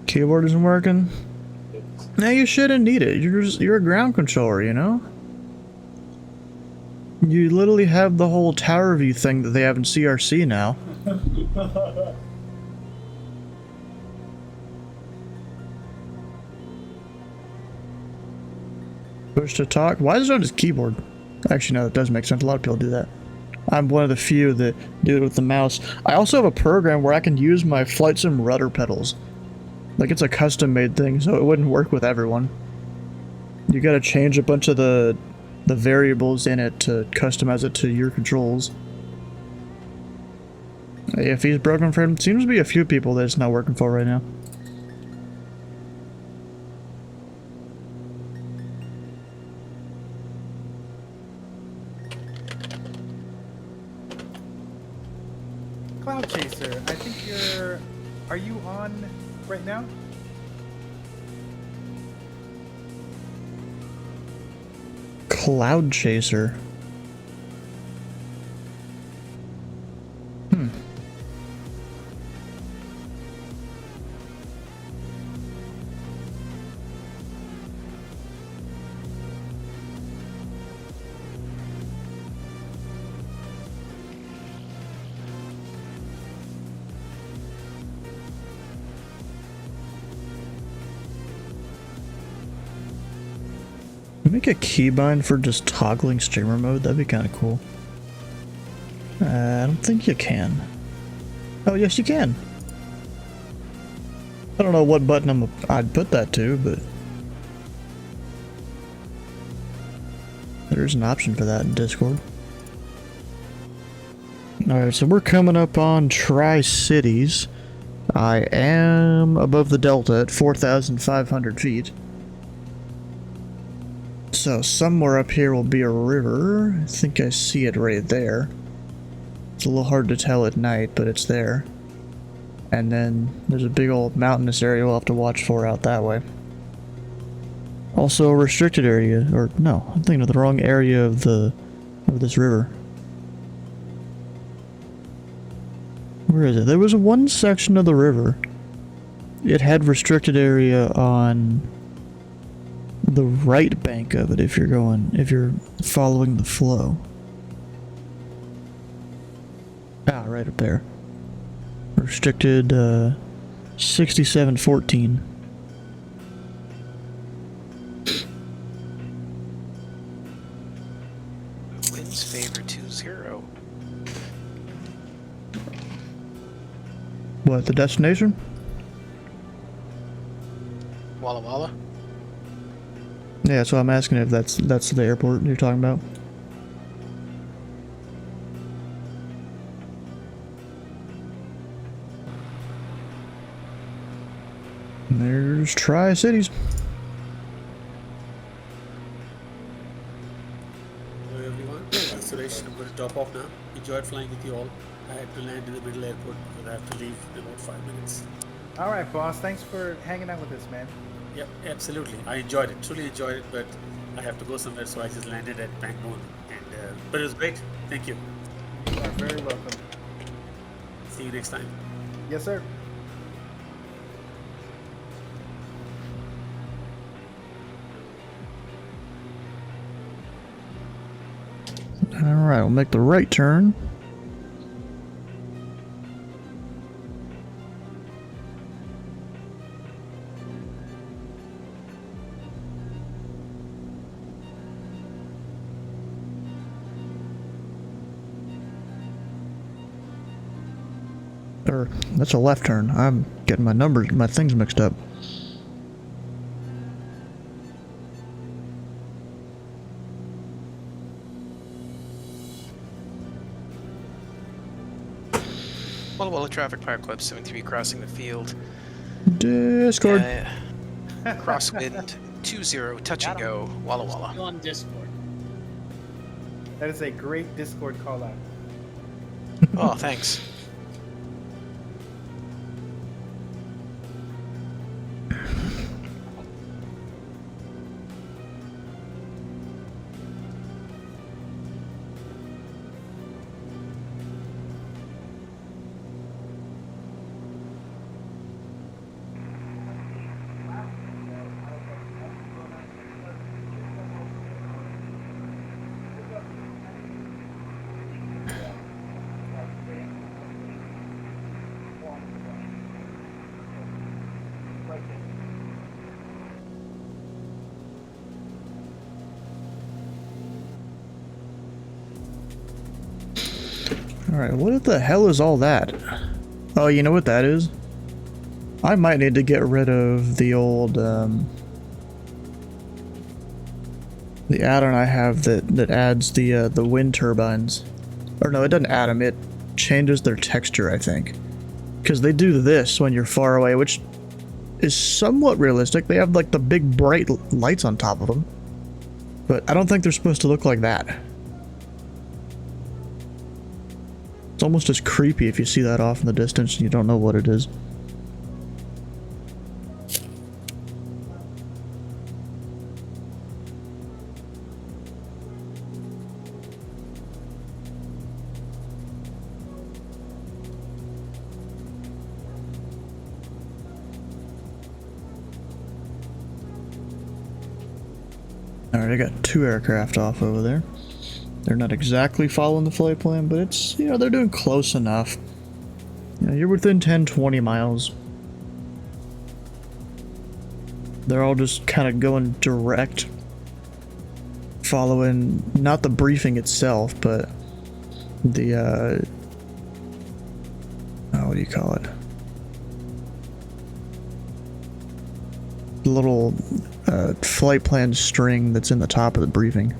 Keyboard isn't working? No, you shouldn't need it. You're a ground controller, you know? You literally have the whole tower view thing that they have in CRC now. Push to talk? Why is it on his keyboard? Actually, no, that does make sense. A lot of people do that. I'm one of the few that do it with the mouse. I also have a program where I can use my flight sim rudder pedals. Like, it's a custom-made thing, so it wouldn't work with everyone. You gotta change a bunch of the variables in it to customize it to your controls. If he's broken for him, seems to be a few people that it's not working for right now. Cloud Chaser, I think you're... Are you on right now? Cloud Chaser. Make a keybind for just toggling streamer mode, that'd be kind of cool. I don't think you can. Oh, yes you can. I don't know what button I'd put that to, but there's an option for that in Discord. Alright, so we're coming up on Tri-Cities. I am above the Delta at 4,500 feet. So somewhere up here will be a river. I think I see it right there. It's a little hard to tell at night, but it's there. And then there's a big old mountainous area we'll have to watch for out that way. Also a restricted area, or no, I'm thinking of the wrong area of this river. Where is it? There was one section of the river. It had restricted area on the right bank of it if you're following the flow. Ah, right up there. Restricted 6714. Winds favor 2-0. What, the destination? Walla Walla? Yeah, so I'm asking if that's the airport you're talking about. There's Tri-Cities. Hello everyone, Suresh, I'm going to top off now. Enjoyed flying with you all. I had to land in the middle airport because I have to leave in about 5 minutes. Alright, boss. Thanks for hanging out with us, man. Yep, absolutely. I enjoyed it, truly enjoyed it, but I have to go somewhere, so I just landed at Bangkok. And but it was great. Thank you. You are very welcome. See you next time. Yes, sir. Alright, we'll make the right turn. Or, that's a left turn. I'm getting my things mixed up. Walla Walla Traffic Park Club 73 crossing the field. Discord. Crosswind 20 touch and go. Walla Walla. On Discord. That is a great Discord call out. Oh, thanks. Alright, what the hell is all that? Oh, you know what that is? I might need to get rid of the old, the add-on I have that adds the wind turbines. Or no, it doesn't add them, it changes their texture, I think. Because they do this when you're far away, which is somewhat realistic. They have, like, the big bright lights on top of them. But I don't think they're supposed to look like that. It's almost as creepy if you see that off in the distance and you don't know what it is. Alright, I got 2 aircraft off over there. They're not exactly following the flight plan, but it's, you know, they're doing close enough. You know, you're within 10-20 miles. They're all just kind of going direct, following not the briefing itself, but the, oh, what do you call it? The little flight plan string that's in the top of the briefing.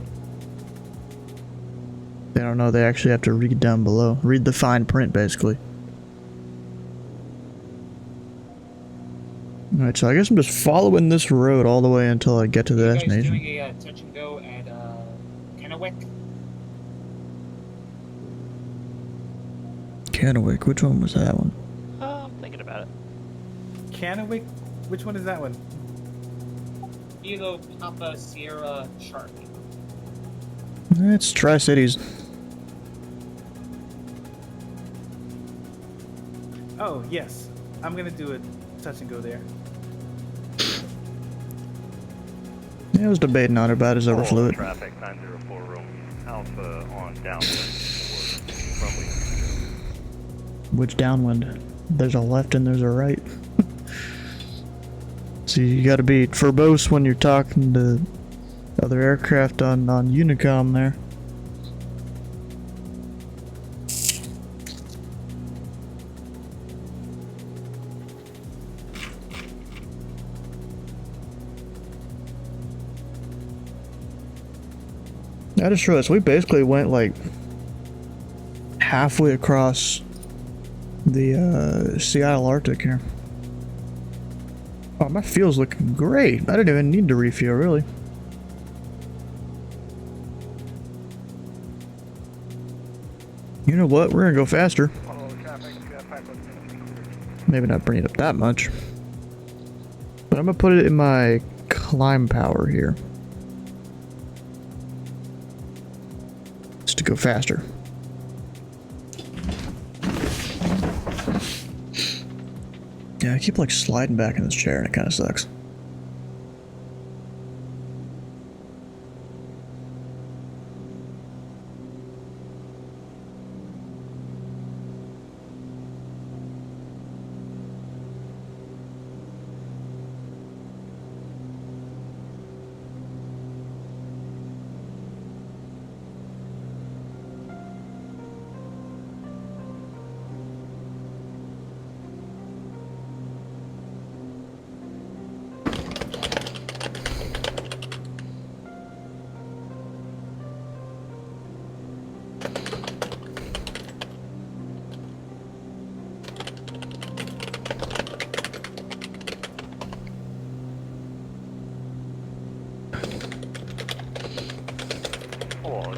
They don't know, they actually have to read down below. Read the fine print, basically. Alright, so I guess I'm just following this road all the way until I get to the destination. Doing a touch and go at Kennewick. Kennewick, which one was that one? I'm thinking about it. Kennewick? Which one is that one? Kilo Papa Sierra Charlie. It's Tri-Cities. Oh, yes. I'm gonna do a touch and go there. Yeah, I was debating on it, but I just overflew it. Traffic 904 Romeo Alpha on downwind toward runway. Which downwind? There's a left and there's a right. So you gotta be verbose when you're talking to other aircraft on Unicom there. I just realized we basically went like halfway across the Seattle Arctic here. Oh, my fuel's looking great. I didn't even need to refuel, really. You know what? We're gonna go faster. Maybe not bring it up that much. But I'm gonna put it in my climb power here. Just to go faster. Yeah, I keep like sliding back in this chair and it kind of sucks.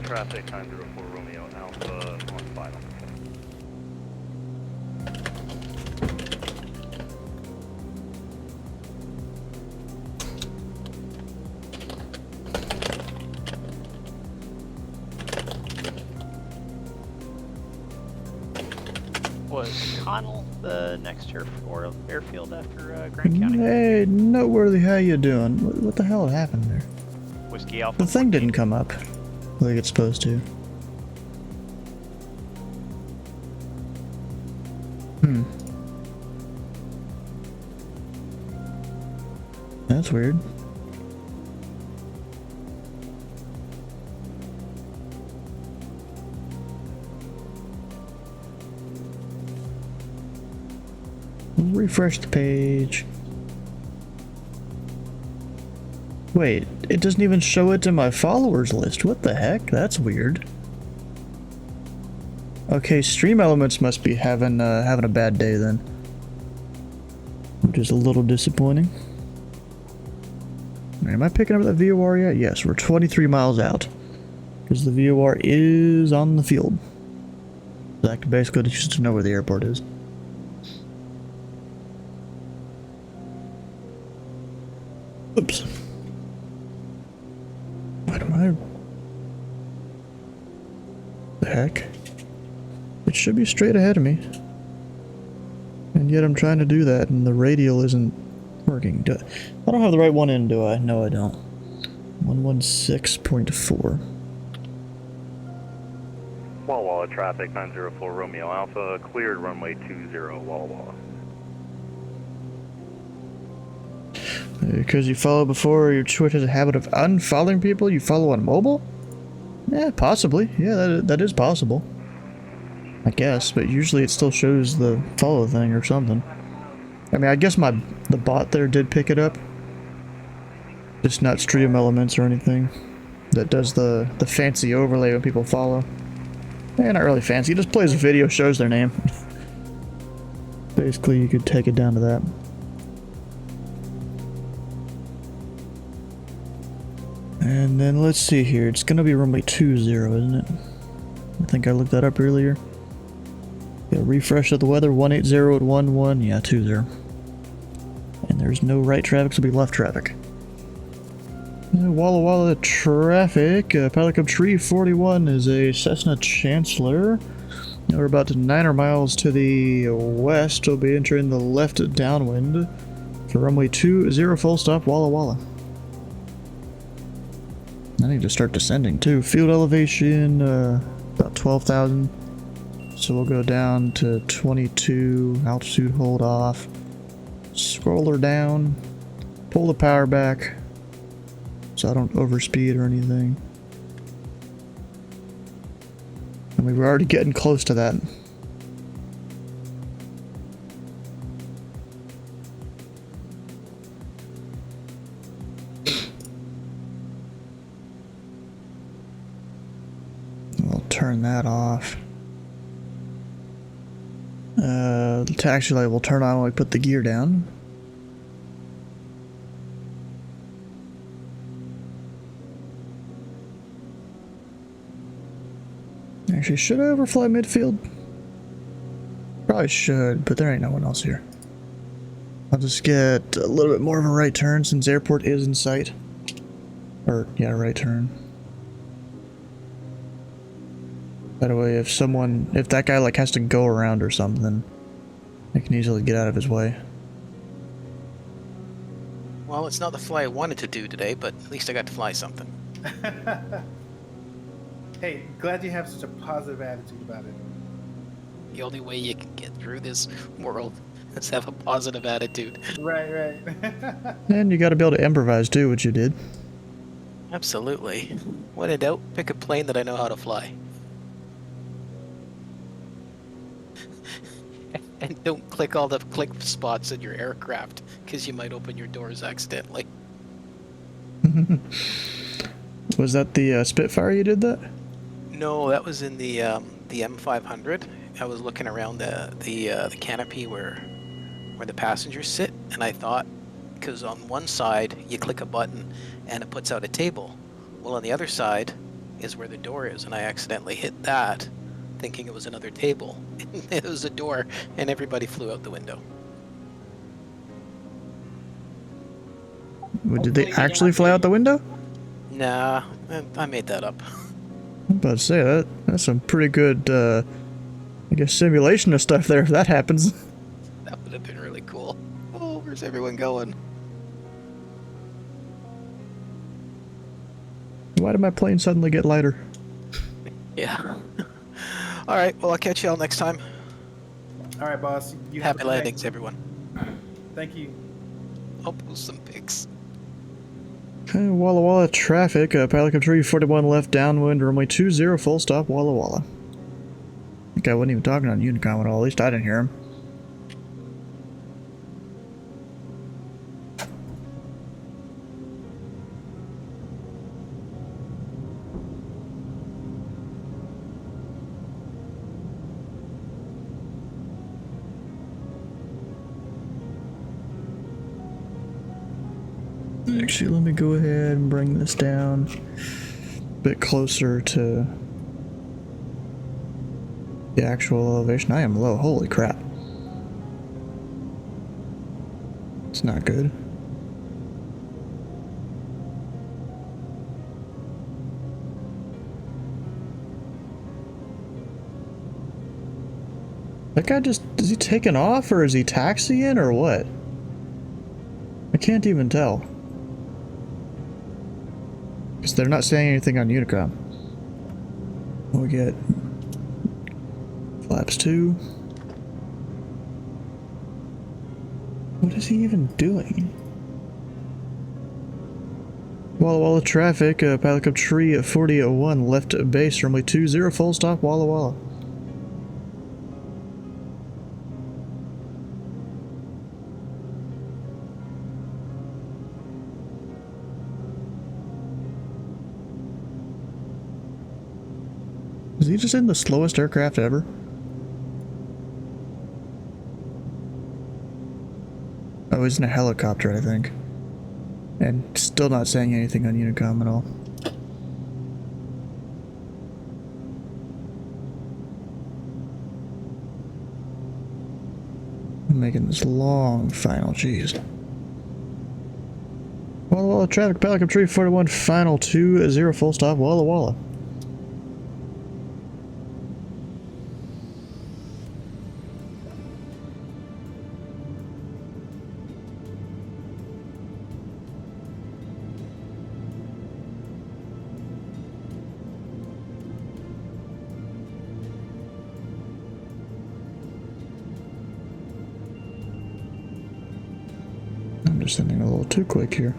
Traffic 904 Romeo Alpha on final. Was Connell the next airfield after Grant County? Hey, noteworthy, how you doing? What the hell happened there? Whiskey Alpha. The thing didn't come up like it's supposed to. That's weird. Refresh the page. Wait, it doesn't even show it in my followers list. What the heck? That's weird. Okay, Stream Elements must be having a bad day then, which is a little disappointing. Am I picking up that VOR yet? Yes, we're 23 miles out because the VOR is on the field. That basically just to know where the airport is. Oops. What am I? The heck? It should be straight ahead of me. And yet I'm trying to do that and the radial isn't working. I don't have the right one in, do I? No, I don't. 116.4. Walla Walla traffic, 904 Romeo Alpha, cleared runway 20 Walla Walla. Because you follow before, your Twitch has a habit of unfollowing people you follow on mobile? Yeah, possibly. Yeah, that is possible. I guess, but usually it still shows the follow thing or something. I mean, I guess the bot there did pick it up. Just not Stream Elements or anything. That does the fancy overlay when people follow. Eh, not really fancy, it just plays a video, shows their name. Basically, you could take it down to that. And then let's see here, it's gonna be runway 20, isn't it? I think I looked that up earlier. Got a refresh of the weather, 180 at 11, yeah, 20. And there's no right traffic, so it'll be left traffic. Walla Walla traffic, Pilot Cub Tree 41 is a Cessna Chancellor. Now we're about 9 miles to the west, we'll be entering the left downwind for runway 20 full stop Walla Walla. I need to start descending too. Field elevation, about 12,000. So we'll go down to 22, altitude hold off. Scroll her down, pull the power back so I don't overspeed or anything. And we were already getting close to that. Turn that off. The taxi light will turn on when we put the gear down. Actually, should I overfly midfield? Probably should, but there ain't no one else here. I'll just get a little bit more of a right turn since airport is in sight. Or, yeah, right turn. That way, if that guy like has to go around or something, I can easily get out of his way. Well, it's not the fly I wanted to do today, but at least I got to fly something. Hey, glad you have such a positive attitude about it. The only way you can get through this world is have a positive attitude. Right. And you gotta be able to improvise too, which you did. Absolutely. When in doubt, pick a plane that I know how to fly. And don't click all the click spots in your aircraft, because you might open your doors accidentally. Was that the Spitfire you did that? No, that was in the M500. I was looking around the canopy where the passengers sit, and I thought, because on one side you click a button and it puts out a table. Well, on the other side is where the door is, and I accidentally hit that, thinking it was another table. It was a door, and everybody flew out the window. Did they actually fly out the window? Nah, I made that up. I'm about to say that's some pretty good I guess simulation of stuff there if that happens. That would have been really cool. Oh, where's everyone going? Why did my plane suddenly get lighter? Yeah. All right. Well, I'll catch y'all next time. All right, boss. You have a Happy good night. landings, everyone. Thank you. I'll post some pics. Okay, Walla Walla traffic. Pelican Tree 41 left downwind, runway 20 full stop Walla Walla. I think I wasn't even talking on Unicom at all. At least I didn't hear him. Actually, let me go ahead and bring this down a bit closer to the actual elevation. I am low. Holy crap. It's not good. That guy just, is he taking off or is he taxiing or what? I can't even tell. Because they're not saying anything on Unicom. We get flaps 2. What is he even doing? Walla Walla traffic, Pilot Cup Tree 4001 left base, runway 20 full stop Walla Walla. Is he just in the slowest aircraft ever? Oh, he's in a helicopter, I think. And still not saying anything on Unicom at all. I'm making this long final, jeez. Walla Walla traffic, Pelican Tree 41 final 20 full stop Walla Walla. I'm just sending a little too quick here.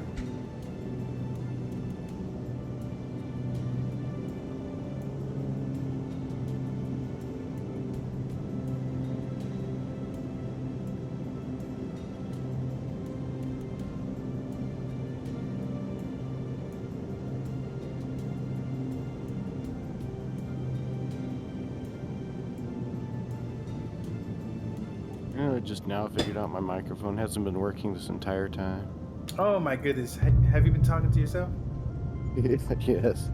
I just now figured out my microphone hasn't been working this entire time. Oh my goodness. Have you been talking to yourself? Yes.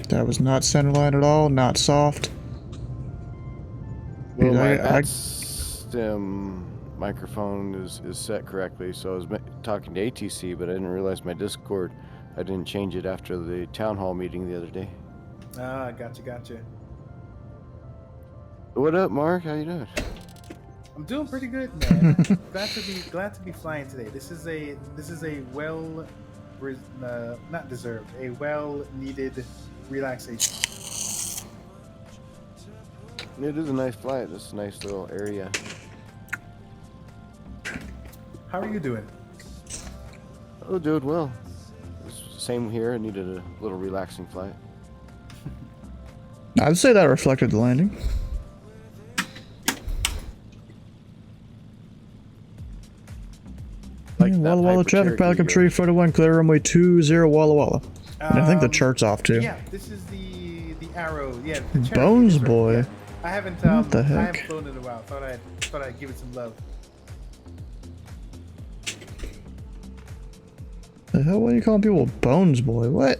That was not centerline at all, not soft. Well, Dude, my stem microphone is set correctly, so I was talking to ATC, but I didn't realize my Discord, I didn't change it after the town hall meeting the other day. Ah, gotcha. What up, Mark? How you doing? I'm doing pretty good, man. glad to be flying today. This is a well, not deserved, a well needed relaxation. It is a nice flight. It's a nice little area. How are you doing? Oh, doing well. Same here. I needed a little relaxing flight. I'd say that reflected the landing. Walla Walla traffic, Pelican Tree 41, clear runway 20 Walla Walla. And I think the chart's off too. Yeah, this is the arrow. Yeah, the Bones boy. Yeah. I haven't What the heck? I haven't flown in a while. Thought I'd give it some love. The hell? Why are you calling people Bones boy? What?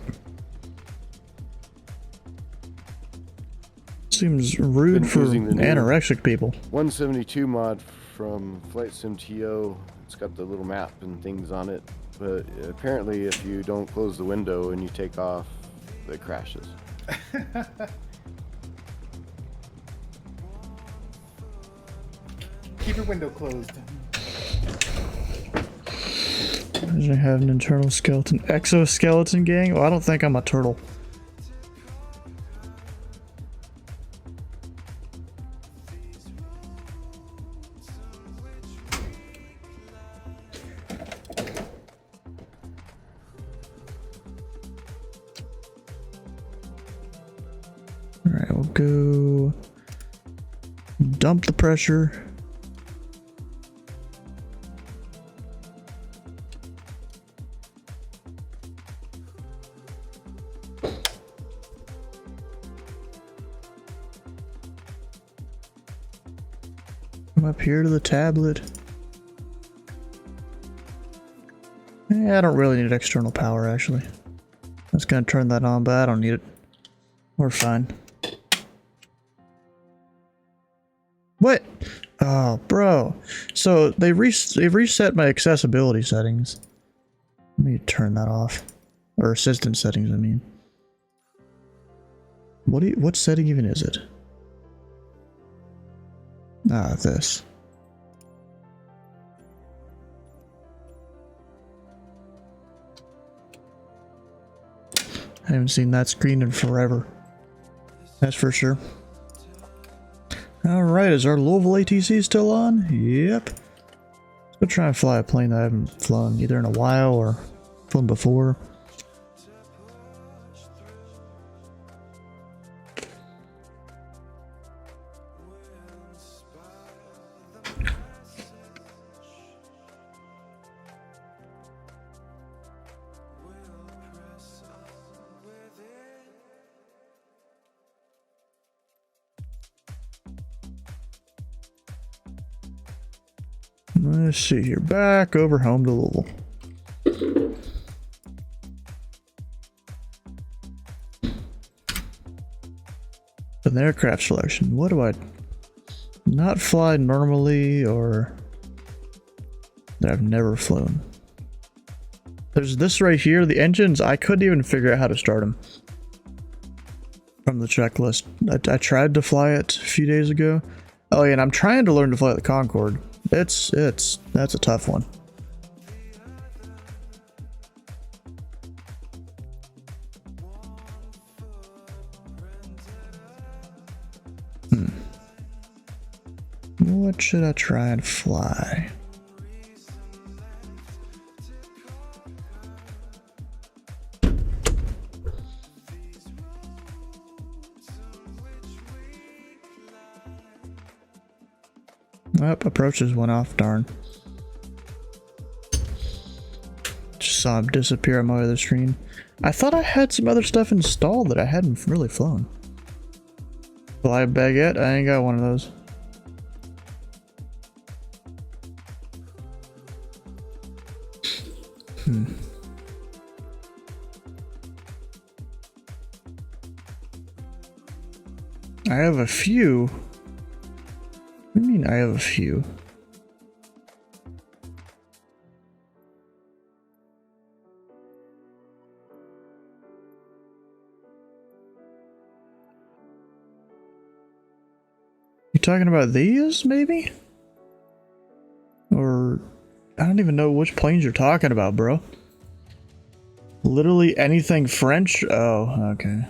Seems rude for anorexic people. 172 mod from Flight Sim TO. It's got the little map and things on it, but apparently if you don't close the window and you take off, it crashes. Keep your window closed. Imagine have an internal skeleton. Exoskeleton gang? Well, I don't think I'm a turtle. Alright, we'll go dump the pressure. Come up here to the tablet. Yeah, I don't really need external power actually. I was gonna turn that on, but I don't need it. We're fine. What? Oh, bro. So they reset my accessibility settings. Let me turn that off. Or assistant settings, I mean. What setting even is it? Ah, this. I haven't seen that screen in forever. That's for sure. Alright, is our Louisville ATC still on? Yep. Let's go try and fly a plane that I haven't flown either in a while or flown before. Let's see here. Back over home to Louisville. An aircraft selection. What do I not fly normally or that I've never flown? There's this right here. The engines, I couldn't even figure out how to start them from the checklist. I tried to fly it a few days ago. Oh yeah, and I'm trying to learn to fly the Concorde. That's a tough one. What should I try and fly? Up, approaches went off, darn. Just saw him disappear on my other screen. I thought I had some other stuff installed that I hadn't really flown. Fly baguette? I ain't got one of those. I have a few. What do you mean I have a few? You talking about these, maybe? Or I don't even know which planes you're talking about, bro. Literally anything French? Oh, okay.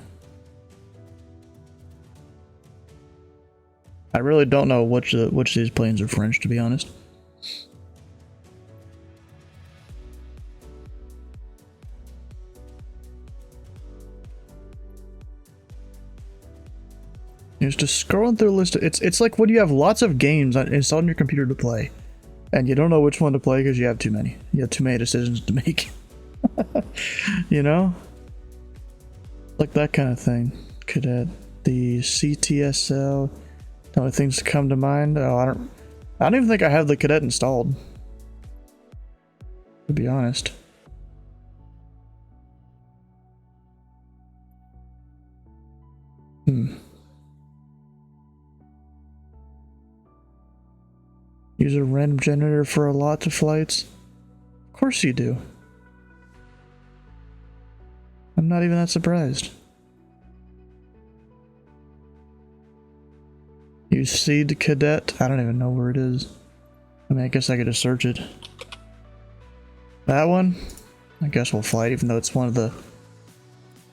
I really don't know which these planes are French, to be honest. Just scrolling through a list. It's like when you have lots of games installed on your computer to play, and you don't know which one to play because you have too many. You have too many decisions to make. You know, like that kind of thing. Cadet, the CTSL. The only things that come to mind. Oh, I don't even think I have the Cadet installed, to be honest. Use a random generator for a lot of flights. Of course you do. I'm not even that surprised. You see the Cadet? I don't even know where it is. I mean, I guess I could just search it. That one? I guess we'll fly it, even though it's one of the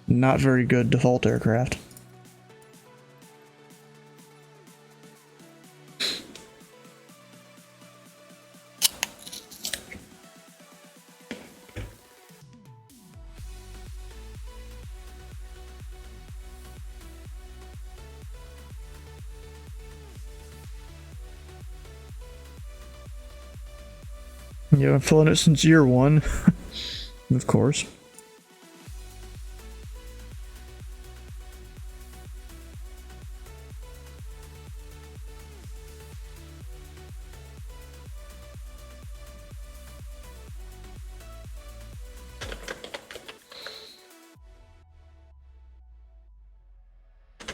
not very good default aircraft. Yeah, I've flown it since year one. Of course.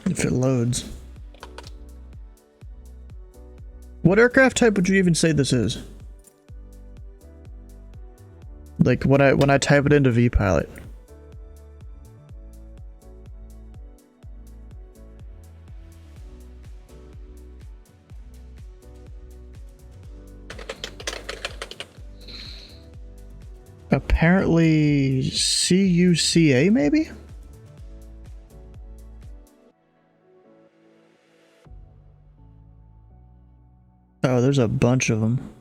If it loads. What aircraft type would you even say this is? Like when I type it into vPilot. Apparently CUCA maybe? Oh, there's a bunch of them.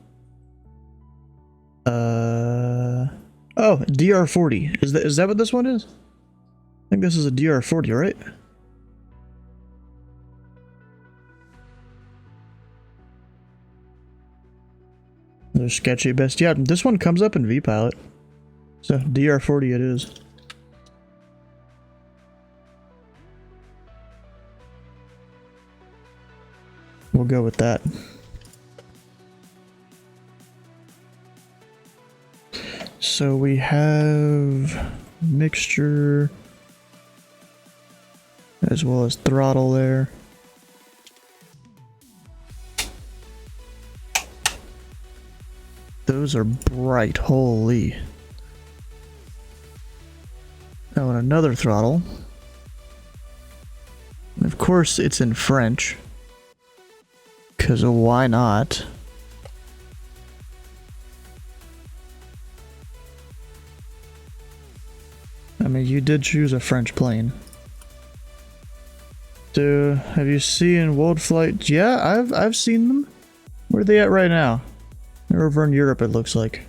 Oh, DR40. Is that what this one is? I think this is a DR40, right? They're sketchy at best. Yeah, this one comes up in vPilot. So DR40 it is. We'll go with that. So we have mixture as well as throttle there. Those are bright, holy. Oh, and another throttle. And of course it's in French. 'Cause why not? I mean, you did choose a French plane. So, have you seen World Flight? Yeah, I've seen them. Where are they at right now? They're over in Europe, it looks like.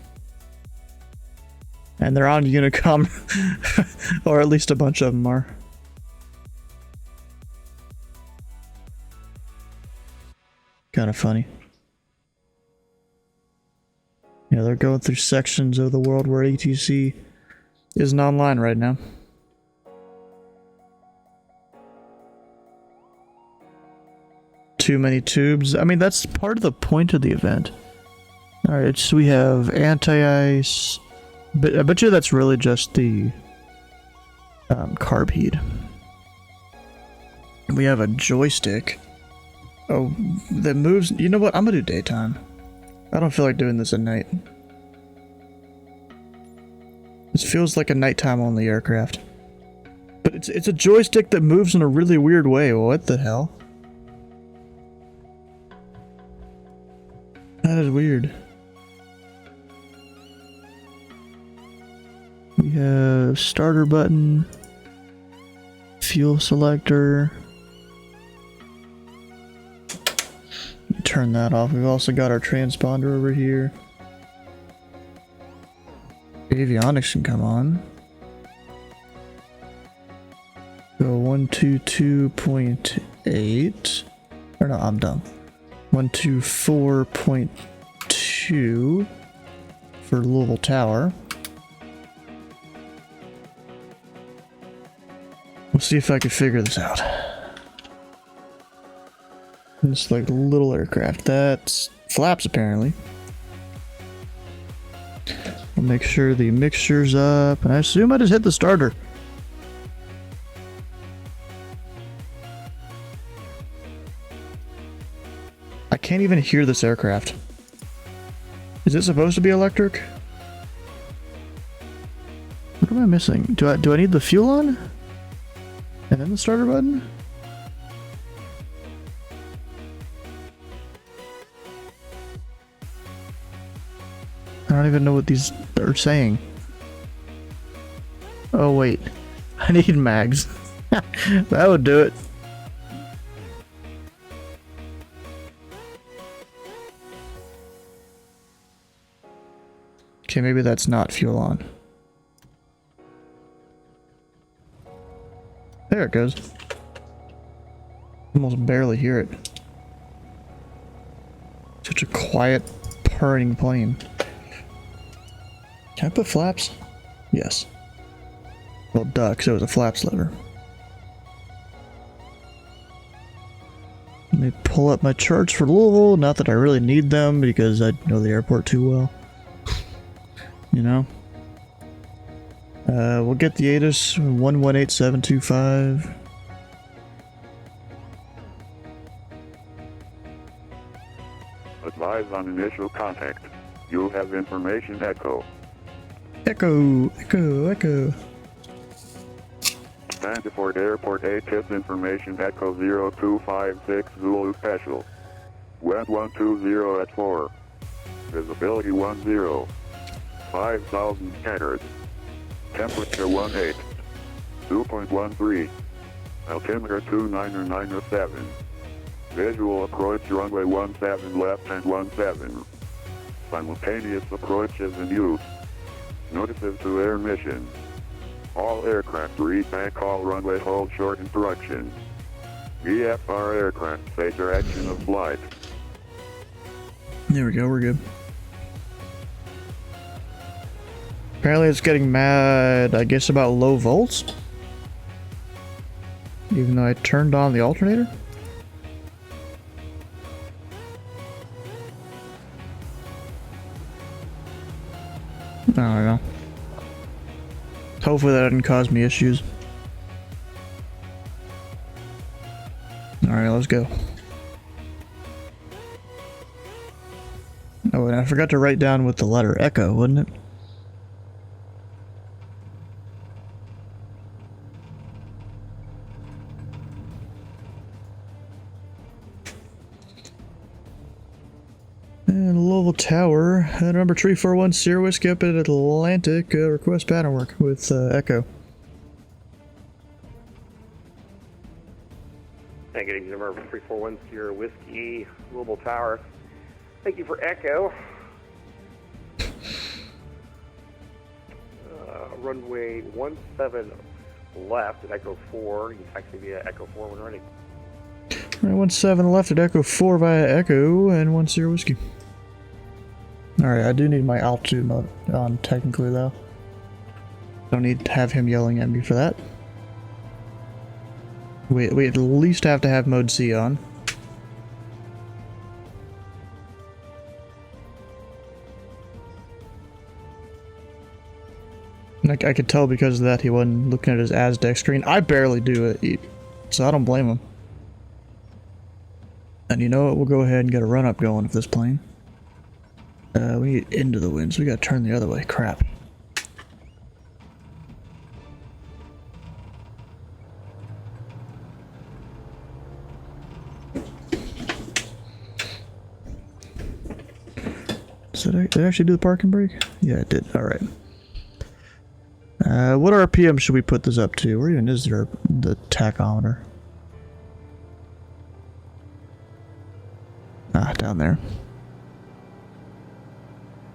And they're on Unicom. Or at least a bunch of them are. Kind of funny. Yeah, they're going through sections of the world where ATC isn't online right now. Too many tubes. I mean, that's part of the point of the event. Alright, so we have anti-ice. But I bet you that's really just the carb heat. We have a joystick. Oh, that moves. You know what? I'm gonna do daytime. I don't feel like doing this at night. This feels like a nighttime only aircraft. But it's a joystick that moves in a really weird way. What the hell? That is weird. We have starter button, fuel selector. Turn that off. We've also got our transponder over here. Avionics can come on. So 122.8. Or no, I'm dumb. 124.2 for Louisville Tower. We'll see if I can figure this out. It's like a little aircraft. That's flaps apparently. I'll make sure the mixture's up, and I assume I just hit the starter. I can't even hear this aircraft. Is it supposed to be electric? What am I missing? Do I need the fuel on? And then the starter button? don't even know what these are saying. Oh wait, I need mags. That would do it. Okay, maybe that's not fuel on. There it goes. Almost barely hear it. Such a quiet, purring plane. Can I put flaps? Yes. Well, duh, 'cause it was a flaps lever. Let me pull up my charts for Louisville. Not that I really need them because I know the airport too well. You know? We'll get the ATIS 118725. Advise on initial contact. You have information echo. Echo, echo, echo. Stanford Airport ATIS information echo 0256 Zulu Special. Wind 120 at 4. Visibility 10. 5,000 scattered. Temperature 18. 2.13. Altimeter 29907. Visual approach runway 17 left and 17. Simultaneous approach is in use. Notices to air mission. All aircraft read back all runway hold short instructions. VFR aircraft say direction of flight. There we go, we're good. Apparently it's getting mad, I guess, about low volts. Even though I turned on the alternator. I don't know. Hopefully that didn't cause me issues. Alright, let's go. Oh, and I forgot to write down with the letter Echo, wouldn't it? And Louisville Tower, number 341 Sierra Whiskey up at Atlantic, request pattern work with Echo. Negative, number 341 Sierra Whiskey, Louisville Tower. Thank you for Echo. Runway 17 left at Echo 4. You can taxi via Echo 4 when ready. Right, 17 left at Echo 4 via Echo and 1 Sierra Whiskey. Alright, I do need my altitude mode on technically though. Don't need to have him yelling at me for that. We at least have to have mode C on. I could tell because of that he wasn't looking at his ASDEC screen. I barely do it, so I don't blame him. And you know what? We'll go ahead and get a run-up going with this plane. We need into the wind, so we gotta turn the other way. Crap. So did I actually do the parking brake? Yeah, it did. Alright. What RPM should we put this up to? Where even is there the tachometer? Ah, down there.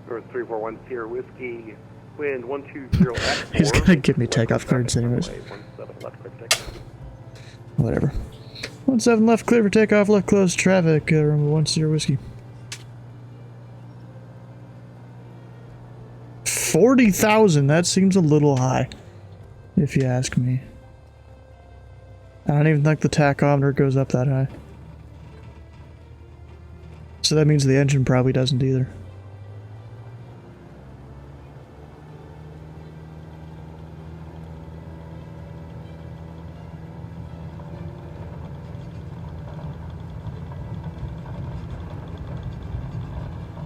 North 341 Sierra Whiskey, wind 120 at 4. He's gonna give me takeoff clearance anyways. 17 left, clear for takeoff. Whatever. 17 left, clear for takeoff, left close traffic, runway 1 Sierra Whiskey. 40,000, that seems a little high, if you ask me. I don't even think the tachometer goes up that high. So that means the engine probably doesn't either.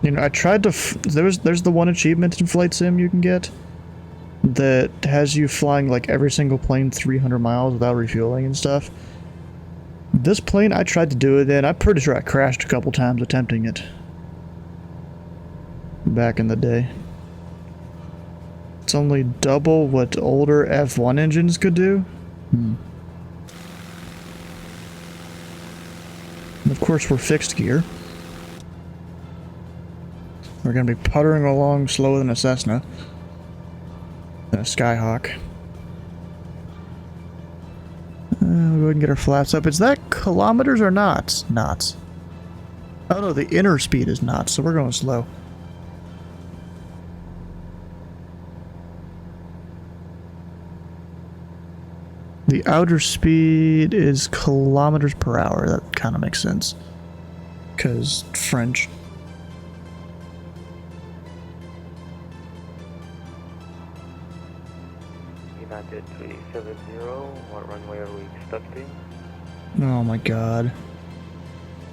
You know, I tried to there's the one achievement in Flight Sim you can get that has you flying like every single plane 300 miles without refueling and stuff. This plane, I tried to do it in. I'm pretty sure I crashed a couple times attempting it back in the day. It's only double what older F1 engines could do? And of course we're fixed gear. We're gonna be puttering along slower than a Cessna. Than a Skyhawk. We'll go ahead and get our flaps up. Is that kilometers or knots? Knots. Oh no, the inner speed is knots, so we're going slow. The outer speed is kilometers per hour. That kind of makes sense. Because French. United 370, what runway are we expecting? Oh my god.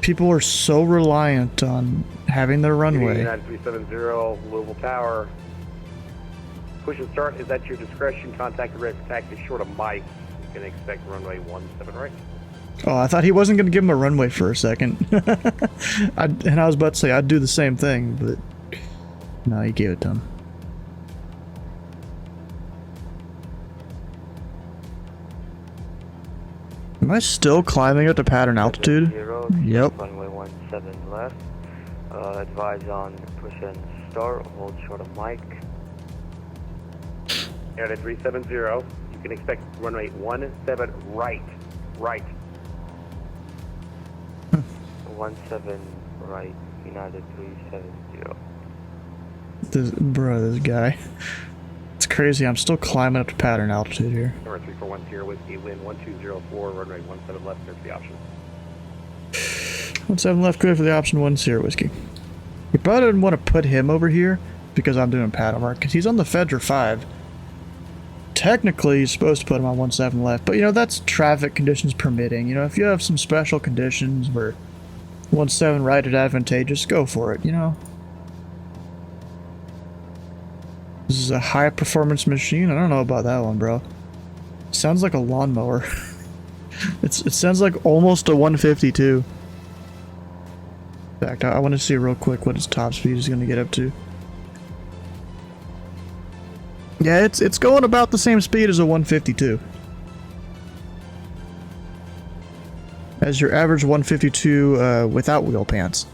People are so reliant on having their runway. United 370, Louisville Tower. Push and start is at your discretion. Contact the red taxi short of Mike. You can expect runway 17 right. Oh, I thought he wasn't going to give him a runway for a second. And I was about to say I'd do the same thing, but no, he gave it to him. Am I still climbing up to pattern altitude? Yep. Runway 17 left. Advise on push and start. Hold short of Mike. United 370. You can expect runway 17 right. Right. 17 right. United 370. This guy. It's crazy. I'm still climbing up to pattern altitude here. Number 3410 Whiskey, wind 1204, runway 17 left, clear for the option. 17 left, clear for the option 10 Whiskey. You probably didn't want to put him over here because I'm doing paddle mark, because he's on the Fedra 5. Technically, you're supposed to put him on 17 left, but you know, that's traffic conditions permitting. You know, if you have some special conditions where 17 right is advantageous, go for it, you know? This is a high performance machine. I don't know about that one, bro. Sounds like a lawnmower. It sounds like almost a 152. In fact, I want to see real quick what its top speed is going to get up to. Yeah, it's going about the same speed as a 152. As your average 152 without wheel pants.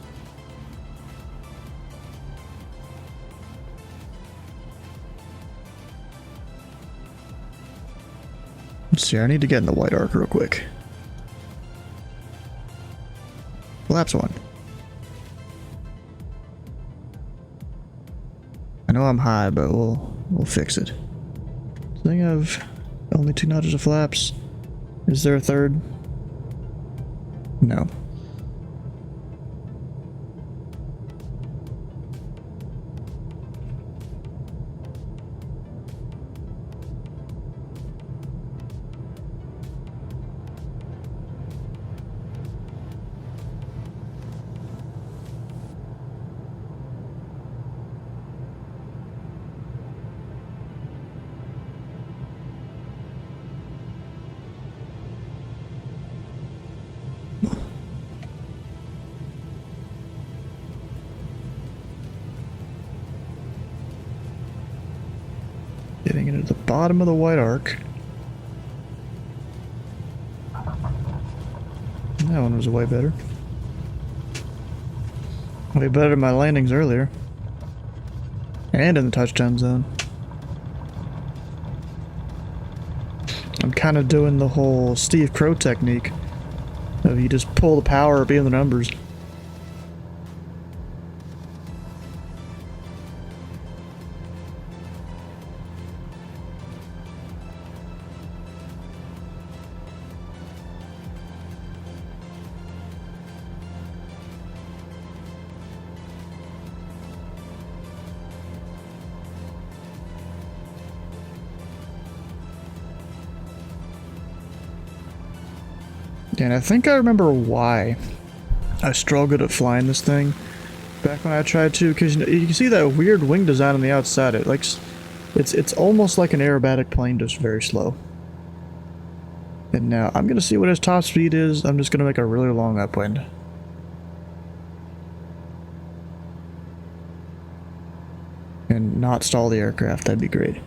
Let's see, I need to get in the white arc real quick. Flaps 1. I know I'm high, but we'll fix it. Thing of only 2 notches of flaps. Is there a third? No. Getting into the bottom of the white arc. That one was way better. Way better than my landings earlier. And in the touchdown zone. I'm kind of doing the whole Steve Crow technique of you just pull the power, be in the numbers. And I think I remember why I struggled at flying this thing back when I tried to, because you can see that weird wing design on the outside. It's almost like an aerobatic plane, just very slow. And now I'm gonna see what his top speed is. I'm just gonna make a really long upwind. And not stall the aircraft, that'd be great.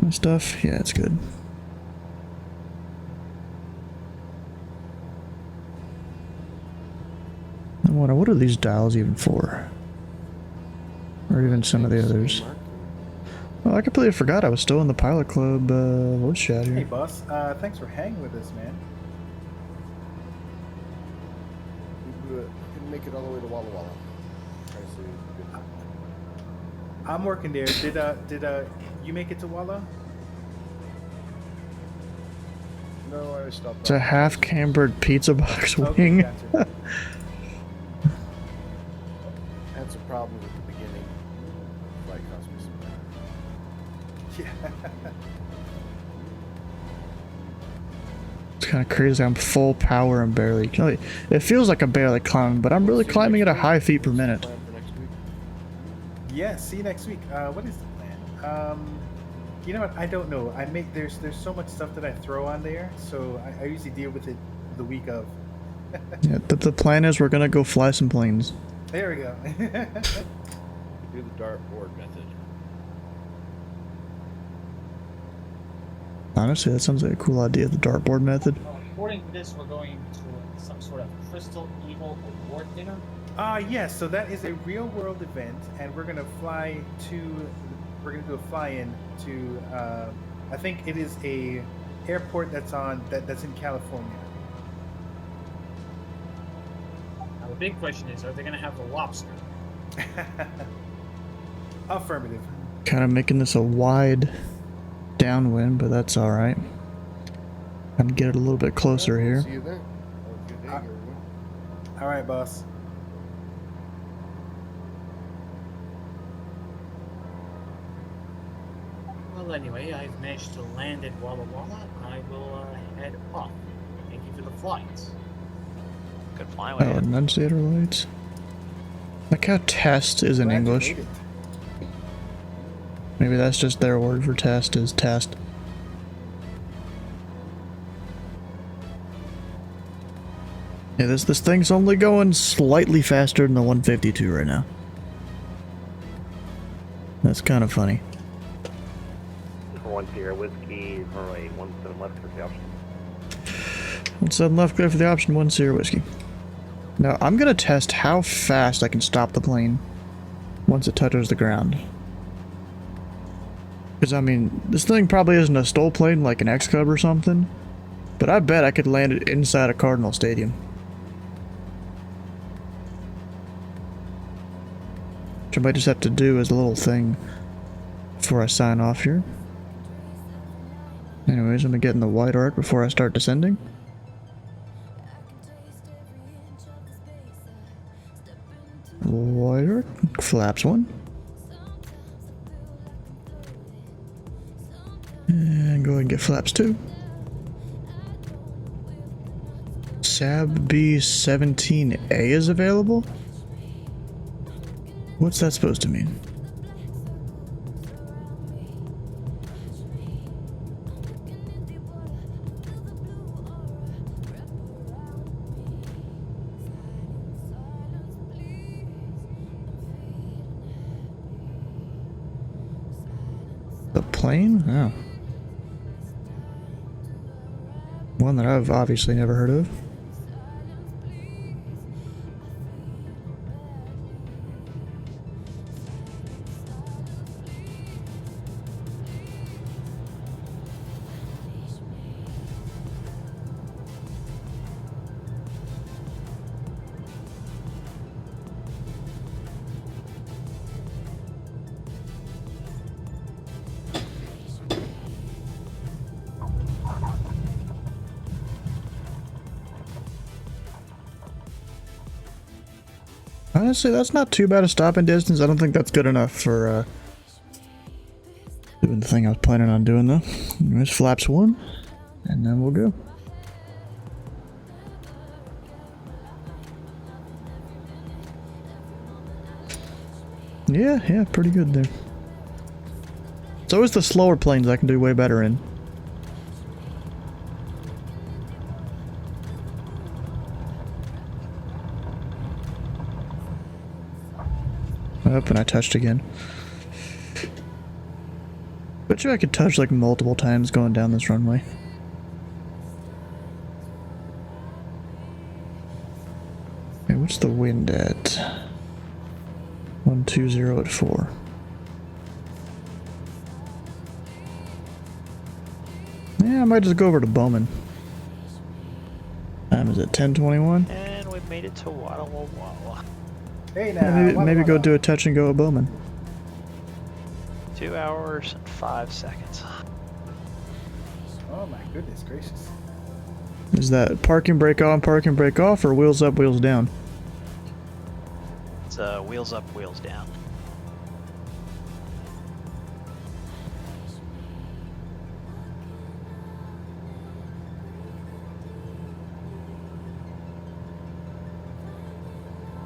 My stuff? Yeah, it's good. I wonder, what are these dials even for? Or even some of the others. Well, I completely forgot I was still in the Pilot Club voice chat here. Hey, boss. Thanks for hanging with us, man. We couldn't make it all the way to Walla Walla. I'm working there. Did you make it to Walla? No, I stopped. It's a half cambered pizza box wing. Gotcha. That's a problem at the beginning. Flight cost me some money. Yeah. It's kind of crazy. I'm full power and barely. It feels like I'm barely climbing, but I'm really climbing at a high feet per minute. Yeah. See you next week. What is the plan? You know what? I don't know. There's so much stuff that I throw on there, so I usually deal with it the week of. Yeah, the plan is we're gonna go fly some planes. There we go. Do the dartboard method. Honestly, that sounds like a cool idea, the dartboard method. According to this, we're going to some sort of Crystal Eagle award dinner. Yes. So that is a real world event, and we're gonna do a fly-in to. I think it is a airport that's in California. Now the big question is, are they going to have the lobster? Affirmative. Kind of making this a wide downwind, but that's all right. I'm gonna get it a little bit closer here. See you there. Good day, everyone. All right, boss. Well, anyway, I've managed to land at Walla Walla. I will head off. Thank you for the flights. Good flying Oh, enunciator lights. Like how test is in English. Maybe that's just their word for test is test. Yeah, this thing's only going slightly faster than the 152 right now. That's kind of funny. For 1 Sierra Whiskey, runway 17 left for the option. 17 left, clear for the option, 1 Sierra Whiskey. Now, I'm gonna test how fast I can stop the plane once it touches the ground. Because, I mean, this thing probably isn't a STOL plane like an X-Cub or something, but I bet I could land it inside a Cardinal Stadium. Which I might just have to do as a little thing before I sign off here. Anyways, I'm gonna get in the wide arc before I start descending. Wide arc, flaps 1. And go ahead and get flaps 2. SAB B17A is available? What's that supposed to mean? The plane? Oh. One that I've obviously never heard of. Honestly, that's not too bad a stopping distance. I don't think that's good enough for doing the thing I was planning on doing though. There's flaps 1, and then we'll go. Yeah, pretty good there. It's always the slower planes I can do way better in. Up, and I touched again. Bet you I could touch like multiple times going down this runway. Okay, what's the wind at? 120 at 4. Yeah, I might just go over to Bowman. Time is it 10:21? And we made it to Walla Walla. Hey now. Yeah, maybe go do a touch and go at Bowman. 2 hours and 5 seconds. Oh my goodness gracious. Is that parking brake on, parking brake off, or wheels up, wheels down? It's wheels up, wheels down.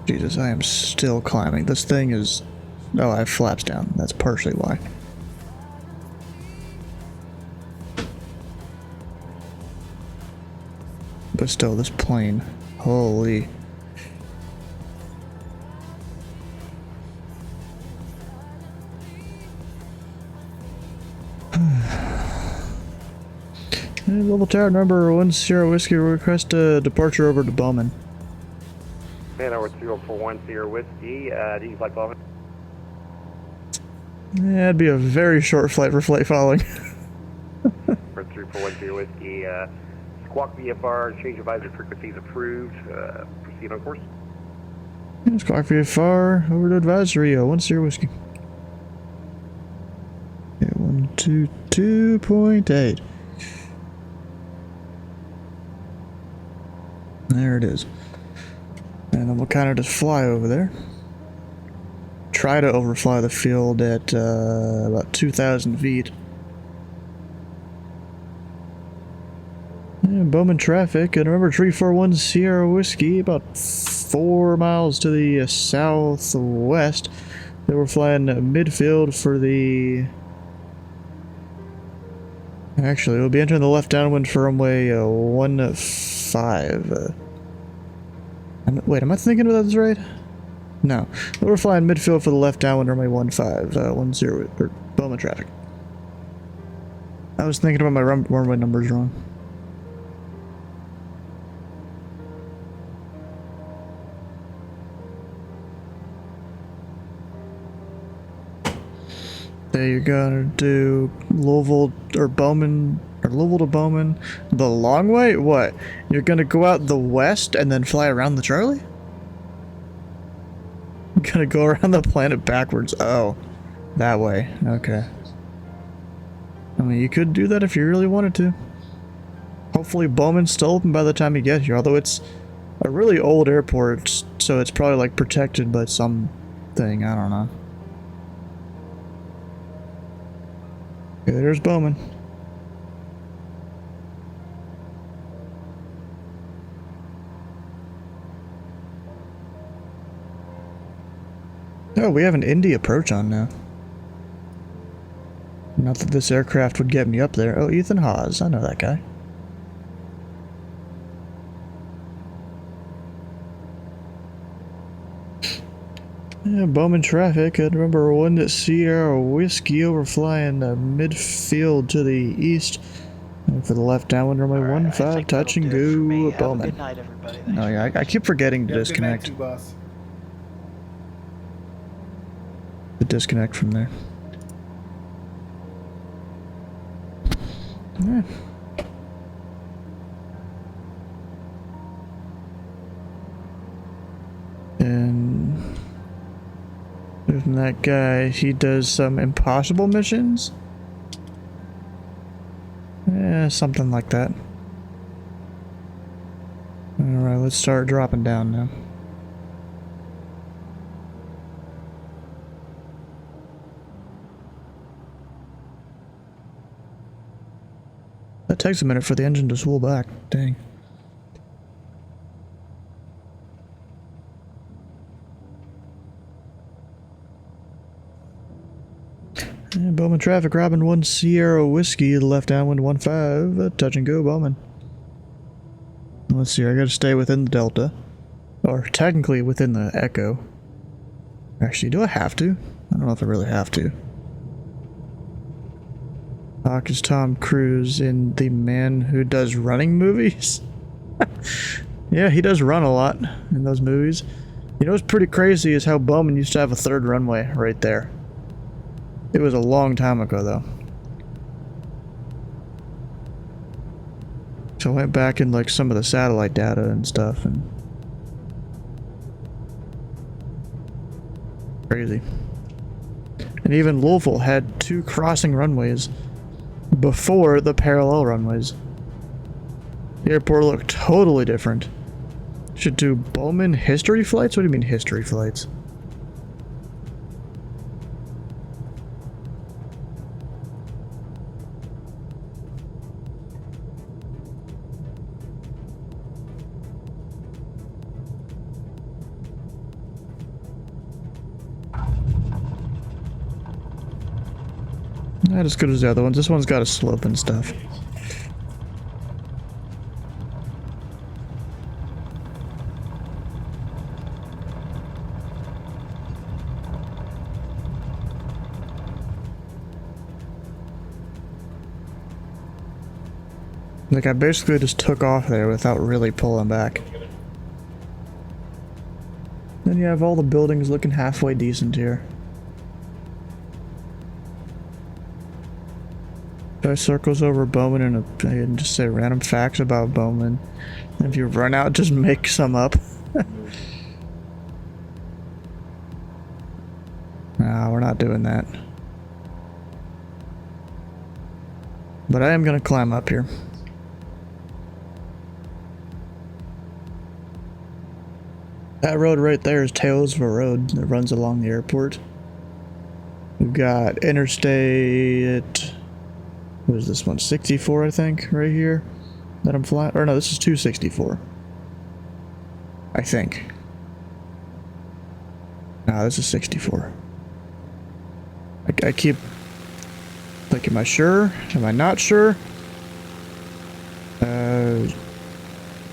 Jesus, I am still climbing. This thing is... Oh, I have flaps down. That's partially why. But still, this plane. Holy... Level tower number 1 Sierra Whiskey, request a departure over to Bowman. Man, over 3041 Sierra Whiskey, do you flight following? Yeah, it'd be a very short flight for flight following. For 341 Sierra Whiskey, squawk VFR, change advisory frequencies approved, proceed on course. Squawk VFR, over to advisory, 1 Sierra Whiskey. Yeah, 122.8. There it is. And then we'll kind of just fly over there. Try to overfly the field at about 2,000 feet. And Bowman traffic, and remember 341 Sierra Whiskey, about 4 miles to the southwest. They were flying midfield for the... Actually, we'll be entering the left downwind for runway 15. Wait, am I thinking about this right? No. We're flying midfield for the left downwind runway 15, 10, or Bowman traffic. I was thinking about my runway numbers wrong. There you're gonna do Louisville or Bowman, or Louisville to Bowman the long way? What? You're gonna go out the west and then fly around the Charlie? You're gonna go around the planet backwards. Oh, that way. Okay. I mean, you could do that if you really wanted to. Hopefully Bowman's still open by the time you get here, although it's a really old airport, so it's probably like protected by something, I don't know. Okay, there's Bowman. Oh, we have an Indy approach on now. Not that this aircraft would get me up there. Oh, Ethan Hawes. I know that guy. Yeah, Bowman traffic. And remember 1 Sierra Whiskey overflying midfield to the east. And for the left downwind runway 15, touch and go Bowman. Good night, everybody. Oh yeah, I keep forgetting to disconnect. Good night, boss. To disconnect from there. Yeah. And isn't that guy, he does some impossible missions? Yeah, something like that. Alright, let's start dropping down now. That takes a minute for the engine to spool back. Dang. Yeah, Bowman traffic, Robin 1 Sierra Whiskey, left downwind 15, touch and go Bowman. Let's see, I gotta stay within the Delta. Or technically within the Echo. Actually, do I have to? I don't know if I really have to. Hawk is Tom Cruise in The Man Who Does Running movies. Yeah, he does run a lot in those movies. You know what's pretty crazy is how Bowman used to have a third runway right there. It was a long time ago, though. So I went back in like some of the satellite data and stuff, and crazy. And even Louisville had 2 crossing runways before the parallel runways. The airport looked totally different. Should do Bowman history flights? What do you mean history flights? Not as good as the other ones. This one's got a slope and stuff. Like, I basically just took off there without really pulling back. Then you have all the buildings looking halfway decent here. I circles over Bowman and just say random facts about Bowman. And if you run out, just make some up. Nah, we're not doing that. But I am gonna climb up here. That road right there is Taylorsville Road that runs along the airport. We've got Interstate... What is this one? 64, I think, right here. That I'm flying. Or no, this is 264. I think. Nah, this is 64. I keep... Like, am I sure? Am I not sure?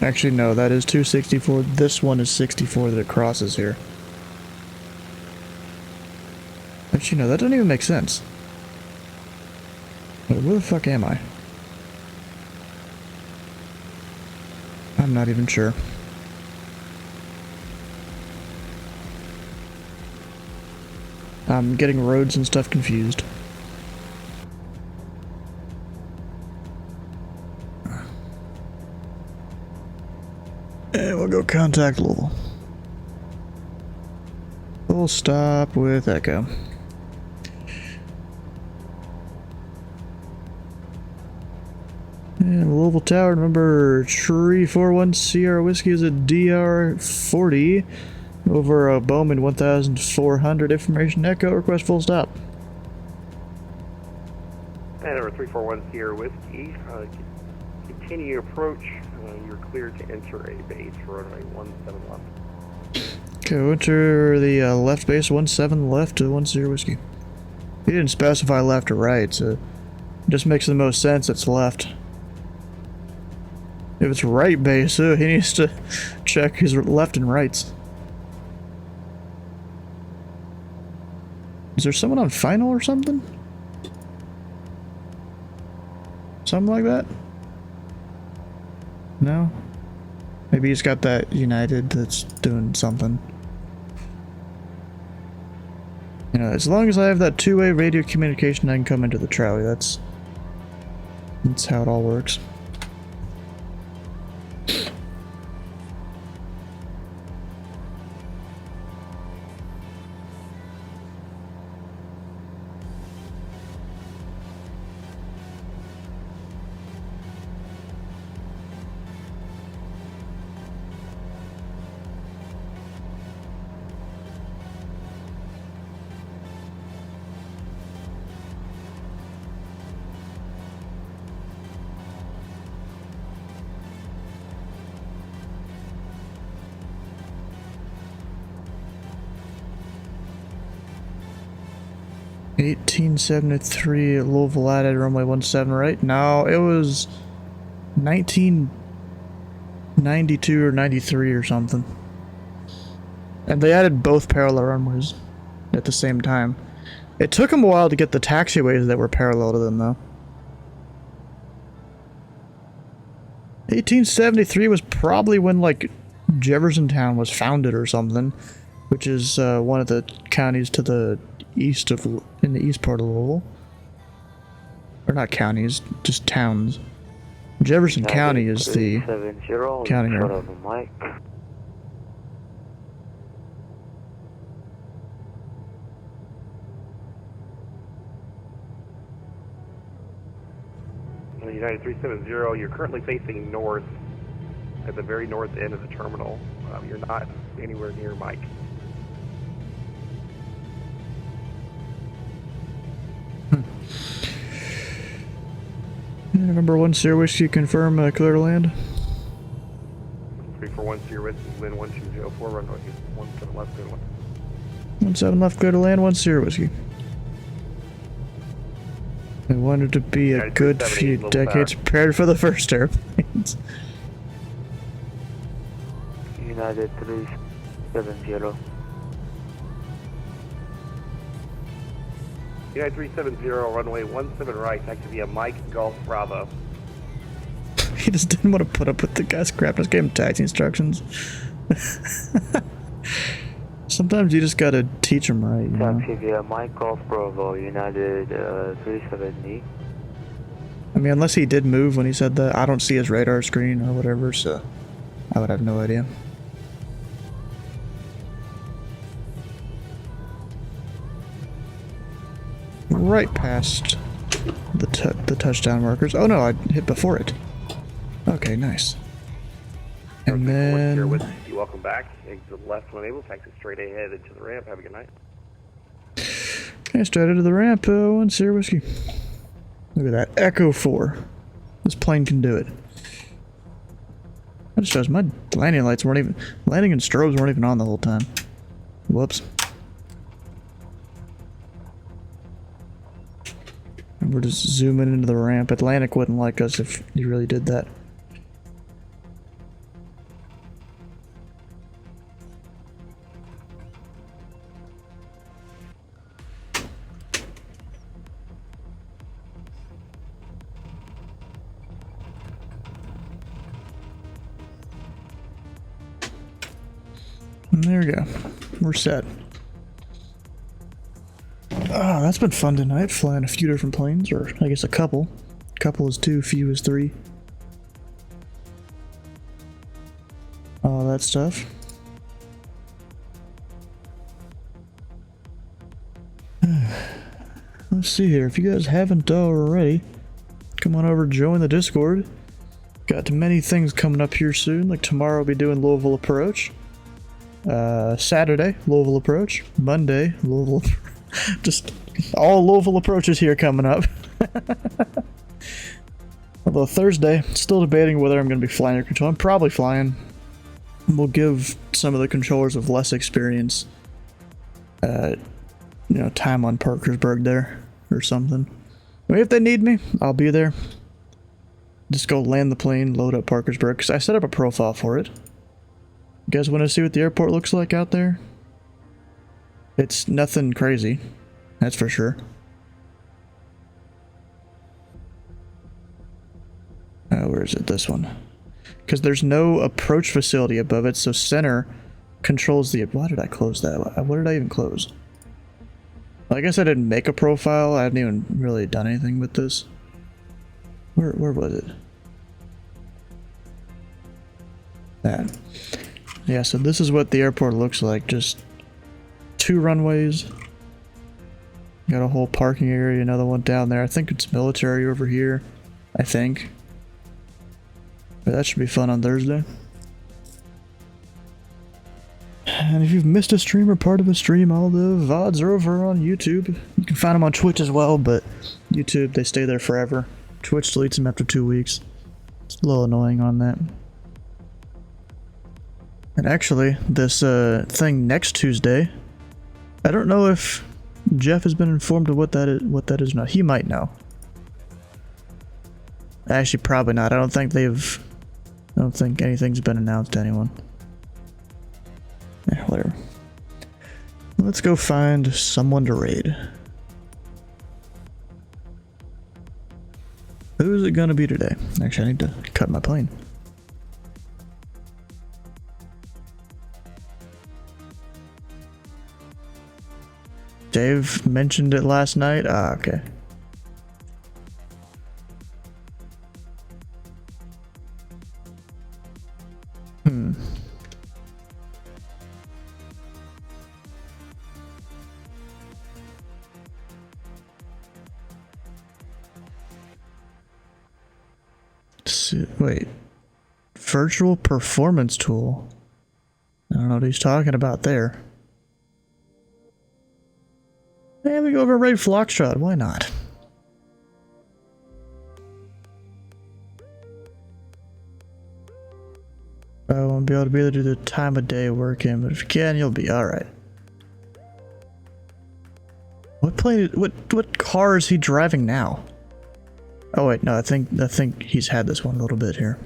Actually, no, that is 264. This one is 64 that it crosses here. Actually, no, that doesn't even make sense. Wait, where the fuck am I? I'm not even sure. I'm getting roads and stuff confused. And we'll go contact Louisville. We'll stop with Echo. And Louisville Tower, number 341 Sierra Whiskey is a DR40 over Bowman 1400. Information Echo, request full stop. And number 341 Sierra Whiskey, continue approach. You're cleared to enter a base for runway 17 left. Okay, we'll enter the left base 17 left to 10 Whiskey. He didn't specify left or right, so it just makes the most sense it's left. If it's right base, he needs to check his left and rights. Is there someone on final or something? Something like that? No? Maybe he's got that United that's doing something. You know, as long as I have that two-way radio communication, I can come into the trolley. That's how it all works. $18.73 Louisville added runway 17 right? No, it was 1992 or 93 or something. And they added both parallel runways at the same time. It took them a while to get the taxiways that were parallel to them though. 1873 was probably when, like, Jeffersontown was founded or something, which is one of the counties to the east of, in the east part of Louisville. Or not counties, just towns. Jefferson County is the county here. United 370, you're currently facing north at the very north end of the terminal. You're not anywhere near Mike. November 1 Sierra Whiskey, confirm clear to land. 341 Sierra Whiskey, Lynn 1204, runway 17 left, clear to land. 17 left, clear to land, 1 Sierra Whiskey. I wanted to be a good few decades prepared for the first airplanes. United 370. United 370, runway 17 right, taxi via Mike Golf Bravo. He just didn't want to put up with the guy scrapped us, gave him taxi instructions. Sometimes you just gotta teach them right, you know? Taxi via Mike Golf Bravo, United 370. I mean, unless he did move when he said that, I don't see his radar screen or whatever, so I would have no idea. Right past the touchdown markers. Oh no, I hit before it. Okay, nice. And then... You welcome back. Exit left when able. Taxi straight ahead into the ramp. Have a good night. Okay, straight into the ramp. 1 Sierra Whiskey. Look at that. Echo 4. This plane can do it. That just shows my landing lights weren't even... Landing and strobes weren't even on the whole time. Whoops. And we're just zooming into the ramp. Atlantic wouldn't like us if you really did that. And there we go. We're set. Oh, that's been fun tonight, flying a few different planes, or I guess a couple. Couple is 2, few is 3. All that stuff. Let's see here, if you guys haven't already, come on over and join the Discord. Got many things coming up here soon, like tomorrow I'll be doing Louisville Approach. Saturday, Louisville Approach. Monday, Louisville just all Louisville approaches here coming up. Although Thursday, still debating whether I'm going to be flying or control. I'm probably flying. We'll give some of the controllers with less experience, you know, time on Parkersburg there or something. I mean, if they need me, I'll be there. Just go land the plane, load up Parkersburg, because I set up a profile for it. You guys want to see what the airport looks like out there? It's nothing crazy, that's for sure. Where is it? This one. Because there's no approach facility above it, so center controls the... Why did I close that? What did I even close? Well, I guess I didn't make a profile. I haven't even really done anything with this. Where was it? That. Yeah, so this is what the airport looks like. Just 2 runways. Got a whole parking area, another one down there. I think it's military over here. I think. But that should be fun on Thursday. And if you've missed a stream or part of a stream, all the VODs are over on YouTube. You can find them on Twitch as well, but YouTube, they stay there forever. Twitch deletes them after 2 weeks. It's a little annoying on that. And actually, this thing next Tuesday, I don't know if Jeff has been informed of what that is now. He might know. Actually, probably not. I don't think anything's been announced to anyone. Yeah, whatever. Let's go find someone to raid. Who's it gonna be today? Actually, I need to cut my plane. Dave mentioned it last night? Ah, okay. Wait. Virtual performance tool? I don't know what he's talking about there. Yeah, we go over Raid Flockshot. Why not? I won't be able to do the time of day working, but if you can, you'll be alright. What plane? What car is he driving now? Oh wait, no, I think he's had this one a little bit here.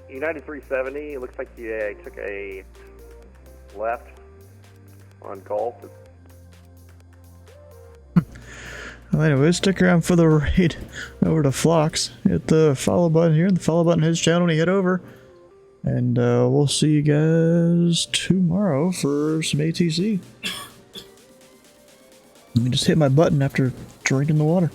United 370. It looks like you took a left on Gulf. Well, anyway, stick around for the raid over to Phlox. Hit the follow button here, the follow button his channel when you head over. And we'll see you guys tomorrow for some ATC. Let me just hit my button after drinking the water.